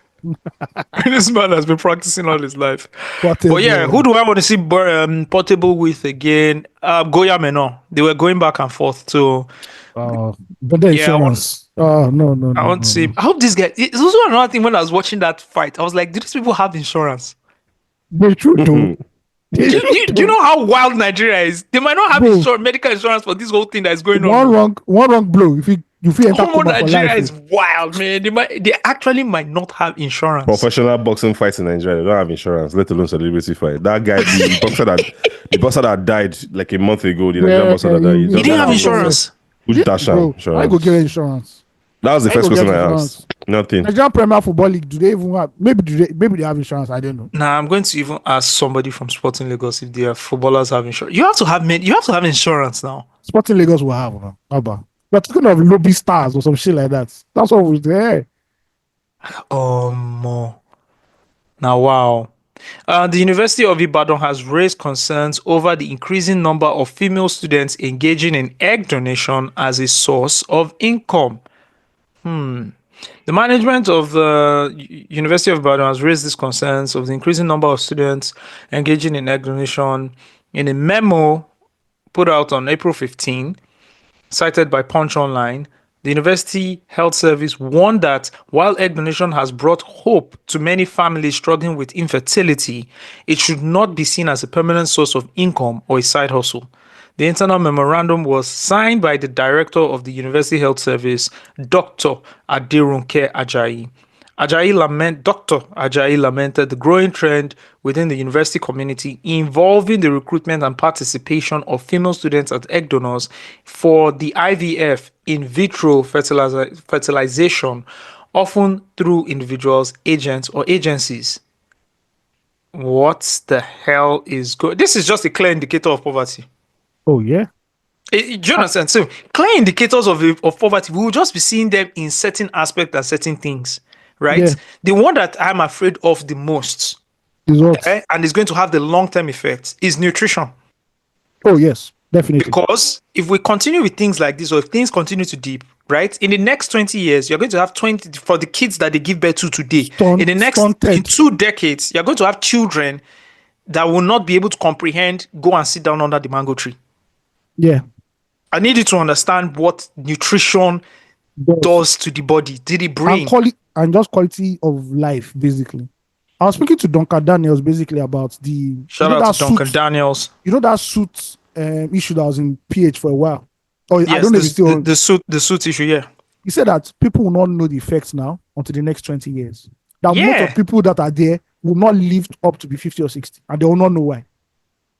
This man has been practicing all his life. But yeah, who do I want to see Portable with again? Goya Meno. They were going back and forth to. But the insurance. No. I want to see. I hope this guy. It's also another thing when I was watching that fight. I was like, do these people have insurance? They true though. Do you know how wild Nigeria is? They might not have medical insurance for this whole thing that is going on. One wrong blow. If you enter Nigeria is wild, man. They actually might not have insurance. Professional boxing fights in Nigeria, they don't have insurance, let alone celebrity fight. That guy, the boxer that died like a month ago, the Nigerian boxer that died, he didn't have insurance. Who dash insurance? I go get insurance. That was the first question I asked. Nothing. Nigerian Premier Football League, do they even have? Maybe they have insurance. I don't know. Nah, I'm going to even ask somebody from Sporting Lagos if their footballers have insurance. You have to have insurance now. Sporting Lagos will have. But talking of lobby stars or some shit like that. That's what was there. Now, wow. The University of Ibadan has raised concerns over the increasing number of female students engaging in egg donation as a source of income. The management of the University of Ibadan has raised these concerns of the increasing number of students engaging in egg donation in a memo put out on April 15, cited by Punch Online. The University Health Service warned that while egg donation has brought hope to many families struggling with infertility, it should not be seen as a permanent source of income or a side hustle. The internal memorandum was signed by the director of the University Health Service, Dr. Adirunke Ajayi. Dr. Ajayi lamented the growing trend within the university community involving the recruitment and participation of female students as egg donors for the IVF in vitro fertilization, often through individuals, agents, or agencies. What the hell is going? This is just a clear indicator of poverty. Oh, yeah. Do you understand? So, clear indicators of poverty, we will just be seeing them in certain aspects and certain things, right? Yeah. The one that I'm afraid of the most, and is going to have the long-term effects, is nutrition. Oh, yes. Definitely. Because if we continue with things like this, or if things continue to dip, right, in the next 20 years, you're going to have 20 for the kids that they give birth to today. In the next in 2 decades, you're going to have children that will not be able to comprehend, go and sit down under the mango tree. Yeah. I need you to understand what nutrition does to the body, to the brain. And just quality of life, basically. I was speaking to Duncan Daniels basically about the Shout out to Duncan Daniels. You know that suit issue that was in PH for a while. Oh, yes, I don't know if it's still the suit issue. Yeah, he said that people will not know the effects now until the next 20 years. That most of people that are there will not live up to be 50 or 60, and they will not know why.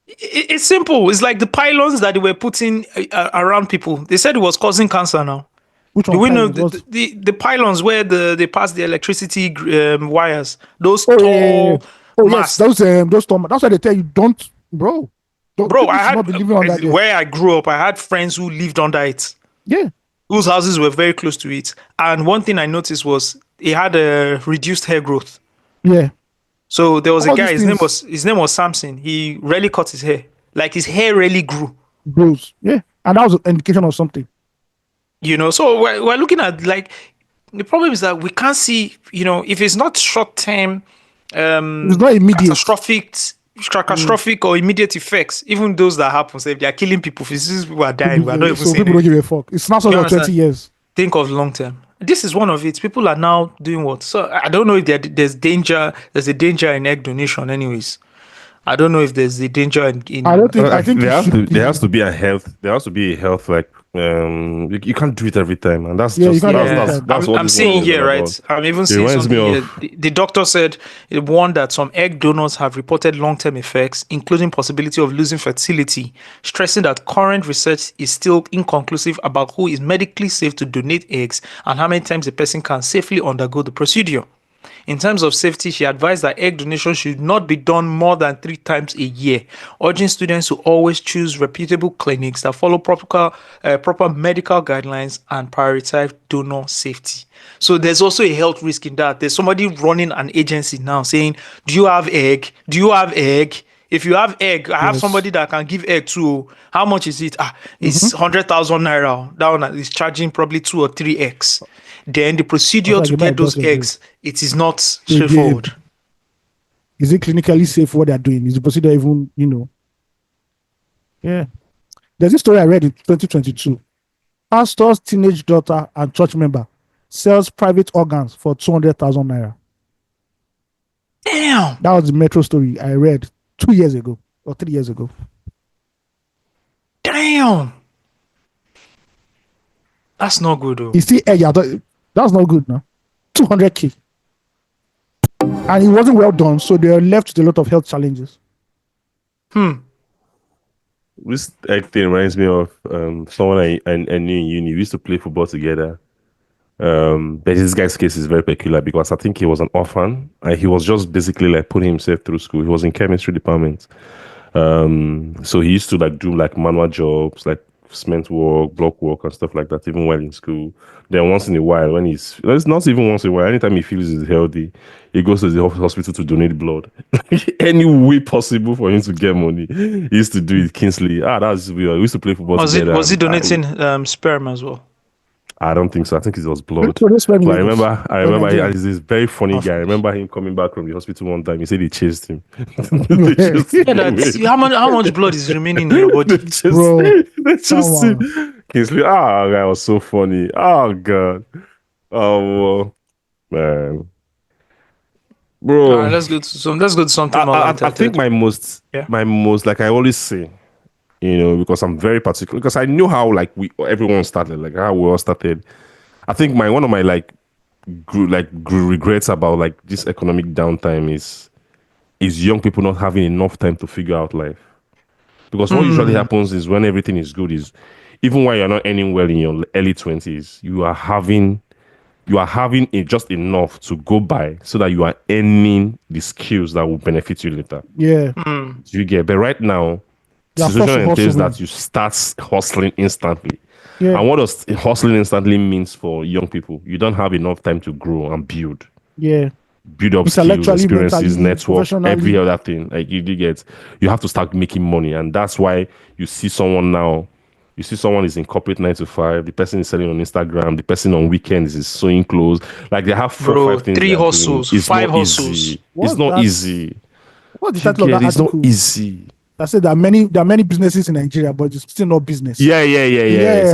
It's simple. It's like the pylons that they were putting around people. They said it was causing cancer now. Which one? Do we know the pylons where they pass the electricity wires? Those tall yes, those tall. That's why they tell you don't, bro. Bro, I had where I grew up. I had friends who lived under it. Yeah, whose houses were very close to it. And one thing I noticed was he had a reduced hair growth. Yeah. So there was a guy. His name was Samson. He rarely cut his hair. Like his hair really grew. Grows. Yeah, and that was an indication of something. You know, so we're looking at like the problem is that we can't see. You know, if it's not short term, it's not immediate, catastrophic or immediate effects. Even those that happen, so if they are killing people, people are dying. We're not even so people don't give a fuck. It's not sort of 20 years. Think of long term. This is one of it. People are now doing what? So I don't know if there's danger. There's a danger in egg donation, anyways. I don't know if there's a danger in. I don't think. I think there has to be a health. There has to be a health like. You can't do it every time, and that's just that's what I'm seeing here, right? I'm even seeing something here. The doctor said it warned that some egg donors have reported long-term effects, including possibility of losing fertility, stressing that current research is still inconclusive about who is medically safe to donate eggs and how many times a person can safely undergo the procedure. In terms of safety, she advised that egg donation should not be done more than 3 times a year, urging students to always choose reputable clinics that follow proper medical guidelines and prioritize donor safety. So there's also a health risk in that. There's somebody running an agency now saying, do you have egg? Do you have egg? If you have egg, I have somebody that can give egg too. How much is it? It's 100,000 naira. That one is charging probably 2 or 3 eggs. Then the procedure to get those eggs, it is not straightforward. Is it clinically safe what they're doing? Is the procedure even, Yeah. There's a story I read in 2022. Pastor's teenage daughter and church member sells private organs for 200,000 naira. Damn. That was the Metro story I read 2 years ago or 3 years ago. Damn. That's not good, though. You see, that's not good, no? 200K. And it wasn't well done, so they are left with a lot of health challenges. This egg thing reminds me of someone I knew in uni. We used to play football together. But this guy's case is very peculiar because I think he was an orphan and he was just basically like putting himself through school. He was in chemistry department. So he used to like do like manual jobs, like cement work, block work and stuff like that, even while in school. Then once in a while, when it's not even once in a while, anytime he feels he's healthy, he goes to the hospital to donate blood. Any way possible for him to get money. He used to do it. Kingsley. That's weird. We used to play football together. Was he donating sperm as well? I don't think so. I think it was blood. But I remember he's this very funny guy. I remember him coming back from the hospital one time. He said they chased him. How much blood is remaining in your body? They chased him. Kingsley, guy was so funny. Oh God. Oh man. Bro. Let's go to something more. I think my most like I always say, because I'm very particular, because I know how everyone started, like how we all started. I think one of my regrets about this economic downtime is young people not having enough time to figure out life. Because what usually happens is when everything is good is even while you're not earning well in your early 20s, you are having just enough to go by so that you are earning the skills that will benefit you later. Yeah. You get, but right now, the situation entails that you start hustling instantly. Yeah. And what does hustling instantly means for young people? You don't have enough time to grow and build. Yeah. build up skills, Intellectually, experiences, mentally, network, professionally. every other thing. Like you have to start making money, and that's why you see someone now. You see someone is in corporate 9 to 5. The person is selling on Instagram. The person on weekends is sewing clothes. Like they have 4 or 5 things. 3 they are doing. hustles, It's 5 not hustles. easy. It's not easy. What's the title of that It's article? not easy. I said there are many businesses in Nigeria, but it's still not business. Yeah. I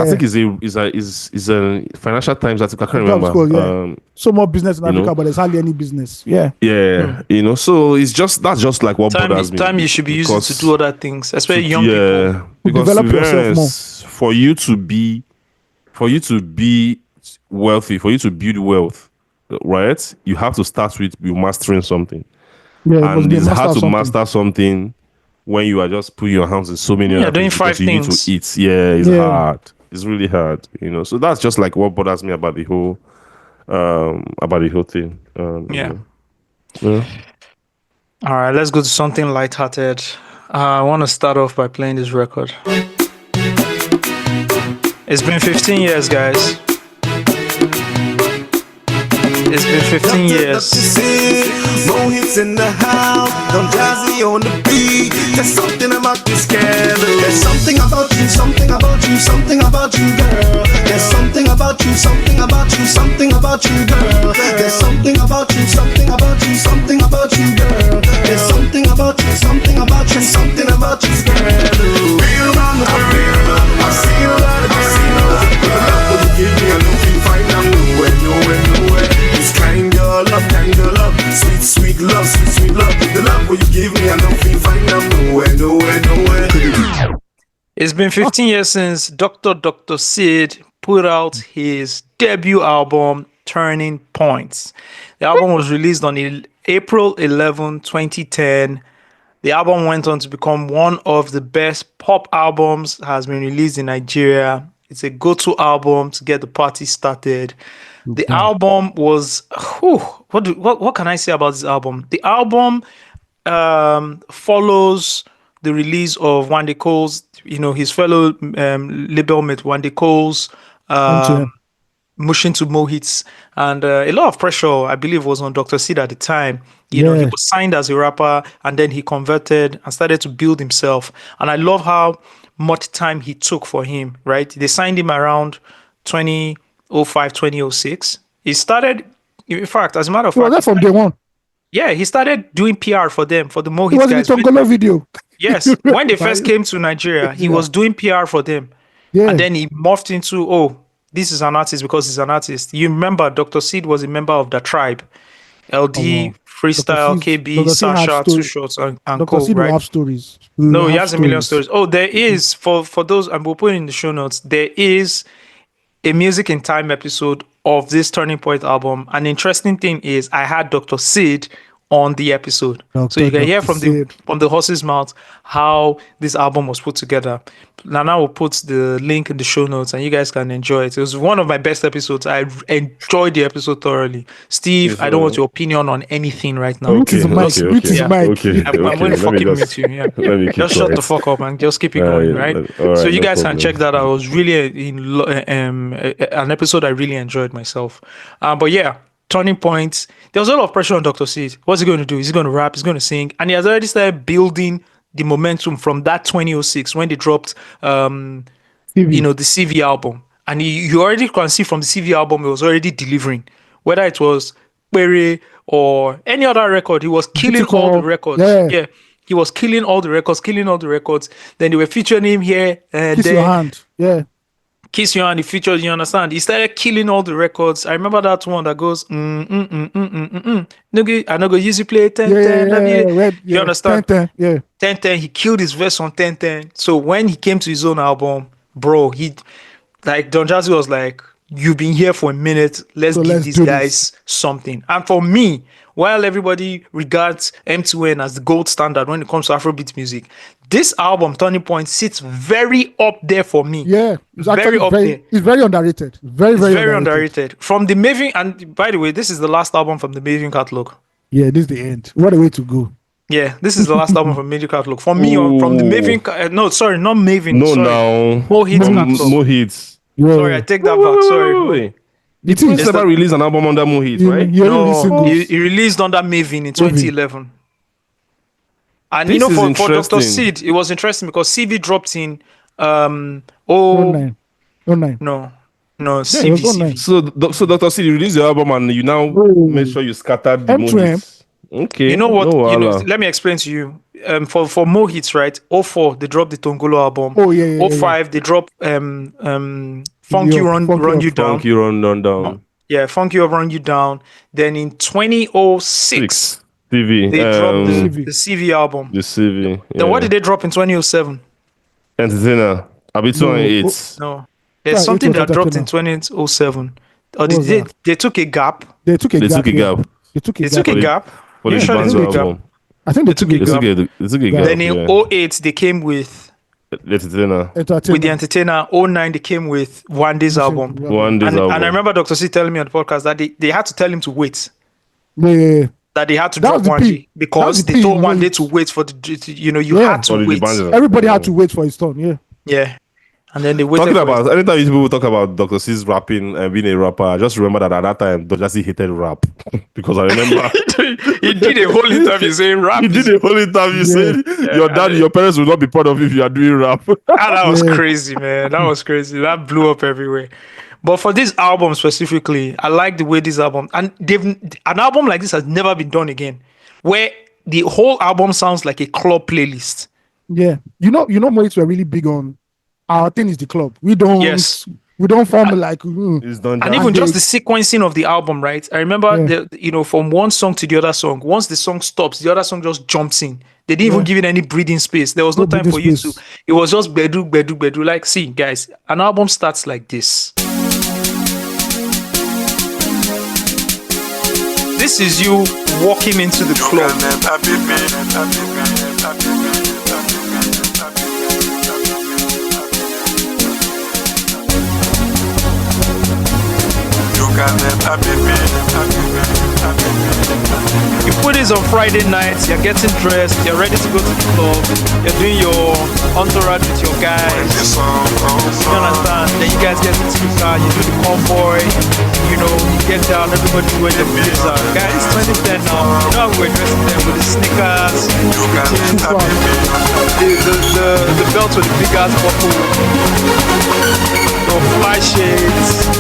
think it's a Financial Times article. I can't remember. Cool, so more business in Africa, but there's hardly any business. Yeah. So that's just like what bothers me. Time you should be using to do other things, especially young people. Yeah, because develop to be yourself honest, for you to be wealthy, for you to build wealth, right? You have to start with you mastering something. Yeah, and it's hard to master something when you are just putting your hands in so many other doing things 5 because you need things. to eat. Yeah, it's hard. It's really hard, So that's just like what bothers me about the whole thing. Yeah. Yeah. All right, let's go to something lighthearted. I want to start off by playing this record. It's been 15 years, guys. It's been 15 years. More hits in the house, Don Jazzy on the beat. There's something about this girl. There's something about you, something about you, something about you, girl. There's something about you, something about you, something about you, girl. There's something about you, something about you, something about you, girl. There's something about you, something about you, something about you, girl. Real man, real. I've seen a lot, I've seen a lot. The love that you give me, I know you find out nowhere. It's kind of love, sweet love, sweet love. The love what you give me, I know you find out nowhere. It's been 15 years since Dr. Sid put out his debut album, Turning Points. The album was released on April 11, 2010. The album went on to become one of the best pop albums that has been released in Nigeria. It's a go-to album to get the party started. The album was what can I say about this album? The album follows the release of Wande Cole's, his fellow label mate Wande Cole's Mushin to Mohits, and a lot of pressure, I believe, was on Dr. Sid at the time. He was signed as a rapper, and then he converted and started to build himself. And I love how much time he took for him, right? They signed him around 2005, 2006. He started, in fact, as a matter of fact, that's from day one. Yeah, he started doing PR for them, for the Mohits It was guys. the Tongolo video. Yes, when they first came to Nigeria, he was doing PR for them. Yeah. And then he morphed into, this is an artist because he's an artist. You remember Dr. Sid was a member of the Tribe. LD, Freestyle, KB, Sasha, Two Shots, and Dr. Sid right? have stories. No, he has a million stories. There is, for those, and we'll put it in the show notes, there is a Music in Time episode of this Turning Point album. An interesting thing is I had Dr. Sid on the episode. So you can hear from the horse's mouth how this album was put together. Nana will put the link in the show notes and you guys can enjoy it. It was one of my best episodes. I enjoyed the episode thoroughly. Steve, I don't want your opinion on anything right now. Okay. I'm going to fucking mute you. Yeah. Just shut the fuck up and just keep it going, right? So you guys can check that out. It was really an episode I really enjoyed myself. But yeah, Turning Points. There was a lot of pressure on Dr. Sid. What's he going to do? Is he going to rap? He's going to sing? And he has already started building the momentum from that 2006 when they dropped, the CV album. And you already can see from the CV album, it was already delivering. Whether it was Berry or any other record, he was killing all the records. Yeah. He was killing all the records. Then they were featuring him here. Kiss Your Hand. Yeah. Kiss Your Hand, he featured, you understand? He started killing all the records. I remember that one that goes, I know go use you play 10-10. You understand? 10-10, 10-10, he killed his verse on 10-10. So when he came to his own album, bro, Don Jazzy was like, you've been here for a minute, let's give these guys something. And for me, while everybody regards M2N as the gold standard when it comes to Afrobeat music, this album, Turning Point, sits very up there for me. Yeah, it's very up there. It's very underrated. Very underrated. From the Maven, and by the way, this is the last album from the Maven catalog. Yeah, this is the end. What a way to go. Yeah, this is the last album from Maven catalog. For me, from the Maven, not Maven. No, Mohits catalog. Mohits. Sorry, I take that back. Sorry. The Prince never released an album under Mohit, right? No, he released under Maven in 2011. And This is for Dr. interesting. Seed, it was interesting because CV dropped in 09. No, CV. So Dr. C, you released your album and you now make sure you scattered the Mohits. Okay. You know what? No, let me explain to you. For Mohits, right? 04, they dropped the Tongolo album. Oh yeah. 05, they dropped Funky Run You Down. Funky Run Down. Yeah, Funky Run You Down. Then in 2006, CV. they dropped the CV album. The CV. Then what did they drop in 2007? Entertainer. I'll be 28. No. There's something that dropped in 2007. Or they took a gap. They took a gap. They took a gap. You sure they took a gap? I think they took a gap. They took a gap. Then in 08, they came with the Entertainer. With the Entertainer. 09, they came with One Day's album. And I remember Dr. C telling me on the podcast that they had to tell him to wait. Yeah. That they had to drop One Day because they told One Day to wait for you had to wait. Everybody had to wait for his turn. Yeah. Yeah. And then they waited. Talking about anytime people talk about Dr. C's rapping and being a rapper, I just remember that at that time Dr. C hated rap because I remember he did a whole interview saying rap. He did a whole interview saying your parents will not be proud of you if you are doing rap. That was crazy, man. That was crazy. That blew up everywhere. But for this album specifically, I like the way this album an album like this has never been done again, where the whole album sounds like a club playlist. Yeah, Mohits were really big on. Our thing is the club. We don't form like. And even just the sequencing of the album, right? I remember from one song to the other song. Once the song stops, the other song just jumps in. They didn't even give it any breathing space. There was no time for you to. It was just bedu. Like, see, guys, an album starts like this. This is you walking into the club. You put this on Friday nights, you're getting dressed, you're ready to go to the club, you're doing your entourage with your guys. You understand? Then you guys get into the car, you do the convoy, you get down, everybody wears their blazer. Guys, 2010 now, you know how we're dressing them with the sneakers, the belts with the big ass buckle, the fly shades.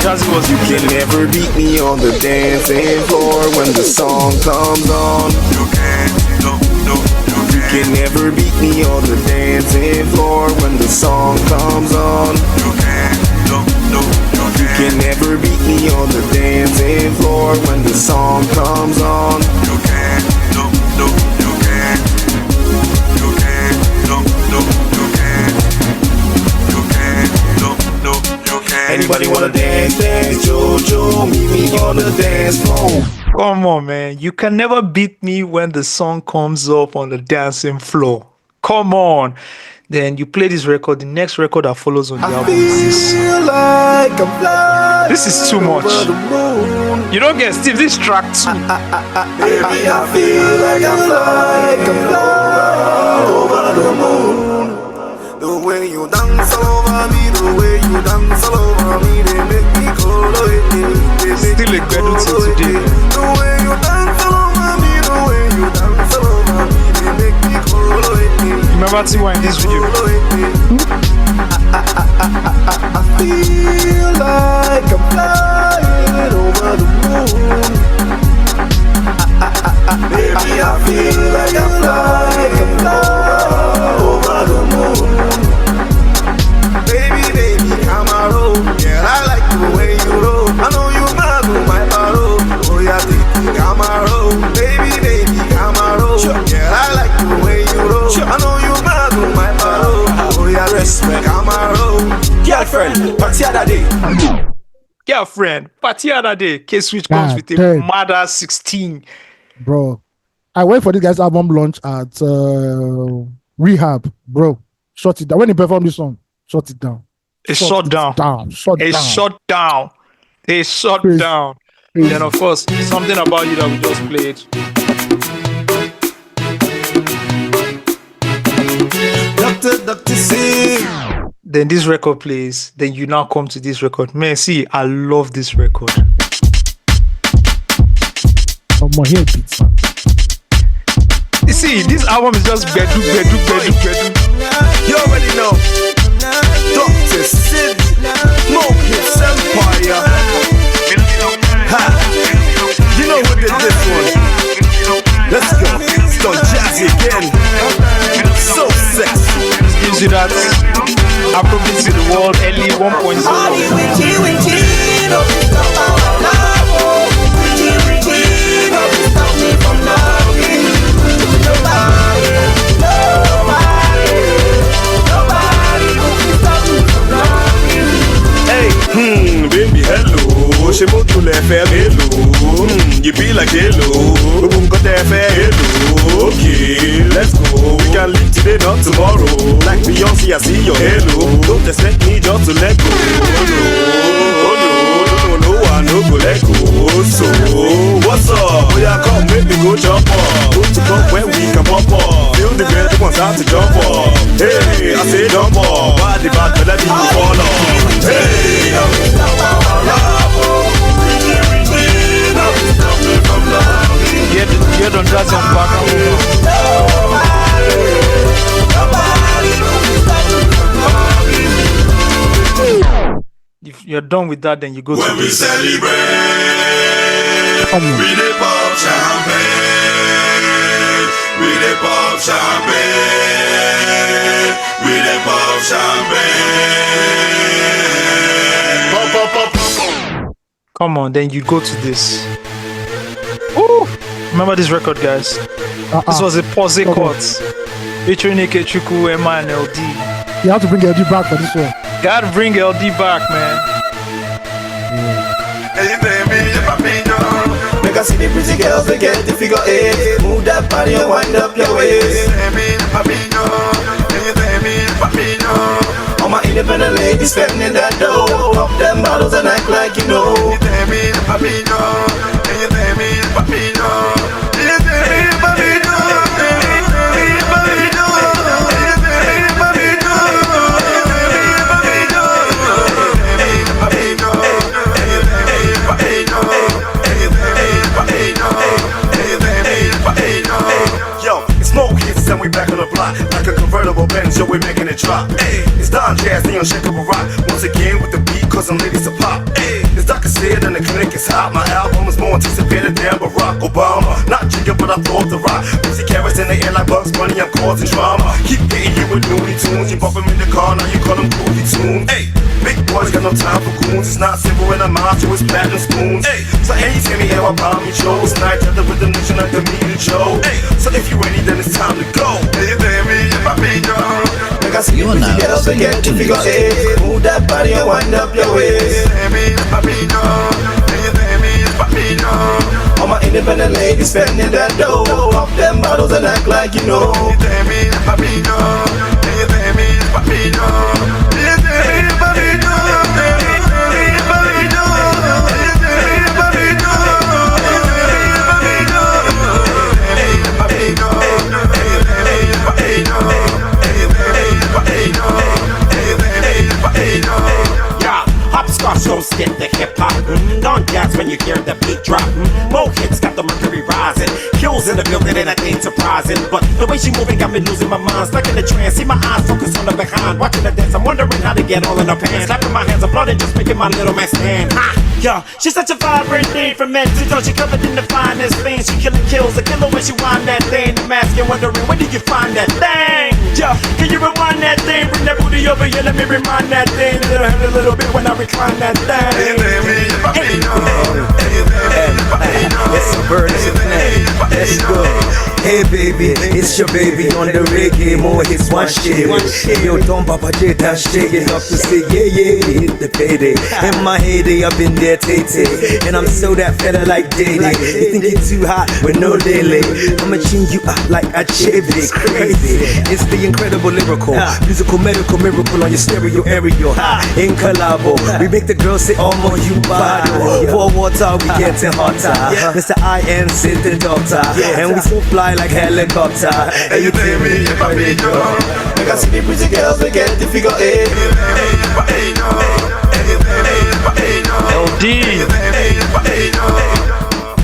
You can never beat me on the dancing floor when the song comes on. You can never beat me on the dancing floor when the song comes on. You can never beat me on the dancing floor when the song comes on. You can. Anybody wanna dance, Jojo, meet me on the dance floor. Come on, man. You can never beat me when the song comes up on the dancing floor. Come on. Then you play this record. The next record that follows on the album is this. This is too much. You don't get Steve. This track too. Baby, I feel like I'm flying over the moon. The way you dance all over me, the way you dance all over me, they make me go away. Still a gbedu till today. The way you dance all over me, the way you dance all over me, they make me go away. Remember Tiwa in this video? I feel like I'm flying over the moon. Baby, I feel like I'm flying over the moon. Baby, come on, roll. Yeah, I like the way you roll. I know you mad with my barrel. Oh yeah, come on, roll. Baby, come on, roll. Yeah, I like the way you roll. I know you mad with my barrel. Oh yeah, respect, come on, roll. Girlfriend, party other day. Girlfriend, party other day. K-Switch comes with a mother 16. Bro, I went for this guy's album launch at Rehab, bro. Shut it down. When he performed this song, shut it down. It's shut down. Shut down. Then of course, something about you that we just played. Doctor, see. Then this record plays. Then you now come to this record. Man, see, I love this record. My hair beats, man. You see, this album is just bedu. You already know. Dr. Sid, Mohits Empire. Ha. You know who did this one? Let's go. It's Don Jazzy again. So sexy. Gives you that Afrobeat to the world, early 1.0. Baby, hello. She moved to left hello. You be like hello. Boom, got that hello. Okay, let's go. We can live today, not tomorrow. Like Beyonce, I see your halo. Don't expect me just to let go. No, I no go let go. So, what's up? Oh yeah, come, make me go jump up. Go to club when we can pop up. Feel the girl that wants out to jump up. Hey, I say jump up. Body bad, but let me fall off. Hey, You don't dance on back. If you're done with that, then you go when to we this. celebrate, we dey pop champagne, we dey pop champagne, we dey pop champagne. Pop, pop, pop, pop. Come on, then you go to this. Ooh, remember this record, guys? This was a Ponzi chords featuring Ikechukwu, Rema, and LD. You have to bring LD back for this one. Gotta bring LD back, man. Hey, baby, make us see the pretty girls, they get the figure eight. Move that body and wind up your waist. All my independent ladies spending that dough. Pop them bottles and act like you know. And we back on the block like a convertible Benz, yo, we making it drop. Ay, it's Don Jazz, the unshakable rock. Once again with the beat, causing ladies to pop. Ay, it's Dr. Sid and the clinic is hot. My album is more anticipated than Barack Obama. Not jigger, but I throw up the rock. Music carrots in the air like Bugs Bunny, I'm causing drama. Keep getting you with Looney Tunes. You bump them in the car, now you call them groovy tunes. Ay, big boys got no time for goons. It's not simple in a macho, it's platinum spoons. Ay, so anytime you hear about me, Joe, it's night at the rhythm nation like the meter Joe. Ay, so if you ready, then it's time to go. Hey, baby, if I be done, make us see you now. Get up and get to figure eight. Move that body and wind up your waist. Baby, if I be done, hey, baby, if I be done. All my independent ladies spending that dough. Pop them bottles and act like you know. Hey, baby, if I be done, hey, baby, if I be done. Hey, baby, if I be done, hey, baby, if I be done, hey, baby, if I be done, hey, baby, if I be done. Yeah, hopscotch don't skip the hip hop. Don't dance when you hear the beat drop. Mo hits got the mercury rising. Kills in the building and that ain't surprising. But the way she moving got me losing my mind. Stuck in the trance, see my eyes focus on the behind. Watching the dance, I'm wondering how to get all in her pants. Slapping my hands, I'm blooded, just making my little man stand. Ha! Yeah, she's such a vibrant thing from head to toe. She covered in the finest things. She killing kills, a killer when she wind that thing. I'm asking, wondering, where did you find that thing? Yeah, can you rewind that thing? Bring that booty over here, let me remind that thing. Little head a little bit when I recline that thing. Hey, baby, hey, it's a bird, it's a plane. Let's go. Hey baby, it's your baby on the reggae. More hits, one shit. Hey yo, don't Papa J, that shit. Enough to say, yeah, yeah, hit the payday. In my heyday, I've been there. yeah, Tay. And I'm so that fella like Day. You think you too hot with no daily. I'ma chin you up like a chivy. Crazy. It's the incredible lyrical, musical, medical miracle on your stereo area. In collabo, we make the girls say, oh, more you bottle. For water, we getting hotter. Mr. I am the doctor. And we so fly like helicopter. And you tell me if I be your. Make I see the pretty girls, they get the figure eight.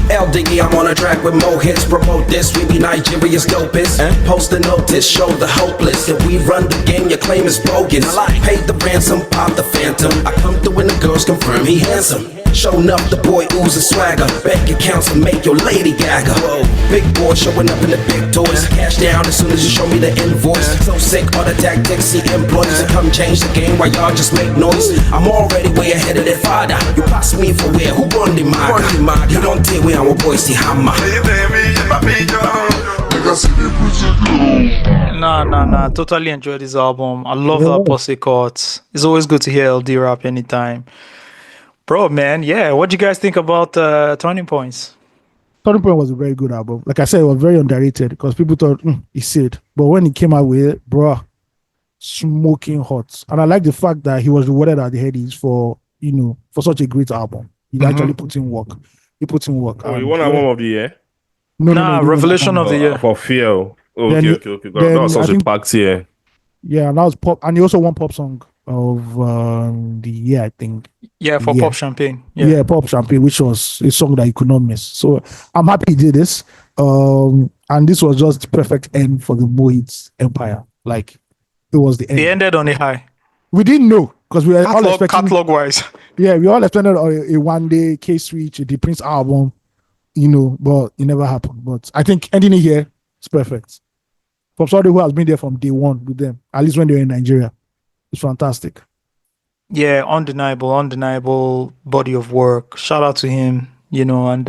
LD, I'm on a track with more hits. Promote this, we be Nigeria's dopest. Post a notice, show the hopeless. If we run the game, your claim is bogus. Pay the ransom, pop the phantom. I come through when the girls confirm he handsome. Show enough, the boy oozes swagger. Bank accounts and make your lady gagger. Whoa, big boy showing up in the big toys. Cash down as soon as you show me the invoice. So sick, all the tactics, see employees to come change the game while y'all just make noise. I'm already way ahead of that father. You pass me for where? Who run the market? You don't tell where our boy see hammer. Nah. Totally enjoy this album. I love that posse chords. It's always good to hear LD rap anytime. Bro, man, yeah. What do you guys think about Turning Points? Turning Point was a very good album. Like I said, it was very underrated because people thought he said. But when he came out with it, bro, smoking hot. And I like the fact that he was rewarded at the Headies for such a great album. He actually put in work. He put in work. Oh, he won album of the year? No, Revelation of the Year. For Fear. Okay. That was such a packed year. Yeah, and that was pop. And he also won pop song of the year, I think. Yeah, for Pop Champagne. Yeah, Pop Champagne, which was a song that you could not miss. So I'm happy he did this. And this was just the perfect end for the Mohits empire. Like, it was the end. They ended on a high. We didn't know because we were all expecting catalog-wise. Yeah, we all expected a one-day K-Switch, the Prince album, but it never happened. But I think ending it here is perfect. From somebody who has been there from day one with them, at least when they were in Nigeria. It's fantastic. Yeah, undeniable body of work. Shout out to him, and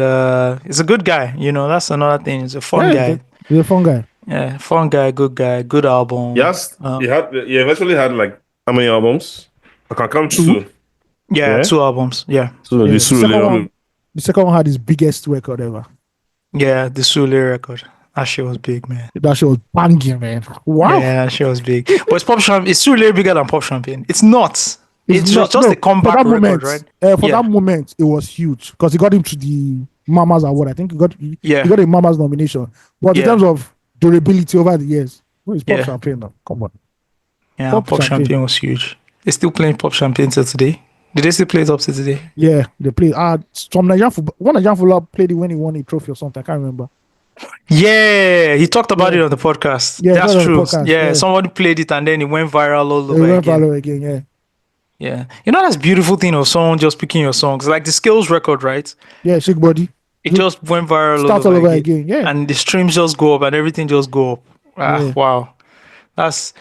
he's a good guy, that's another thing. He's a fun guy. He's a fun guy. Yeah, fun guy, good album. Yes, he eventually had like how many albums? I can count two. Yeah, 2 albums. Yeah. So the second one had his biggest record ever. Yeah, the Sule record. That shit was big, man. That shit was banging, man. Wow. Yeah, that shit was big. But it's Pop Champagne. It's Sule bigger than Pop Champagne. It's not. It's just a comeback record, right? For that moment, it was huge because he got him to the Mamas Award. I think he got a Mamas nomination. But in terms of durability over the years, where is Pop Champagne now? Come on. Yeah, Pop Champagne was huge. They're still playing Pop Champagne till today. Did they still play it up to today? Yeah, they play. Some Nigerian footballer played it when he won a trophy or something. I can't remember. Yeah, he talked about it on the podcast. Yeah, that's true. Somebody played it and then it went viral all over again. Yeah. That's beautiful thing of someone just picking your songs. Like the Skills record, right? Yeah, Shake Body. It just went viral all over again. Yeah. And the streams just go up and everything just go up. Wow. That's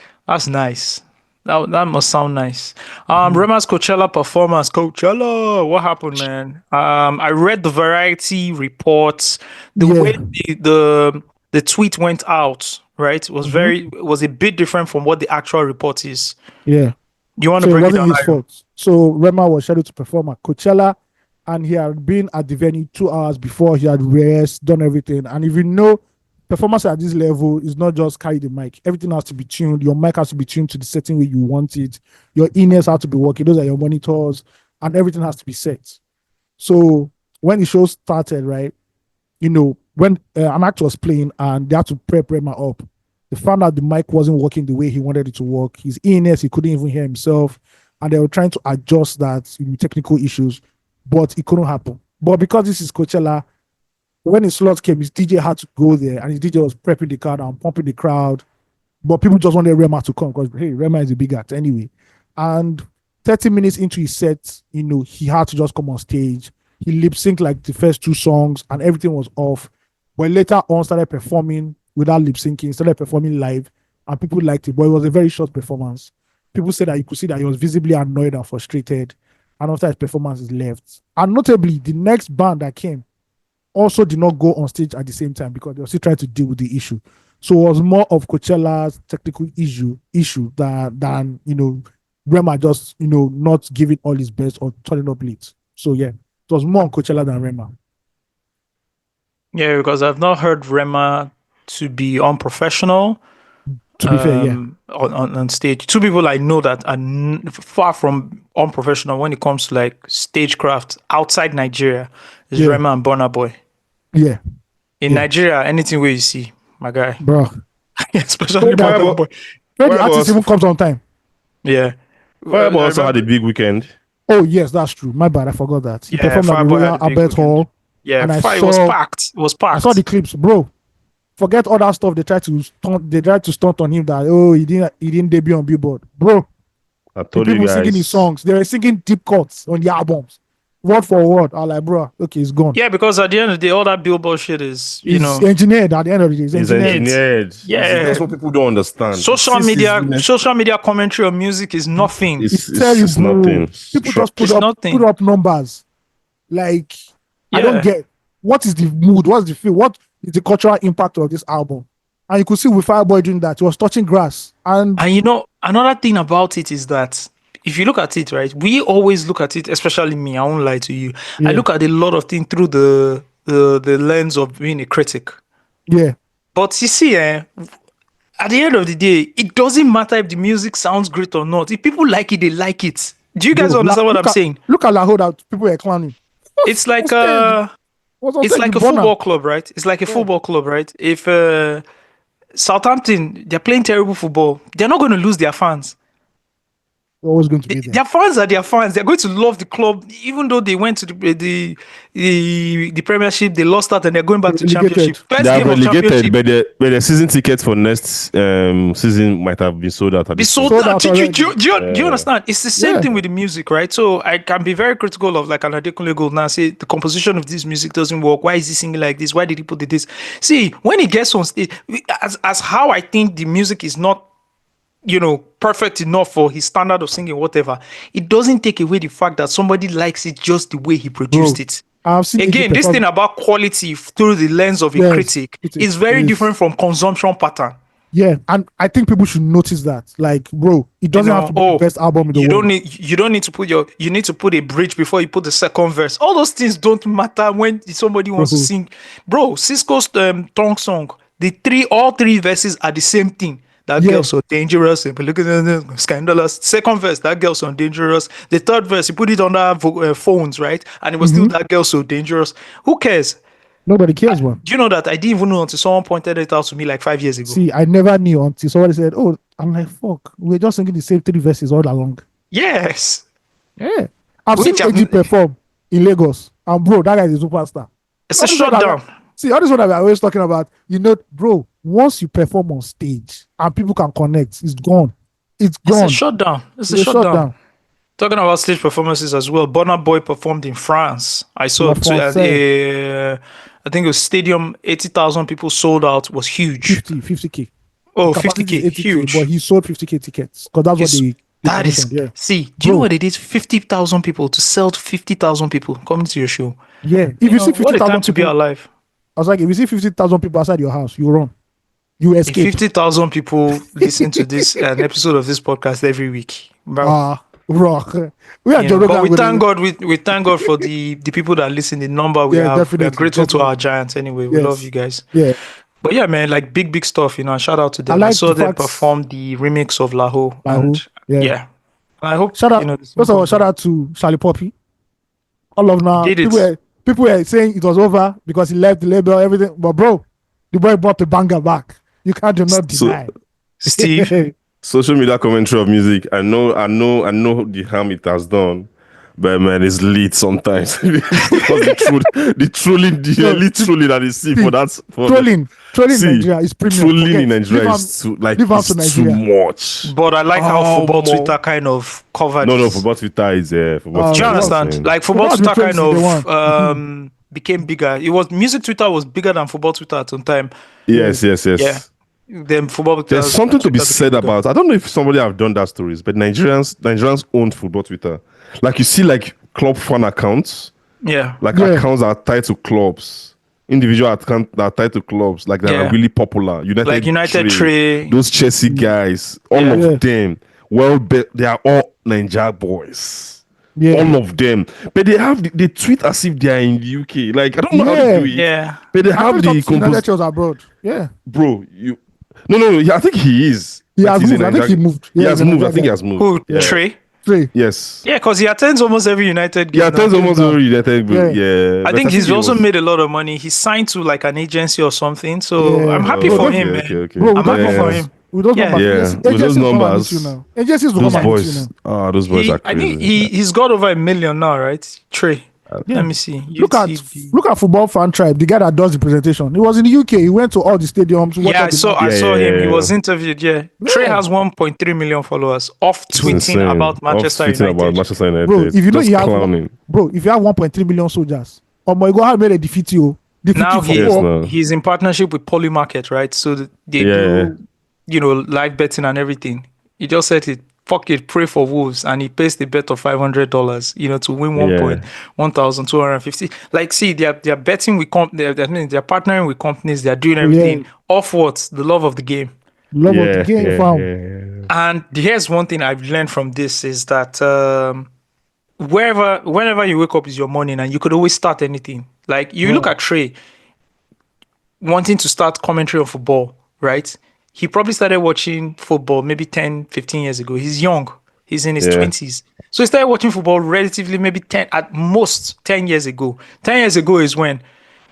nice. That must sound nice. Rema's Coachella performance. Coachella, what happened, man? I read the Variety reports. The way the tweet went out, right, was was a bit different from what the actual report is. Yeah. You want to break it down? His fault. So Rema was scheduled to perform at Coachella, and he had been at the venue 2 hours before. He had rehearsed, done everything, and if you know, performance at this level is not just carry the mic. Everything has to be tuned. Your mic has to be tuned to the setting where you want it. Your in-ears have to be working. Those are your monitors, and everything has to be set. So when the show started, right, when an actor was playing and they had to prep Rema up, they found out the mic wasn't working the way he wanted it to work. His in-ears, he couldn't even hear himself, and they were trying to adjust that technical issues, but it couldn't happen. But because this is Coachella, when his slot came, his DJ had to go there, and his DJ was prepping the crowd and pumping the crowd. But people just wanted Rema to come because, hey, Rema is a big act anyway. And 30 minutes into his set, he had to just come on stage. He lip-synced like the first 2 songs, and everything was off. But later on, started performing without lip-syncing, started performing live, and people liked it. But it was a very short performance. People said that you could see that he was visibly annoyed and frustrated. And after his performance, he left. And notably, the next band that came also did not go on stage at the same time because they were still trying to deal with the issue. So it was more of Coachella's technical issue than Rema just not giving all his best or turning up late. So yeah, It was more on Coachella than Rema. Yeah, because I've not heard Rema to be unprofessional. To be fair, yeah. On stage, two people I know that are far from unprofessional when it comes to like stagecraft outside Nigeria is Rema and Burna Boy. Yeah. In Nigeria, anything where you see, my guy, bro, especially Burna Boy. Where the artist even comes on time. Yeah. Fireboy also had a big weekend. Oh yes, that's true. My bad, I forgot that. He performed at the Fireboy Royal had a big Albert Hall. Yeah, and it was packed. It was packed. I saw the clips, bro. Forget all that stuff. They tried to stunt on him that he didn't debut on Billboard, bro. I told the you people guys. singing his songs. They were singing deep cuts on the albums, word for word. I was like, bro, okay, it's gone. Yeah, because at the end of the day, all that Billboard shit is, It's engineered. At the end of the day, It's engineered. Yeah, That's what people don't understand. Social media commentary on music is nothing. It's nothing. People just put up numbers. Like, I don't get what is the mood, what's the feel, what is the cultural impact of this album. And you could see with Fireboy doing that, he was touching grass. And you know, another thing about it is that if you look at it, right, we always look at it, especially me, I won't lie to you. I look at a lot of things through the lens of being a critic. Yeah. But you see, at the end of the day, it doesn't matter if the music sounds great or not. If people like it, they like it. Do you guys understand what I'm saying? Look at Lahore that people are clowning. It's like a football club, right? It's like a football club, right? If Southampton, they're playing terrible football, they're not going to lose their fans. They're always going to be there. Their fans are their fans. They're going to love the club, even though they went to the Premiership, they lost out, and they're going back to Championship. They are relegated, but the season tickets for next season might have been sold out. Do you understand? It's the same thing with the music, right? So I can be very critical of like an Adekunle Gold now. Say the composition of this music doesn't work. Why is he singing like this? Why did he put this? See, when he gets on stage, as how I think the music is not, perfect enough for his standard of singing, whatever, it doesn't take away the fact that somebody likes it just the way he produced it. Again, this thing about quality through the lens of a critic is very different from consumption pattern. Yeah, and I think people should notice that. Like, bro, it doesn't have to be the best album in the world. You don't need to put you need to put a bridge before you put the second verse. All those things don't matter when somebody wants to sing. Bro, Cisco's Tongue song, all three verses are the same thing. That girl's so dangerous, scandalous. Second verse, that girl's so dangerous. The third verse, he put it on our phones, right? And it was still that girl so dangerous. Who cares? Nobody cares, man. Do you know that I didn't even know until someone pointed it out to me like 5 years ago? See, I never knew until somebody said, "Oh," I'm like, "Fuck, we're just singing the same three verses all along." Yes. Yeah. I've seen AG perform in Lagos, and bro, that guy is a superstar. It's a shutdown. See, all this one I'm always talking about, bro, once you perform on stage and people can connect, it's gone. It's gone. It's a shutdown. It's a shutdown. Talking about stage performances as well, Burna Boy performed in France. I saw I think it was stadium, 80,000 people sold out, was huge. 50K. Oh, 50K, huge. But he sold 50K tickets because that's what they see, do you know what it is? 50,000 people to sell to 50,000 people coming to your show. Yeah. If you see 50,000 to be alive. I was like, if you see 50,000 people outside your house, you run. You escape. 50,000 people listen to this an episode of this podcast every week. Rock. But we thank God. We thank God for the people that listen. The number we have. We are grateful to our giants. Anyway, we love you guys. Yeah. But yeah, man, like big stuff. Shout out to them. I saw them perform the remix of Lahu. Yeah. I hope. Shout out. First of all, shout out to Charlie Poppy. All of now. People were saying it was over because he left the label, everything. But bro, the boy brought the banger back. You can't deny. Steve. Social media commentary of music. I know the harm it has done, but man, it's lit sometimes. Because the trolling that is see for that. Trolling in Nigeria is premium. Trolling in Nigeria is too much. But I like how football Twitter kind of covered. No, football Twitter is do you understand? Like football Twitter kind of became bigger. It was music Twitter was bigger than football Twitter at some time. Yes. Yeah. Then football. There's something to be said about. I don't know if somebody have done that stories, but Nigerians own football Twitter. Like you see, like club fan accounts. Yeah. Accounts that are tied to clubs. Individual accounts that are tied to clubs, like that are really popular. United Trade, those Chelsea guys, all of them. Well, they are all Nigeria boys. All of them. But they tweet as if they are in the UK. Like, I don't know how they do it. Yeah. But they I have thought the United Chelsea abroad. Yeah. Bro, No. I think he is. He But has he's moved. in I think he moved. He Yeah, has he's in moved. I Nigeria. think he has moved. Who? Yeah. Trey? Yes. Yeah, because he attends almost every United game. Yeah, attends now. almost every United game. Yeah. I But think he's he also was- made a lot of money. He signed to like an agency or something. So Yeah. I'm happy Oh, for okay, him, man. okay. Bro, I'm happy for him. With those numbers, Yeah, agencies with those will come and numbers, meet you now. Agencies will those come and meet you boys, now. those boys are I crazy. think he's got over 1 million now, right? Trey. Yeah. Let me see. Look at Football Fan Tribe, the guy that does the presentation. He was in the UK. He went to all the stadiums. watched Yeah, all I the saw matches. him. He was interviewed. Yeah. Trey has 1.3 million followers off tweeting insane. about Manchester Off tweeting United. about Manchester United. Bro, if you know Just he has clowning. if you have 1.3 million soldiers, my God, made a defeat you. Now Yes, he's in partnership with Polymarket, right? So they do, live betting and everything. He just said it. Fuck it, pray for Wolves, and he pays the bet of $500, to win 1,250. Like, see, they're betting with they're partnering with companies. They're doing everything off what the love of the game. Love of the game, fam. And here's one thing I've learned from this is that whenever you wake up is your morning, and you could always start anything. Like you look at Trey wanting to start commentary on football, right? He probably started watching football maybe 10, 15 years ago. He's young. He's in his 20s. So he started watching football relatively maybe 10, at most 10 years ago. 10 years ago is when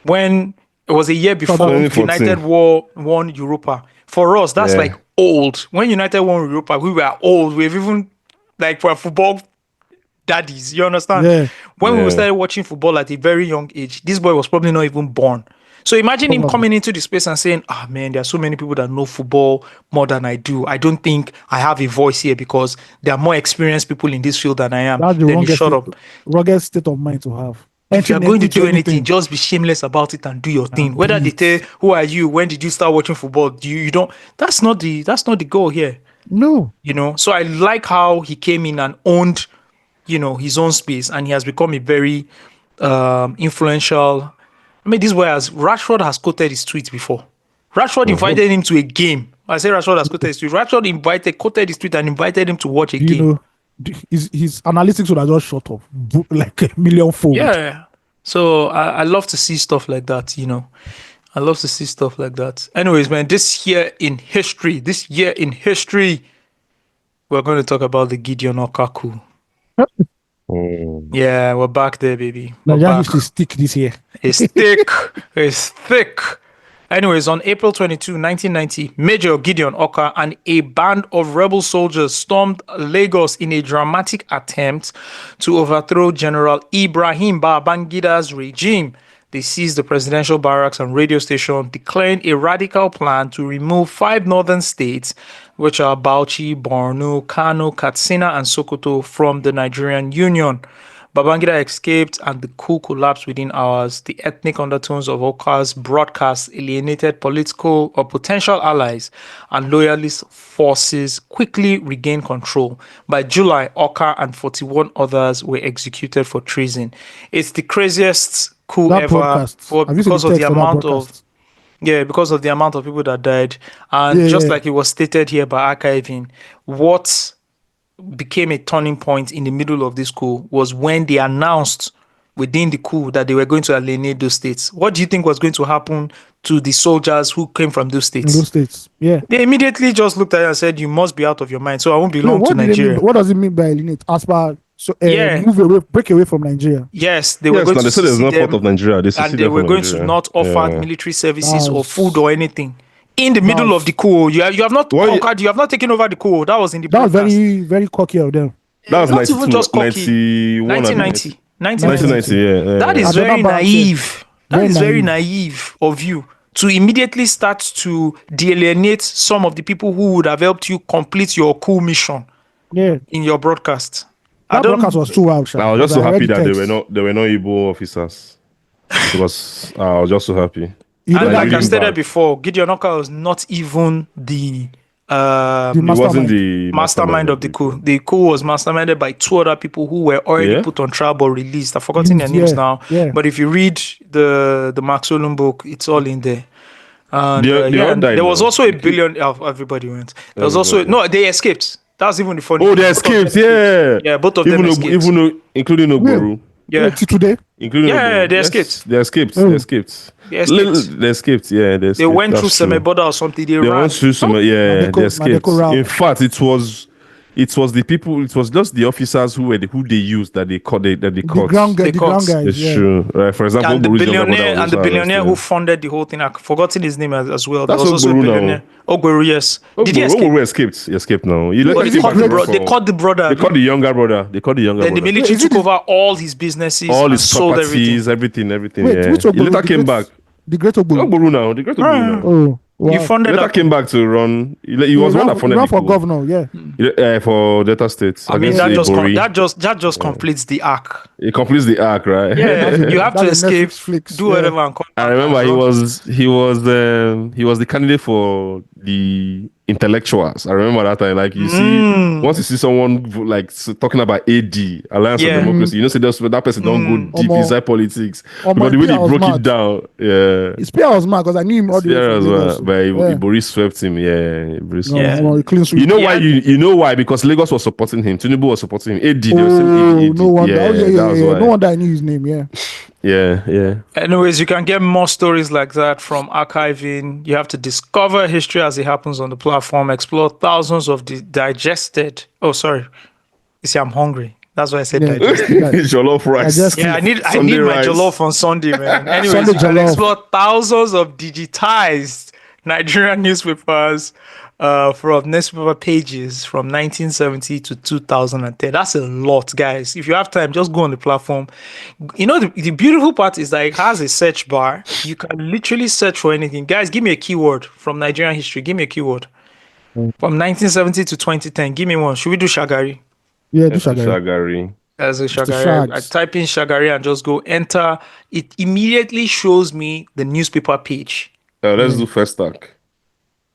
it was a year before United won Europa. For us, that's like old. When United won Europa, we were old. We've even, like, for football daddies, you understand? Yeah. When we started watching football at a very young age, this boy was probably not even born. So imagine him coming into the space and saying, man, there are so many people that know football more than I do. I don't think I have a voice here because there are more experienced people in this field than I am. That's the Then you shut up. rugged state of mind to have. If you're going to do anything, just be shameless about it and do your thing. Whether they tell, who are you? When did you start watching football? You don't. That's not the goal here. No. So I like how he came in and owned, his own space, and he has become a very influential. I mean, Rashford has quoted his tweet before. Rashford invited him to a game. I say Rashford has quoted his tweet. Rashford quoted his tweet and invited him to watch a game. His analytics would have just shot up like a million fold. Yeah. So I love to see stuff like that, I love to see stuff like that. Anyways, man, this year in history, we're going to talk about the Gideon Okaku. Yeah, we're back there, baby. Nigeria history is thick this year. It's thick. It's thick. Anyways, on April 22, 1990, Major Gideon Oka and a band of rebel soldiers stormed Lagos in a dramatic attempt to overthrow General Ibrahim Babangida's regime. They seized the presidential barracks and radio station, declaring a radical plan to remove 5 northern states, which are Bauchi, Borno, Kano, Katsina, and Sokoto, from the Nigerian Union. Babangida escaped and the coup collapsed within hours. The ethnic undertones of Oka's broadcast alienated political or potential allies, and loyalist forces quickly regained control. By July, Oka and 41 others were executed for treason. It's the craziest coup That ever broadcast. because of the amount of because of the amount of people that died. And like it was stated here by archiving, what became a turning point in the middle of this coup was when they announced within the coup that they were going to alienate those states. What do you think was going to happen to the soldiers who came from those states? In those states, yeah. They immediately just looked at it and said, you must be out of your mind. So I won't belong to Nigeria. What does it mean by alienate? As per break away from Nigeria. Yes, they were going to they said it's not part of Nigeria. And they were going to not offer military services or food or anything. In the middle of the coup, you have not conquered, you have not taken over the coup. That was in the That was very, very cocky of them. That was not even just cocky. 1990. 1990, yeah. That is very naive. That is very naive of you to immediately start to delineate some of the people who would have helped you complete your coup mission in your broadcast. That broadcast was too wild. I was just so happy that they were not Igbo officers. Because I was just so happy. And like I stated before, Gideon Oka was not even the mastermind of the coup. The coup was masterminded by 2 other people who were already put on trial but released. I've forgotten their names now. Yeah. But if you read the Max Olum book, it's all in there. And, there was also a billion. Everybody went. There was also they escaped. That's even the funny. Oh, thing. they Both of them escaped. Yeah. Yeah, both of them escaped. Including Oboru. Yeah. Today. Including Yeah, Oboru. they Yes, escaped. They escaped. Oh. They escaped. They escaped. They escaped. Yeah, they escaped. They went through That's true. Semeboda or something. They They ran. went through some. Yeah, Madeko- they escaped. Madeko route. In fact, it was the people. It was just the officers who they used that they caught. That they The caught. ground They guys. It's Yeah. true. Right. For example, And the Oboru's younger brother billionaire was and the also billionaire who arrested. funded the whole thing. I've forgotten his name as well. That's there was also a Oboru now. billionaire. Ogberu, yes. Did he escape? Oboru escaped. He escaped now. He But later they came caught back the to work They for- caught the brother. They caught the younger brother. Then the military Wait, is took it over all his businesses all and his sold everything. properties, everything. Wait, Yeah. which He Oboru? later The came great- back. The great Oboru. Oboru now. The great Oboru now. Oh, wow. He funded Later that. came back to run. He was one that funded ran the for coup. governor. Yeah. For Delta State. I mean, against Ibori. that just completes the arc. It completes the arc, right? Yeah, you have to That's a escape, Netflix flicks, do yeah. whatever, and come I back remember and he was the candidate for the intellectuals. I remember that time. Like you see, once you see someone like talking about AD, Alliance Yeah. of Democracy, you know, say that person don't go deep Omo. inside politics. Omo, Because the way they I was broke mad. it down, yeah. His player was mad because I knew him all the way Yeah, from as well. Lagos. But Yeah. Ibori swept him. Yeah, Ibori swept Yeah. him. Omo, clean sweep. You know why? Yeah. You know why? Because Lagos was supporting him. Tinubu was supporting him. AD, they were saying Oh, AD. no wonder. Yeah, that was why. No wonder I knew his name. Yeah. Yeah. Anyways, you can get more stories like that from archiving. You have to discover history as it happens on the platform, explore thousands of digested. Oh, sorry. You see, I'm hungry. That's why I said Yeah. digested. Jollof rice. Digested. Yeah, I need Sunday my rice. jollof on Sunday, man. Anyways, Sunday you can jollof. explore thousands of digitized Nigerian newspapers from newspaper pages from 1970 to 2010. That's a lot, guys. If you have time, just go on the platform. You know, the beautiful part is that it has a search bar. You can literally search for anything. Guys, give me a keyword from Nigerian history. Give me a keyword. From 1970 to 2010. Give me one. Should we do Shagari? Yeah, do Shagari. Shagari. As a the Shagari, I Shags. type in Shagari and just go enter. It immediately shows me the newspaper page. Let's do first stack.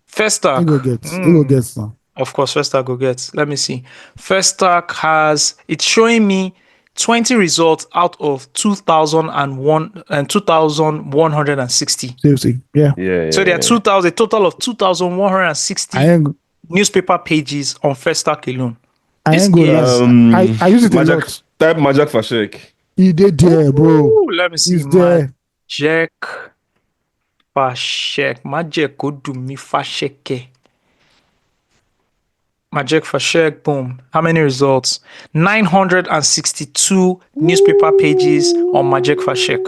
First stack. He go get. He go get some. Of course, First Stack go get. Let me see. First Stack it's showing me 20 results out of 2,001 and 2,160. Seriously. Yeah. Yeah. So there are 2,000, a total of 2,160 I ain't. newspaper pages on First Stack alone. I This ain't go is- last. I use it a Majak, lot. type Majak Fashek. He did there, bro. Ooh, let me see. He's there. Majek Fashek. Majek Odumi Fasheke. Majek Fashek, boom. How many results? 962 newspaper pages on Majek Fashek.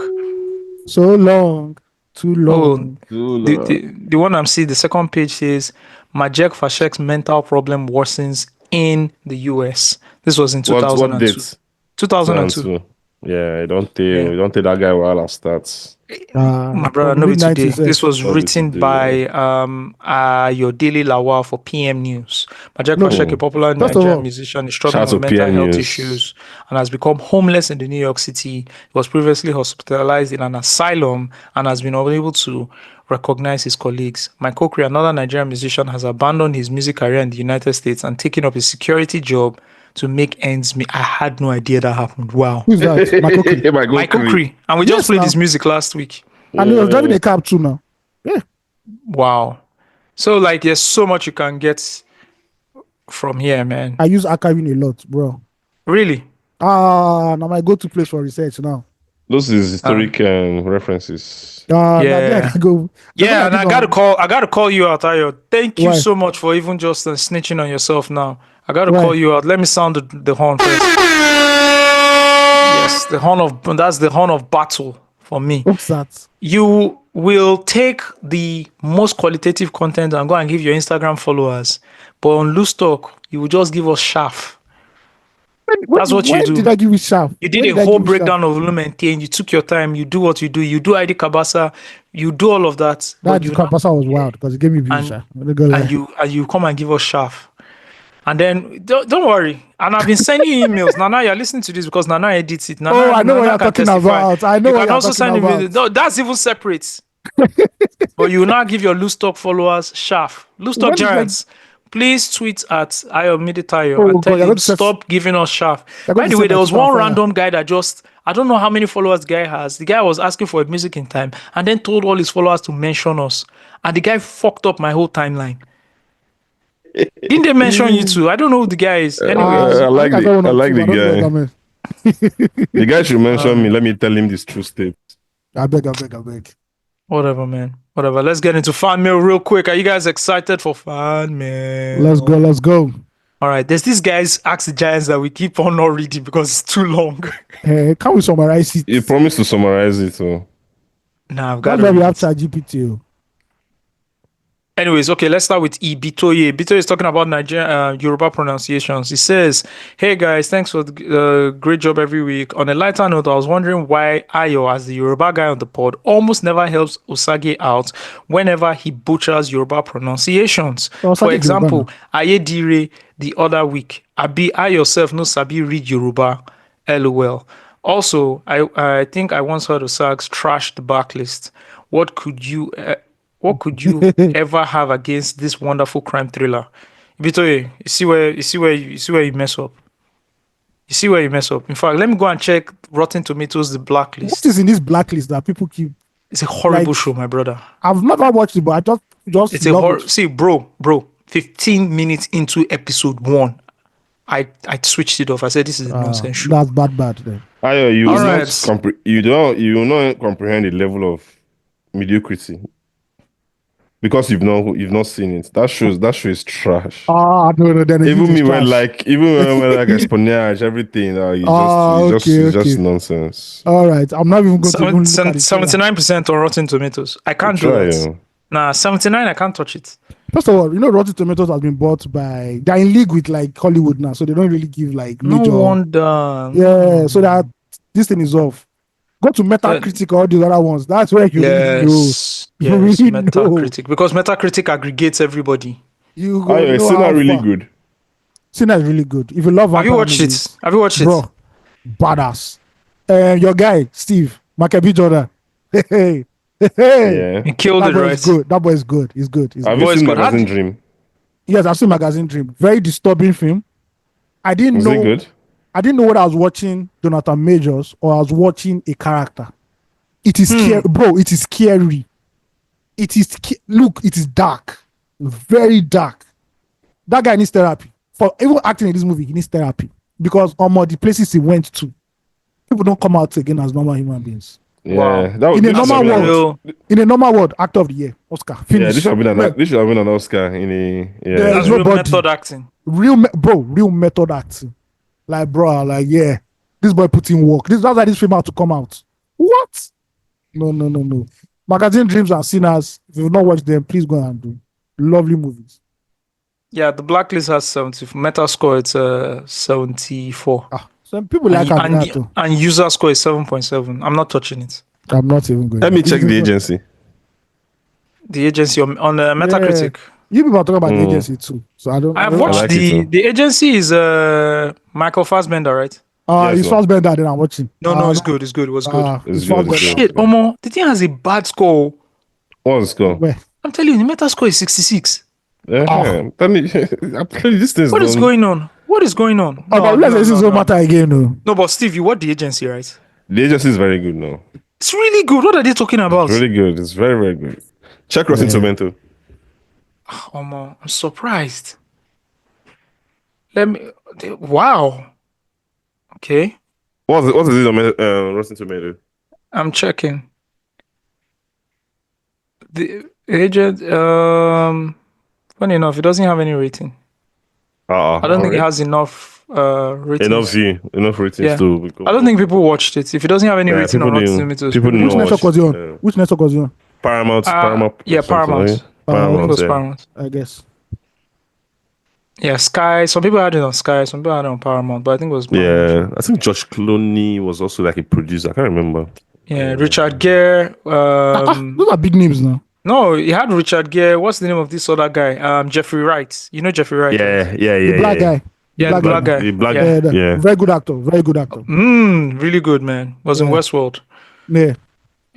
So long. Too long. The one I'm seeing, the second page says Majek Fashek's mental problem worsens in the US. This was in What 2002. date? 2002. Yeah, I don't take that guy while I start. My brother, no be today. This was Not be written today, by your daily Lawal for PM News. Majek No. Fashek, a popular First of Nigerian all, musician, is shout struggling out with to mental PM health News. issues and has become homeless in the New York City. He was previously hospitalized in an asylum and has been unable to recognize his colleagues. My co-creator, another Nigerian musician, has abandoned his music career in the United States and taken up a security job to make ends meet. I had no idea that happened. Wow. Who's that? My cookie. My co-creator. And we just played his music last week. And he was driving a cab too now. Yeah. Wow. So like there's so much you can get from here, man. I use archiving a lot, bro. Really? Now my go-to place for research now. Those is historic references. Yeah. I go. Yeah, and I gotta call you out, Ayo. Thank you Why? so much for even just snitching on yourself now. I gotta Why? call you out. Let me sound the horn first. Yes, that's the horn of battle for me. What's that? You will take the most qualitative content and go and give your Instagram followers, but on Loose Talk, you will just give us chaff. That's what you When do. did I give you shaft? You did When a did I whole give you breakdown of Lumentane. You took your time. You do what you do. You do ID Kabasa. You do all of that. That But you Kapasa was wild because it gave me views. and, I'm not gonna lie. and you come and give us chaff. And then don't worry. And I've been sending you emails. Nana, you're listening to this because Nana edits it. Nana, Oh, I know what Nana you're can talking testify. about. I know you what can you're also talking send about. me. No, that's even separate. But you will now give your Loose Talk followers chaff. Loose Talk What is that? Giants. Please tweet at Ayomiditayo Oh, and tell God, you're him going to set- stop giving us chaff. You're By going the to way, set there my was Twitter on one fire. random guy that I don't know how many followers the guy has. The guy was asking for a music in time and then told all his followers to mention us. And the guy fucked up my whole timeline. Didn't they mention you too? I don't know who the guy is. Anyways, I like the guy. The guy should mention me. Let me tell him this true state. I beg. Whatever, man. Whatever. Let's get into fan mail real quick. Are you guys excited for fan mail? Let's go. All right. There's these guys, Ask the Giants, that we keep on not reading because it's too long. Hey, can we summarize it? You promised to summarize it, so. Nah, I've got That's why we have ChatGPT. Anyways, okay, let's start with Bitoye. Bitoye is talking about Nigerian Yoruba pronunciations. He says, "Hey guys, thanks for the great job every week. On a lighter note, I was wondering why Ayo, as the Yoruba guy on the pod, almost never helps Osage out whenever he butchers Yoruba pronunciations. For example, Ayedire the other week. Abi, I yourself no sabi read Yoruba. LOL. Also, I think I once heard Osag's trash the backlist. What could you ever have against this wonderful crime thriller?" Bitoye, you see where you mess up. You see where you mess up. In fact, let me go and check Rotten Tomatoes, the blacklist. What is in this blacklist that people keep? It's a horrible show, my brother. I've never watched it, but I just it's a see, bro. 15 minutes into episode 1, I switched it off. I said this is a nonsense show. That's bad then. Ayo, you will not comprehend the level of mediocrity. Because you've not seen it. That show is trash. No, then even me when espionage, everything. It's just nonsense. All right, I'm not even going to 79% on Rotten Tomatoes. I can't do that. Nah, 79. I can't touch it. First of all, Rotten Tomatoes has been bought by. They're in league with like Hollywood now, so they don't really give like major. No wonder. Yeah, so that this thing is off. Go to Metacritic or all these other ones. That's where you really know. Yes, Metacritic. Because Metacritic aggregates everybody. It's still not really good. Sinner is really good. If you love Have you watched it? Have you watched it? Bro, badass. Your guy, Steve, Maccabi Jordan. Hey. Yeah. He killed it, right? Good. That boy is good. He's good. Have you seen Magazine Dream? Yes, I've seen Magazine Dream. Very disturbing film. I didn't know. Was it good? I didn't know whether I was watching Jonathan Majors or I was watching a character. It is scary, bro. It is scary. It is dark, very dark. That guy needs therapy. For even acting in this movie, he needs therapy because the places he went to, people don't come out again as normal human beings. Yeah, wow. In a normal world, actor of the year, Oscar. Finish. Yeah, this should have been an Oscar That's real method acting. Real method acting. Like, bro, this boy put in work. That's why this film had to come out. What? No. Magazine Dreams and Sinners, if you've not watched them, please go and do. Lovely movies. Yeah, the blacklist has 70. Metascore, it's 74. Some people like that. And user score is 7.7. I'm not touching it. I'm not even going. Let me check the agency. The agency on Metacritic. Yeah. You people are talking about the agency too. So I've watched the agency is Michael Fassbender, right? It's Fassbender that I'm watching. No, it's good. It was good. It's good. Shit, Omo, the thing has a bad score. What's the score? Where? I'm telling you, the Metascore is 66. I'm telling you, this thing. What is going on? This is no matter again. No, but Steve, you watch the agency, right? The agency is very good now. It's really good. What are they talking about? It's really good. It's very, very good. Check Rotten Tomato. I'm surprised. Wow. Okay. What is it on Rotten Tomato? I'm checking. The agent, funny enough, it doesn't have any rating. I don't think it has enough ratings. Enough ratings too. I don't think people watched it. If it doesn't have any rating on Rotten Tomatoes. Which network was you on? Which network was you on? Paramount. Yeah, Paramount. Paramount. I guess. Yeah, Sky. Some people had it on Sky. Some people had it on Paramount. But I think it was Paramount. Yeah, I think George Clooney was also like a producer. I can't remember. Yeah, Richard Gere. Those are big names now. No, he had Richard Gere. What's the name of this other guy? Jeffrey Wright. You know Jeffrey Wright? Yeah. The black guy. Yeah, the black guy. The black guy. Yeah. Very good actor. Really good, man. Was in Westworld. Yeah.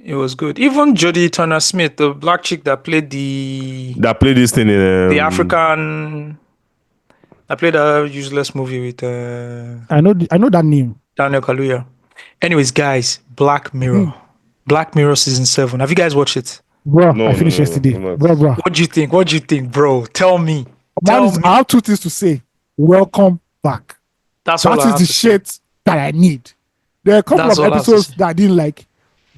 It was good. Even Jodie Turner-Smith, the black chick that played this thing in the African. I played a useless movie with. I know that name. Daniel Kaluuya. Anyways, guys, Black Mirror. Black Mirror season 7. Have you guys watched it? Bro, I finished yesterday. Bro. What do you think, bro? Tell me. I have two things to say. Welcome back. That's all I That have is the to say. shit that I need. There are a couple That's of all I have to episodes say. that I didn't like,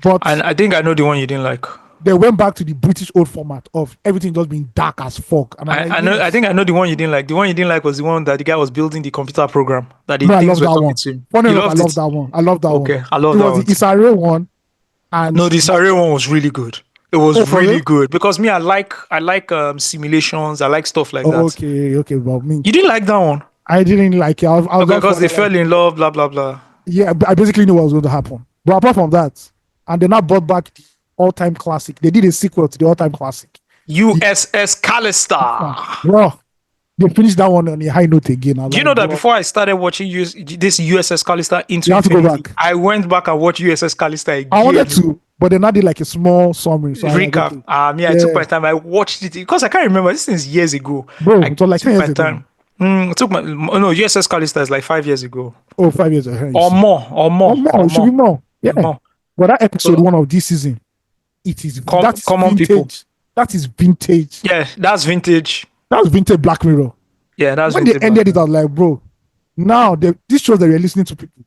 but And I think I know the one you didn't like. they went back to the British old format of everything just being dark as fuck. And I'm like, I know. yes. I think I know the one you didn't like. The one you didn't like was the one that the guy was building the computer program that the No, I things love were that talking one. to him. Funny You enough, I loved love it. that one. I love that one. Okay, I love it that was one. the Israel one. And No, the Israel one was really good. It was Oh, for really real? good because me, I like simulations. I like stuff like that. okay, but me, You didn't like that one? I didn't like it. I was Okay, just because they like, fell in love, blah blah blah. yeah, I basically knew what was going to happen. But apart from that, and they now brought back the all-time classic. They did a sequel to the all-time classic. USS Callister. Bro, they finished that one on a high note again. Do you know that before I started watching this USS Callister in You have to go 2020, back. I went back and watched USS Callister again. I wanted to, but they now did like a small summary. So I was like, Recap. okay. I took my time. I watched it because I can't remember. This is years ago. Bro, I it was like 10 took years my ago. time. I took my no USS Callister is like 5 years ago. Oh, 5 years ago. Or more. It should be more. Yeah. More. But that episode 1 of this season, it is that is common vintage. people. That is vintage. Yeah, that's vintage. That's vintage Black Mirror. Yeah, that's when vintage they ended it, I was like, bro, now this shows that you're listening to people.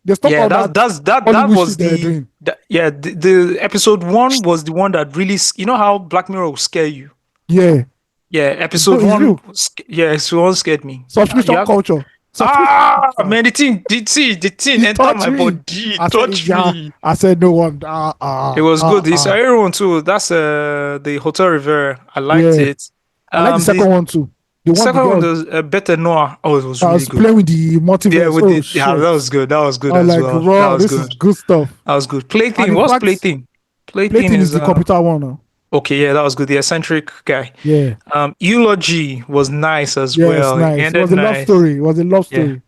They stop all that that was shit they were doing. the episode 1 was the one that really, you know how Black Mirror will scare you. Yeah. Yeah, episode Bro, 1 episode 1 scared me. Subscription culture. Man, the thing entered my body. Touch me. I said no one. It was good. This everyone too. That's the Hotel Rivera. I liked it. I like the second one too. The second one was Better Noah. Oh, it was really good. Playing with the multiverse. Yeah, that was good. That was good I was as like, well. bro, That was this good. is good stuff. That was good. Plaything. And in What's fact, Plaything? Plaything is the computer one now. Okay, yeah, that was good. The eccentric guy. Yeah. Eulogy was nice as Yeah, well. it's nice. It was a love story. It was a love story.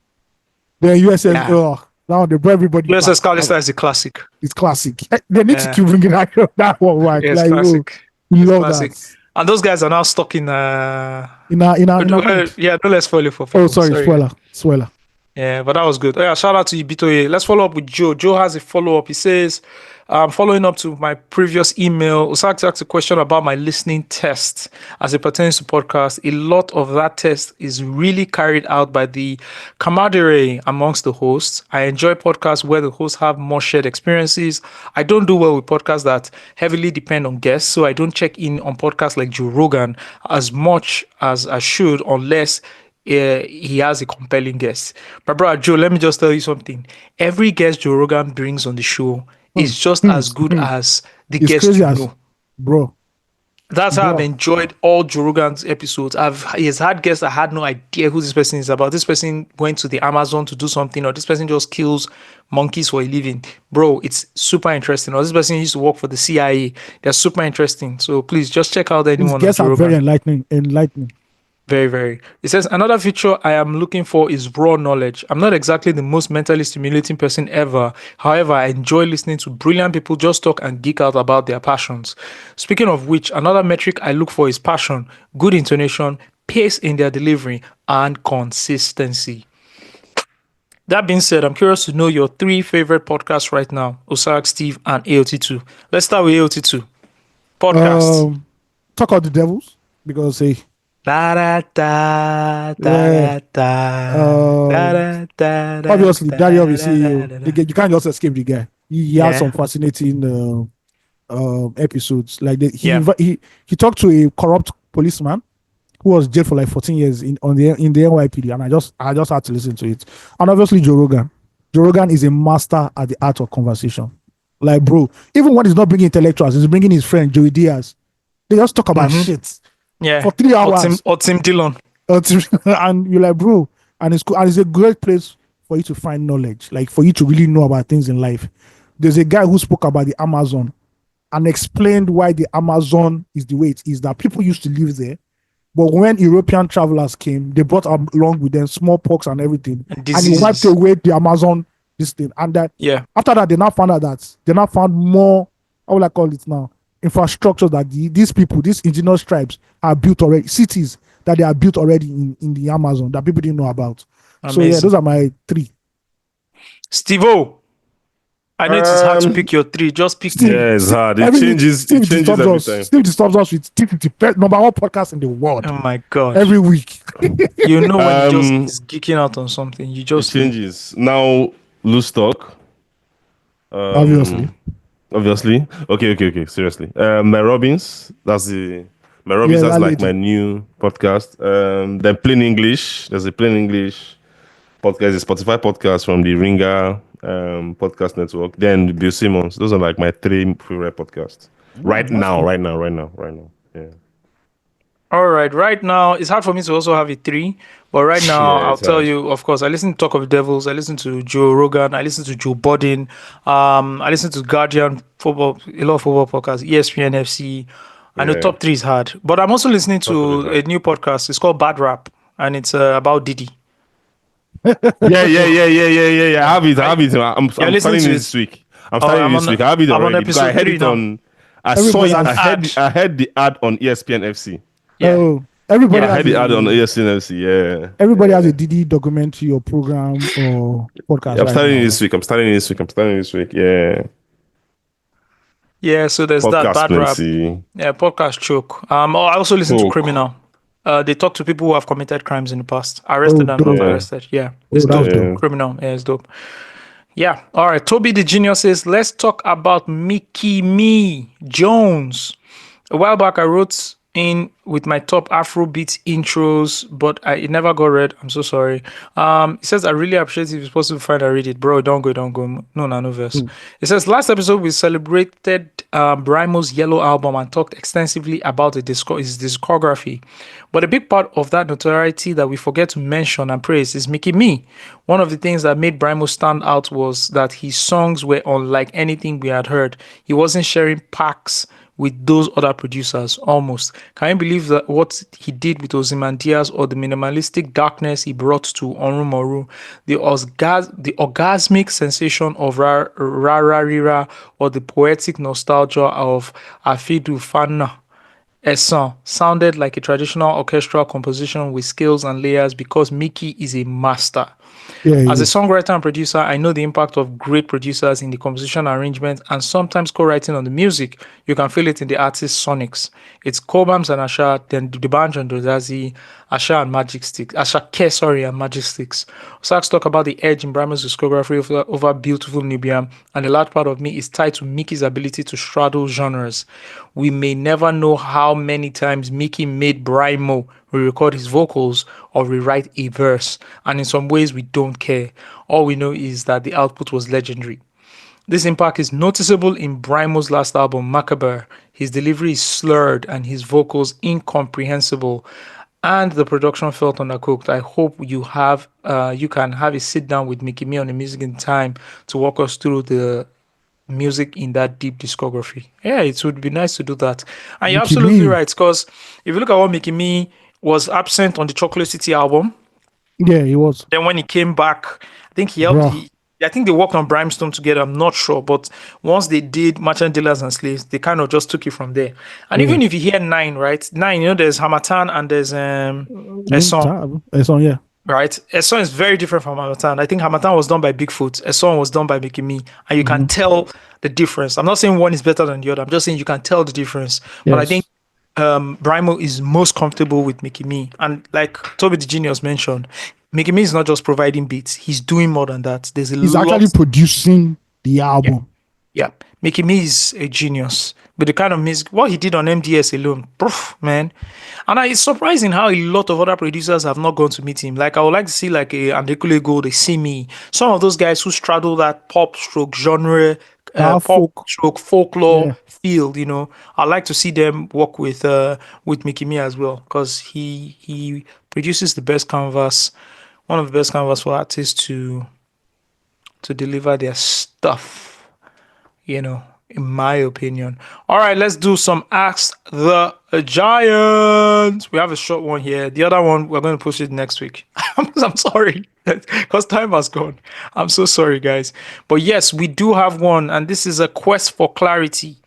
The USS, now they brought everybody. USS Callister is a classic. It's classic. They need to keep bringing that one back. Yeah, it's like, classic. We love classic. that. And those guys are now stuck in yeah, no less spoiler for people. Oh, sorry. Spoiler. Yeah, but that was good. Oh, yeah, shout out to Ibitoye. Let's follow up with Joe. Joe has a follow-up. He says, following up to my previous email, Usaki asked a question about my listening test as it pertains to podcast. A lot of that test is really carried out by the camaraderie amongst the hosts. I enjoy podcasts where the hosts have more shared experiences. I don't do well with podcasts that heavily depend on guests, so I don't check in on podcasts like Joe Rogan as much as I should unless he has a compelling guest. But brother Joe, let me just tell you something. Every guest Joe Rogan brings on the show is just as good as the guest you know. Bro. That's how I've enjoyed all Joe Rogan's episodes. He's had guests I had no idea who this person is about. This person went to the Amazon to do something, or this person just kills monkeys for a living. Bro, it's super interesting. Or this person used to work for the CIA. They're super interesting. So please just check out anyone. These guests are very enlightening. Very, very. It says, another feature I am looking for is raw knowledge. I'm not exactly the most mentally stimulating person ever. However, I enjoy listening to brilliant people just talk and geek out about their passions. Speaking of which, another metric I look for is passion, good intonation, pace in their delivery, and consistency. That being said, I'm curious to know your 3 favorite podcasts right now. Osak, Steve, and AOT2. Let's start with AOT2. Podcast. Talk about the Devils, because hey, obviously, Daddy obviously you can't just escape the guy. He has some fascinating episodes. Like he talked to a corrupt policeman who was jailed for like 14 years in the NYPD, and I just had to listen to it. And obviously Joe Rogan. Joe Rogan is a master at the art of conversation. Like, bro, even when he's not bringing intellectuals, he's bringing his friend Joey Diaz. They just talk about shit. Yeah, for 3 hours. Or Tim Dillon. And you're like, bro, and it's cool. And it's a great place for you to find knowledge, like for you to really know about things in life. There's a guy who spoke about the Amazon and explained why the Amazon is the way it is, that people used to live there. But when European travelers came, they brought along with them smallpox and everything. And he wiped away the Amazon, this thing. And that after that, they now found out that they now found more, how will I call it now? Infrastructure that these people, these indigenous tribes are built already, cities that they are built already in the Amazon that people didn't know about. Amazing. So yeah, those are my 3. Steve-O, I know it is hard to pick your 3. Just pick 2. Yeah, it's hard. It changes every time. Steve disturbs us with T50, number 1 podcast in the world. Oh my god! Every week. You know when he just is geeking out on something, you just it changes. Now loose talk. Obviously. Okay. Seriously. My Robbins. That's like my new podcast. Then Plain English. There's a Plain English podcast, a Spotify podcast from the Ringer podcast network. Then Bill Simmons. Those are like my 3 favorite podcasts. Right now. Yeah. All right now, it's hard for me to also have a 3, but right now I'll tell you, of course, I listen to Talk of the Devils, I listen to Joe Rogan, I listen to Joe Budden, I listen to Guardian football, a lot of football podcasts, ESPN FC. I know top 3 is hard, but I'm also listening to a new podcast. It's called Bad Rap, and it's about Diddy. Yeah. I have it. I'm starting it this week. I have it already because I had it on. I had the ad on ESPN FC. Yeah. Oh, everybody. I had the ad on ESPN FC. Yeah. Everybody has a Diddy documentary or program or podcast. I'm starting this week. Yeah. Yeah. So there's podcast that Bad Rap. Yeah, podcast choke. I also listen to Criminal. They talk to people who have committed crimes in the past. Arrested and not arrested. Yeah. It's dope. Criminal. Yeah, it's dope. Yeah. All right. Toby the Genius says, let's talk about Mickey Me Jones. A while back, I wrote in with my top Afrobeat intros, but it never got read. I'm so sorry. It says, I really appreciate if it's possible to find and read it. Bro, don't go. No verse. It says, last episode, we celebrated Brimo's Yellow album and talked extensively about his discography. But a big part of that notoriety that we forget to mention and praise is Mickey Me. One of the things that made Brimo stand out was that his songs were unlike anything we had heard. He wasn't sharing packs with those other producers, almost. Can you believe that what he did with Ozymandias, or the minimalistic darkness he brought to Onru Moru, the orgasmic sensation of Rara Rira, or the poetic nostalgia of Afidu Fana Esson sounded like a traditional orchestral composition with scales and layers, because Mickey is a master. As a songwriter and producer, I know the impact of great producers in the composition arrangement and sometimes co-writing on the music. You can feel it in the artist's sonics. It's Cobhams and Asha, then the band and Dodazi, Asha and Magic Sticks. And Magic Sticks. Sax talk about the edge in Brimo's discography over Beautiful Nubia, and a large part of me is tied to Mickey's ability to straddle genres. We may never know how many times Mickey made Brimo re-record his vocals or rewrite a verse, and in some ways we don't care. All we know is that the output was legendary. This impact is noticeable in Brimo's last album, Macabre. His delivery is slurred and his vocals incomprehensible, and the production felt undercooked. I hope you can have a sit down with Mickey Me on the Music in Time to walk us through the music in that deep discography. Yeah, it would be nice to do that. And you're absolutely right, because if you look at what Mickey Me was absent on the Chocolate City album. Yeah, he was. Then when he came back, I think he helped. I think they worked on Brimstone together. I'm not sure, but once they did Merchant Dealers and Slaves, they kind of just took it from there. And even if you hear 9, right? 9, there's Hamatan and there's Esson. Esson, yeah. Right? Esson is very different from Hamatan. I think Hamatan was done by Bigfoot. Esson was done by Mickey Me. And you can tell the difference. I'm not saying one is better than the other. I'm just saying you can tell the difference. But I think Brimo is most comfortable with Mickey Me. And like Toby the Genius mentioned, Mickey Me is not just providing beats. He's doing more than that. He's actually producing the album. Yeah. Mickey Me is a genius. But the kind of music, what he did on MDS alone, man. And it's surprising how a lot of other producers have not gone to meet him. Like, I would like to see like a Andekule Gold, a See some of those guys who straddle that pop stroke genre, pop stroke folklore field, I'd like to see them work with Mickey Me as well, because he produces the best canvas, one of the best canvas for artists to deliver their stuff, in my opinion. All right, let's do some Ask the Giants. We have a short one here. The other one, we're going to push it next week. I'm sorry, because time has gone. I'm so sorry, guys. But yes, we do have one, and this is a quest for clarity.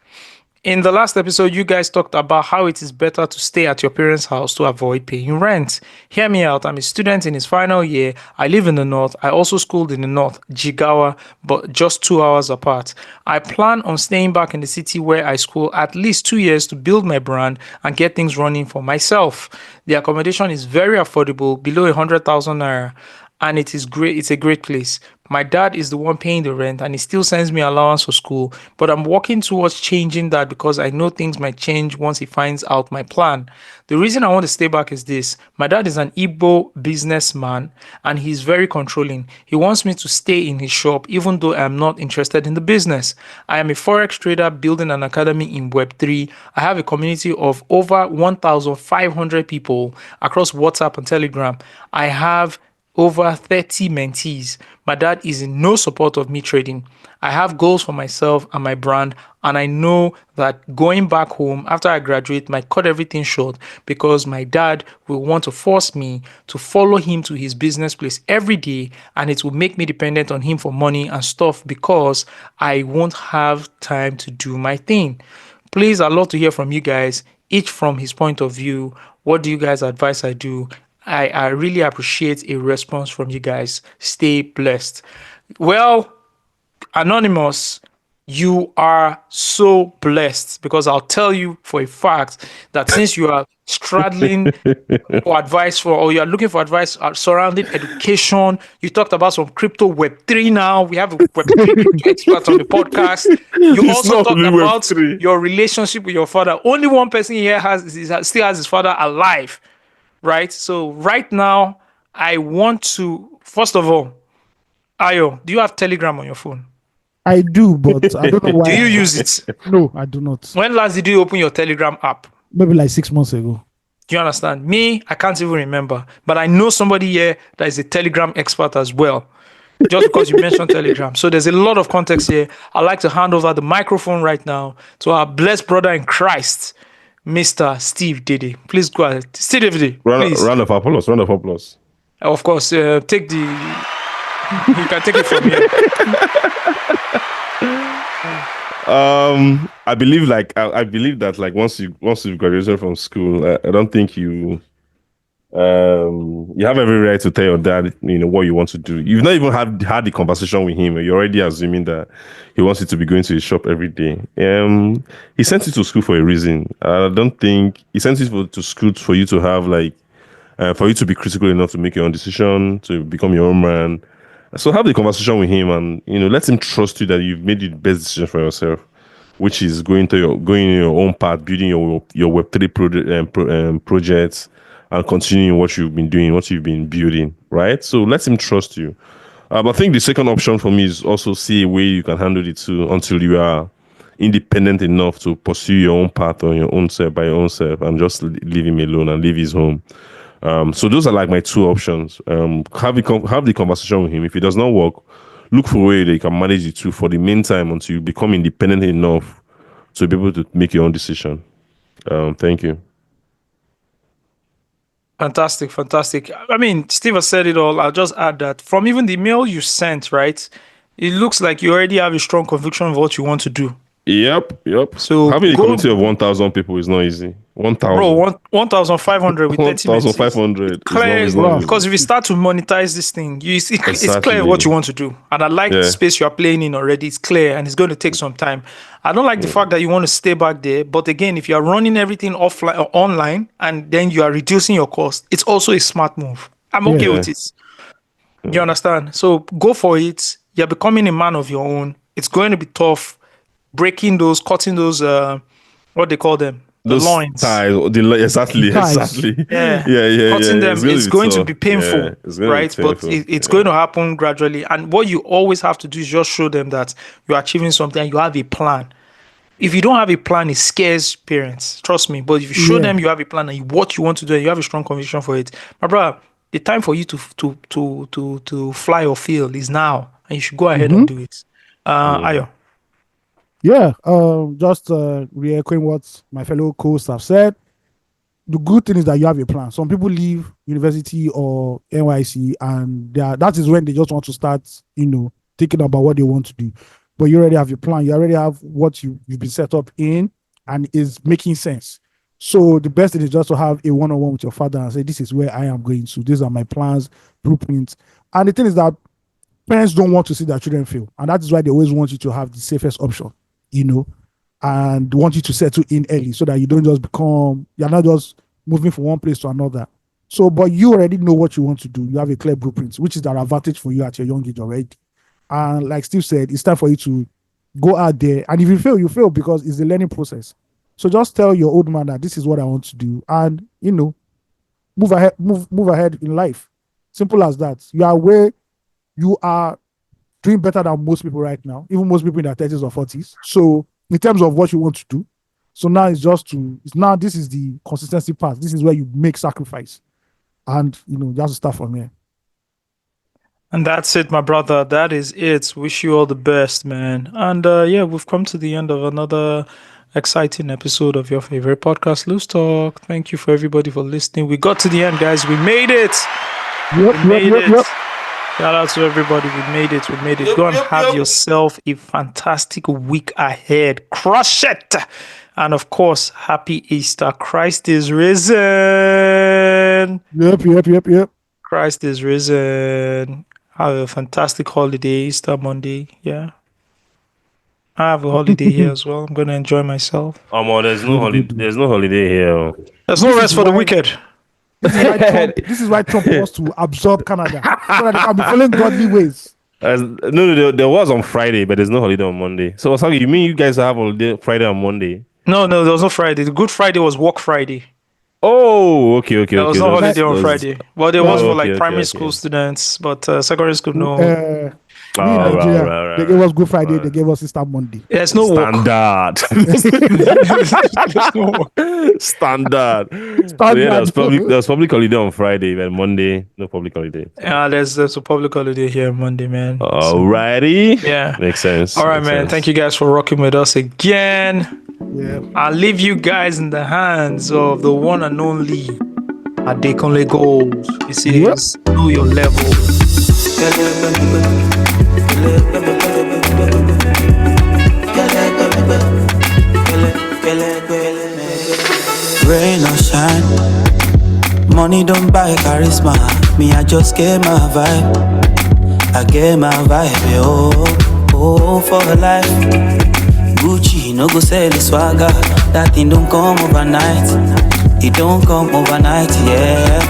In the last episode, you guys talked about how it is better to stay at your parents' house to avoid paying rent. Hear me out. I'm a student in his final year. I live in the north. I also schooled in the north, Jigawa, but just 2 hours apart. I plan on staying back in the city where I school at least 2 years to build my brand and get things running for myself. The accommodation is very affordable, below 100,000 naira. And it is great. It's a great place. My dad is the one paying the rent and he still sends me allowance for school, but I'm working towards changing that because I know things might change once he finds out my plan. The reason I want to stay back is this. My dad is an Igbo businessman and he's very controlling. He wants me to stay in his shop even though I'm not interested in the business. I am a forex trader building an academy in Web3. I have a community of over 1,500 people across WhatsApp and Telegram. I have over 30 mentees. My dad is in no support of me trading. I have goals for myself and my brand, and I know that going back home after I graduate might cut everything short because my dad will want to force me to follow him to his business place every day, and it will make me dependent on him for money and stuff because I won't have time to do my thing. Please, I'd love to hear from you guys, each from his point of view. What do you guys advise I do? I really appreciate a response from you guys. Stay blessed. Well, Anonymous, you are so blessed because I'll tell you for a fact that since you are straddling for advice for, or you are looking for advice surrounding education, you talked about some crypto Web3 now. We have a Web3 expert on the podcast. You also talked about Web3. Your relationship with your father. Only one person here still has his father alive. Right? So right now, I want to, first of all, Ayo, do you have Telegram on your phone? I do, but I don't know why. Do you use it? No, I do not. When last did you open your Telegram app? Maybe like 6 months ago. Do you understand? Me, I can't even remember. But I know somebody here that is a Telegram expert as well. Just because you mentioned Telegram. So there's a lot of context here. I'd like to hand over the microphone right now to our blessed brother in Christ, Mr. Steve Diddy. Please go ahead. Steve Diddy, please. Round of applause. Round of applause. Of course, take the... You can take it from here. I believe that like once you graduated from school, I don't think you have every right to tell your dad, what you want to do. You've not even had the conversation with him. You're already assuming that he wants you to be going to his shop every day. He sent you to school for a reason. I don't think he sent you to school for you to have for you to be critical enough to make your own decision, to become your own man. So have the conversation with him and let him trust you that you've made the best decision for yourself, which is going in your own path, building your Web3 projects and continuing what you've been doing, what you've been building, right? So let him trust you. I think the second option for me is also see a way you can handle it too until you are independent enough to pursue your own path on your own self, by your own self, and just leave him alone and leave his home. So those are like my two options. Have the conversation with him. If it does not work, look for a way that you can manage it too for the meantime until you become independent enough to be able to make your own decision. Thank you. Fantastic. I mean, Steve has said it all. I'll just add that from even the mail you sent, right? It looks like you already have a strong conviction of what you want to do. Yep. So having a community of 1,000 people is not easy. 1,000. Bro, 1,500 with 30 minutes. 1,500. Clear, because if you start to monetize this thing, it's clear what you want to do. And I like the space you are playing in already. It's clear and it's going to take some time. I don't like the fact that you want to stay back there. But again, if you are running everything offline or online and then you are reducing your cost, it's also a smart move. I'm okay with it. You understand? So go for it. You're becoming a man of your own. It's going to be tough. Cutting those, what they call them, the loins. Ties, exactly. Yeah. Cutting them, it's going to be painful, right? But it's going to happen gradually. And what you always have to do is just show them that you're achieving something and you have a plan. If you don't have a plan, it scares parents. Trust me. But if you show them you have a plan and what you want to do and you have a strong conviction for it, my brother, the time for you to fly or feel is now. And you should go ahead and do it. Ayo. Yeah, just re-echoing what my fellow co-hosts have said. The good thing is that you have a plan. Some people leave university or NYC and that is when they just want to start, thinking about what they want to do. But you already have your plan. You already have what you've been set up in. and is making sense. So the best thing is just to have a one-on-one with your father and say, this is where I am going to. These are my plans, blueprints. And the thing is that parents don't want to see their children fail. And that is why they always want you to have the safest option, and want you to settle in early so that you don't just you're not just moving from one place to another. So, but you already know what you want to do. You have a clear blueprint, which is an advantage for you at your young age already. And like Steve said, it's time for you to go out there. And if you fail, you fail because it's the learning process. So just tell your old man that this is what I want to do, and move ahead in life. Simple as that. You are doing better than most people right now, even most people in their 30s or 40s. So in terms of what you want to do, so now this is the consistency part. This is where you make sacrifice, and you have to start from here. And that's it, my brother. That is it. Wish you all the best, man. And we've come to the end of another exciting episode of your favorite podcast, Loose Talk. Thank you for everybody for listening. We got to the end, guys. We made it. Yep. Shout out to everybody. We made it. Go and have yourself a fantastic week ahead. Crush it. And of course, happy Easter. Christ is risen. Yep. Christ is risen. Have a fantastic holiday, Easter Monday. Yeah. I have a holiday here as well. I'm going to enjoy myself. There's no holiday here. There's no rest for the wicked. This is why Trump wants to absorb Canada so that they can be following godly ways. No, there was on Friday, but there's no holiday on Monday. So, you mean you guys have holiday Friday and Monday? No, there was no Friday. The Good Friday was Work Friday. Oh, okay. There was no holiday on Friday. Well, there was for primary school students, but secondary school, no. In Nigeria, they gave us Good Friday, they gave us Easter Monday. There's no standard. Standard. So there's public holiday on Friday, but Monday, no public holiday. Yeah, there's a public holiday here on Monday, man. Alrighty. Yeah. Makes sense. All right, man. Thank you guys for rocking with us again. Yeah. I'll leave you guys in the hands of the one and only Adekunle Gold. This is Know Your Level. Rain or shine, money don't buy charisma. Me, I just get my vibe. I get my vibe, oh, for life. Gucci, no go sell the swagger. That thing don't come overnight. It don't come overnight, yeah.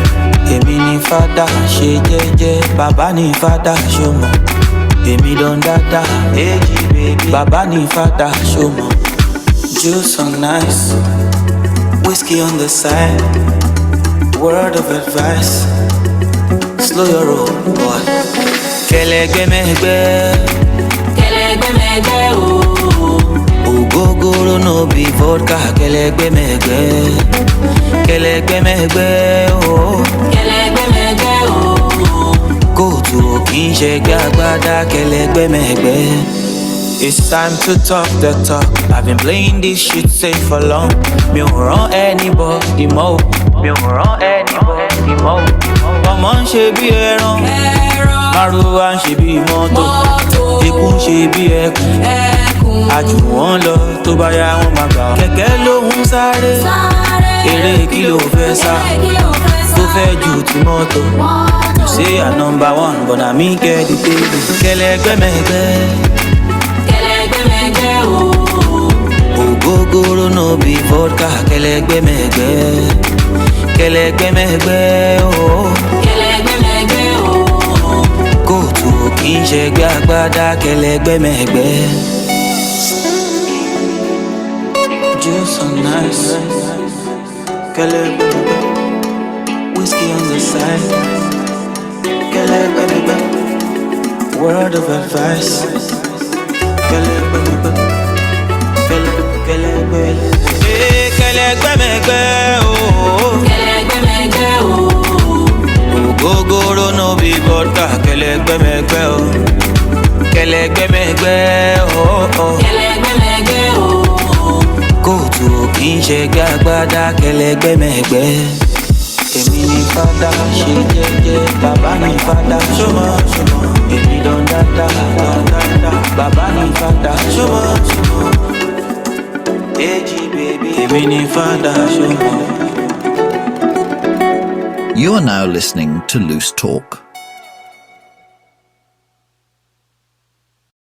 Èmi ni fada, ṣe jẹ́jẹ́. Baba ni fada, ṣomo. Èmi don dada, eji baby. Baba ni fada, ṣomo. Juice on nice, whiskey on the side. Word of advice, slow your roll, boy. Kẹlẹgbẹmẹgbẹ, oh. Ogogoro no be vodka, kẹlẹgbẹmẹgbẹ, oh. Kóòtù òkì ń ṣẹgbẹ́ agbádá, kẹlẹgbẹmẹgbẹ. It's time to talk the talk. I've been playing this shit safe for long. Mi ò rán anybody mọ́. Ọmọ ń ṣe bí ẹran, márùwá ń ṣe bí mọ́tò, eku ń ṣe bí ẹkùn. Àjù wọn lọ tó bá yá wọn máa gbà. Kẹ̀kẹ́ ló ń sáré, eré kí ló fẹ́ sá, tó fẹ́ ju ti mọ́tò. You say I'm number one, but I me get the table. Kẹlẹgbẹmẹgbẹ. Ogogoro no be vodka, kẹlẹgbẹmẹgbẹ, oh. Kóòtù òkì ń ṣẹgbẹ́ agbádá, kẹlẹgbẹmẹgbẹ. Juice on nice, kẹlẹgbẹmẹgbẹ. Whiskey on the side, kẹlẹgbẹmẹgbẹ. Word of advice, kẹlẹgbẹmẹgbẹ. Kẹlẹgbẹmẹgbẹ, oh. Ogogoro no be vodka, kẹlẹgbẹmẹgbẹ, oh. Kẹlẹgbẹmẹgbẹ, oh. Kóòtù òkì ń ṣẹgbẹ́ agbádá, kẹlẹgbẹmẹgbẹ. Èmi ni fada, ṣe jẹ́jẹ́. Baba ni fada, ṣọmọ. Èmi don dada. Baba ni fada, ṣọmọ. AG baby, Emini Father show. You are now listening to Loose Talk.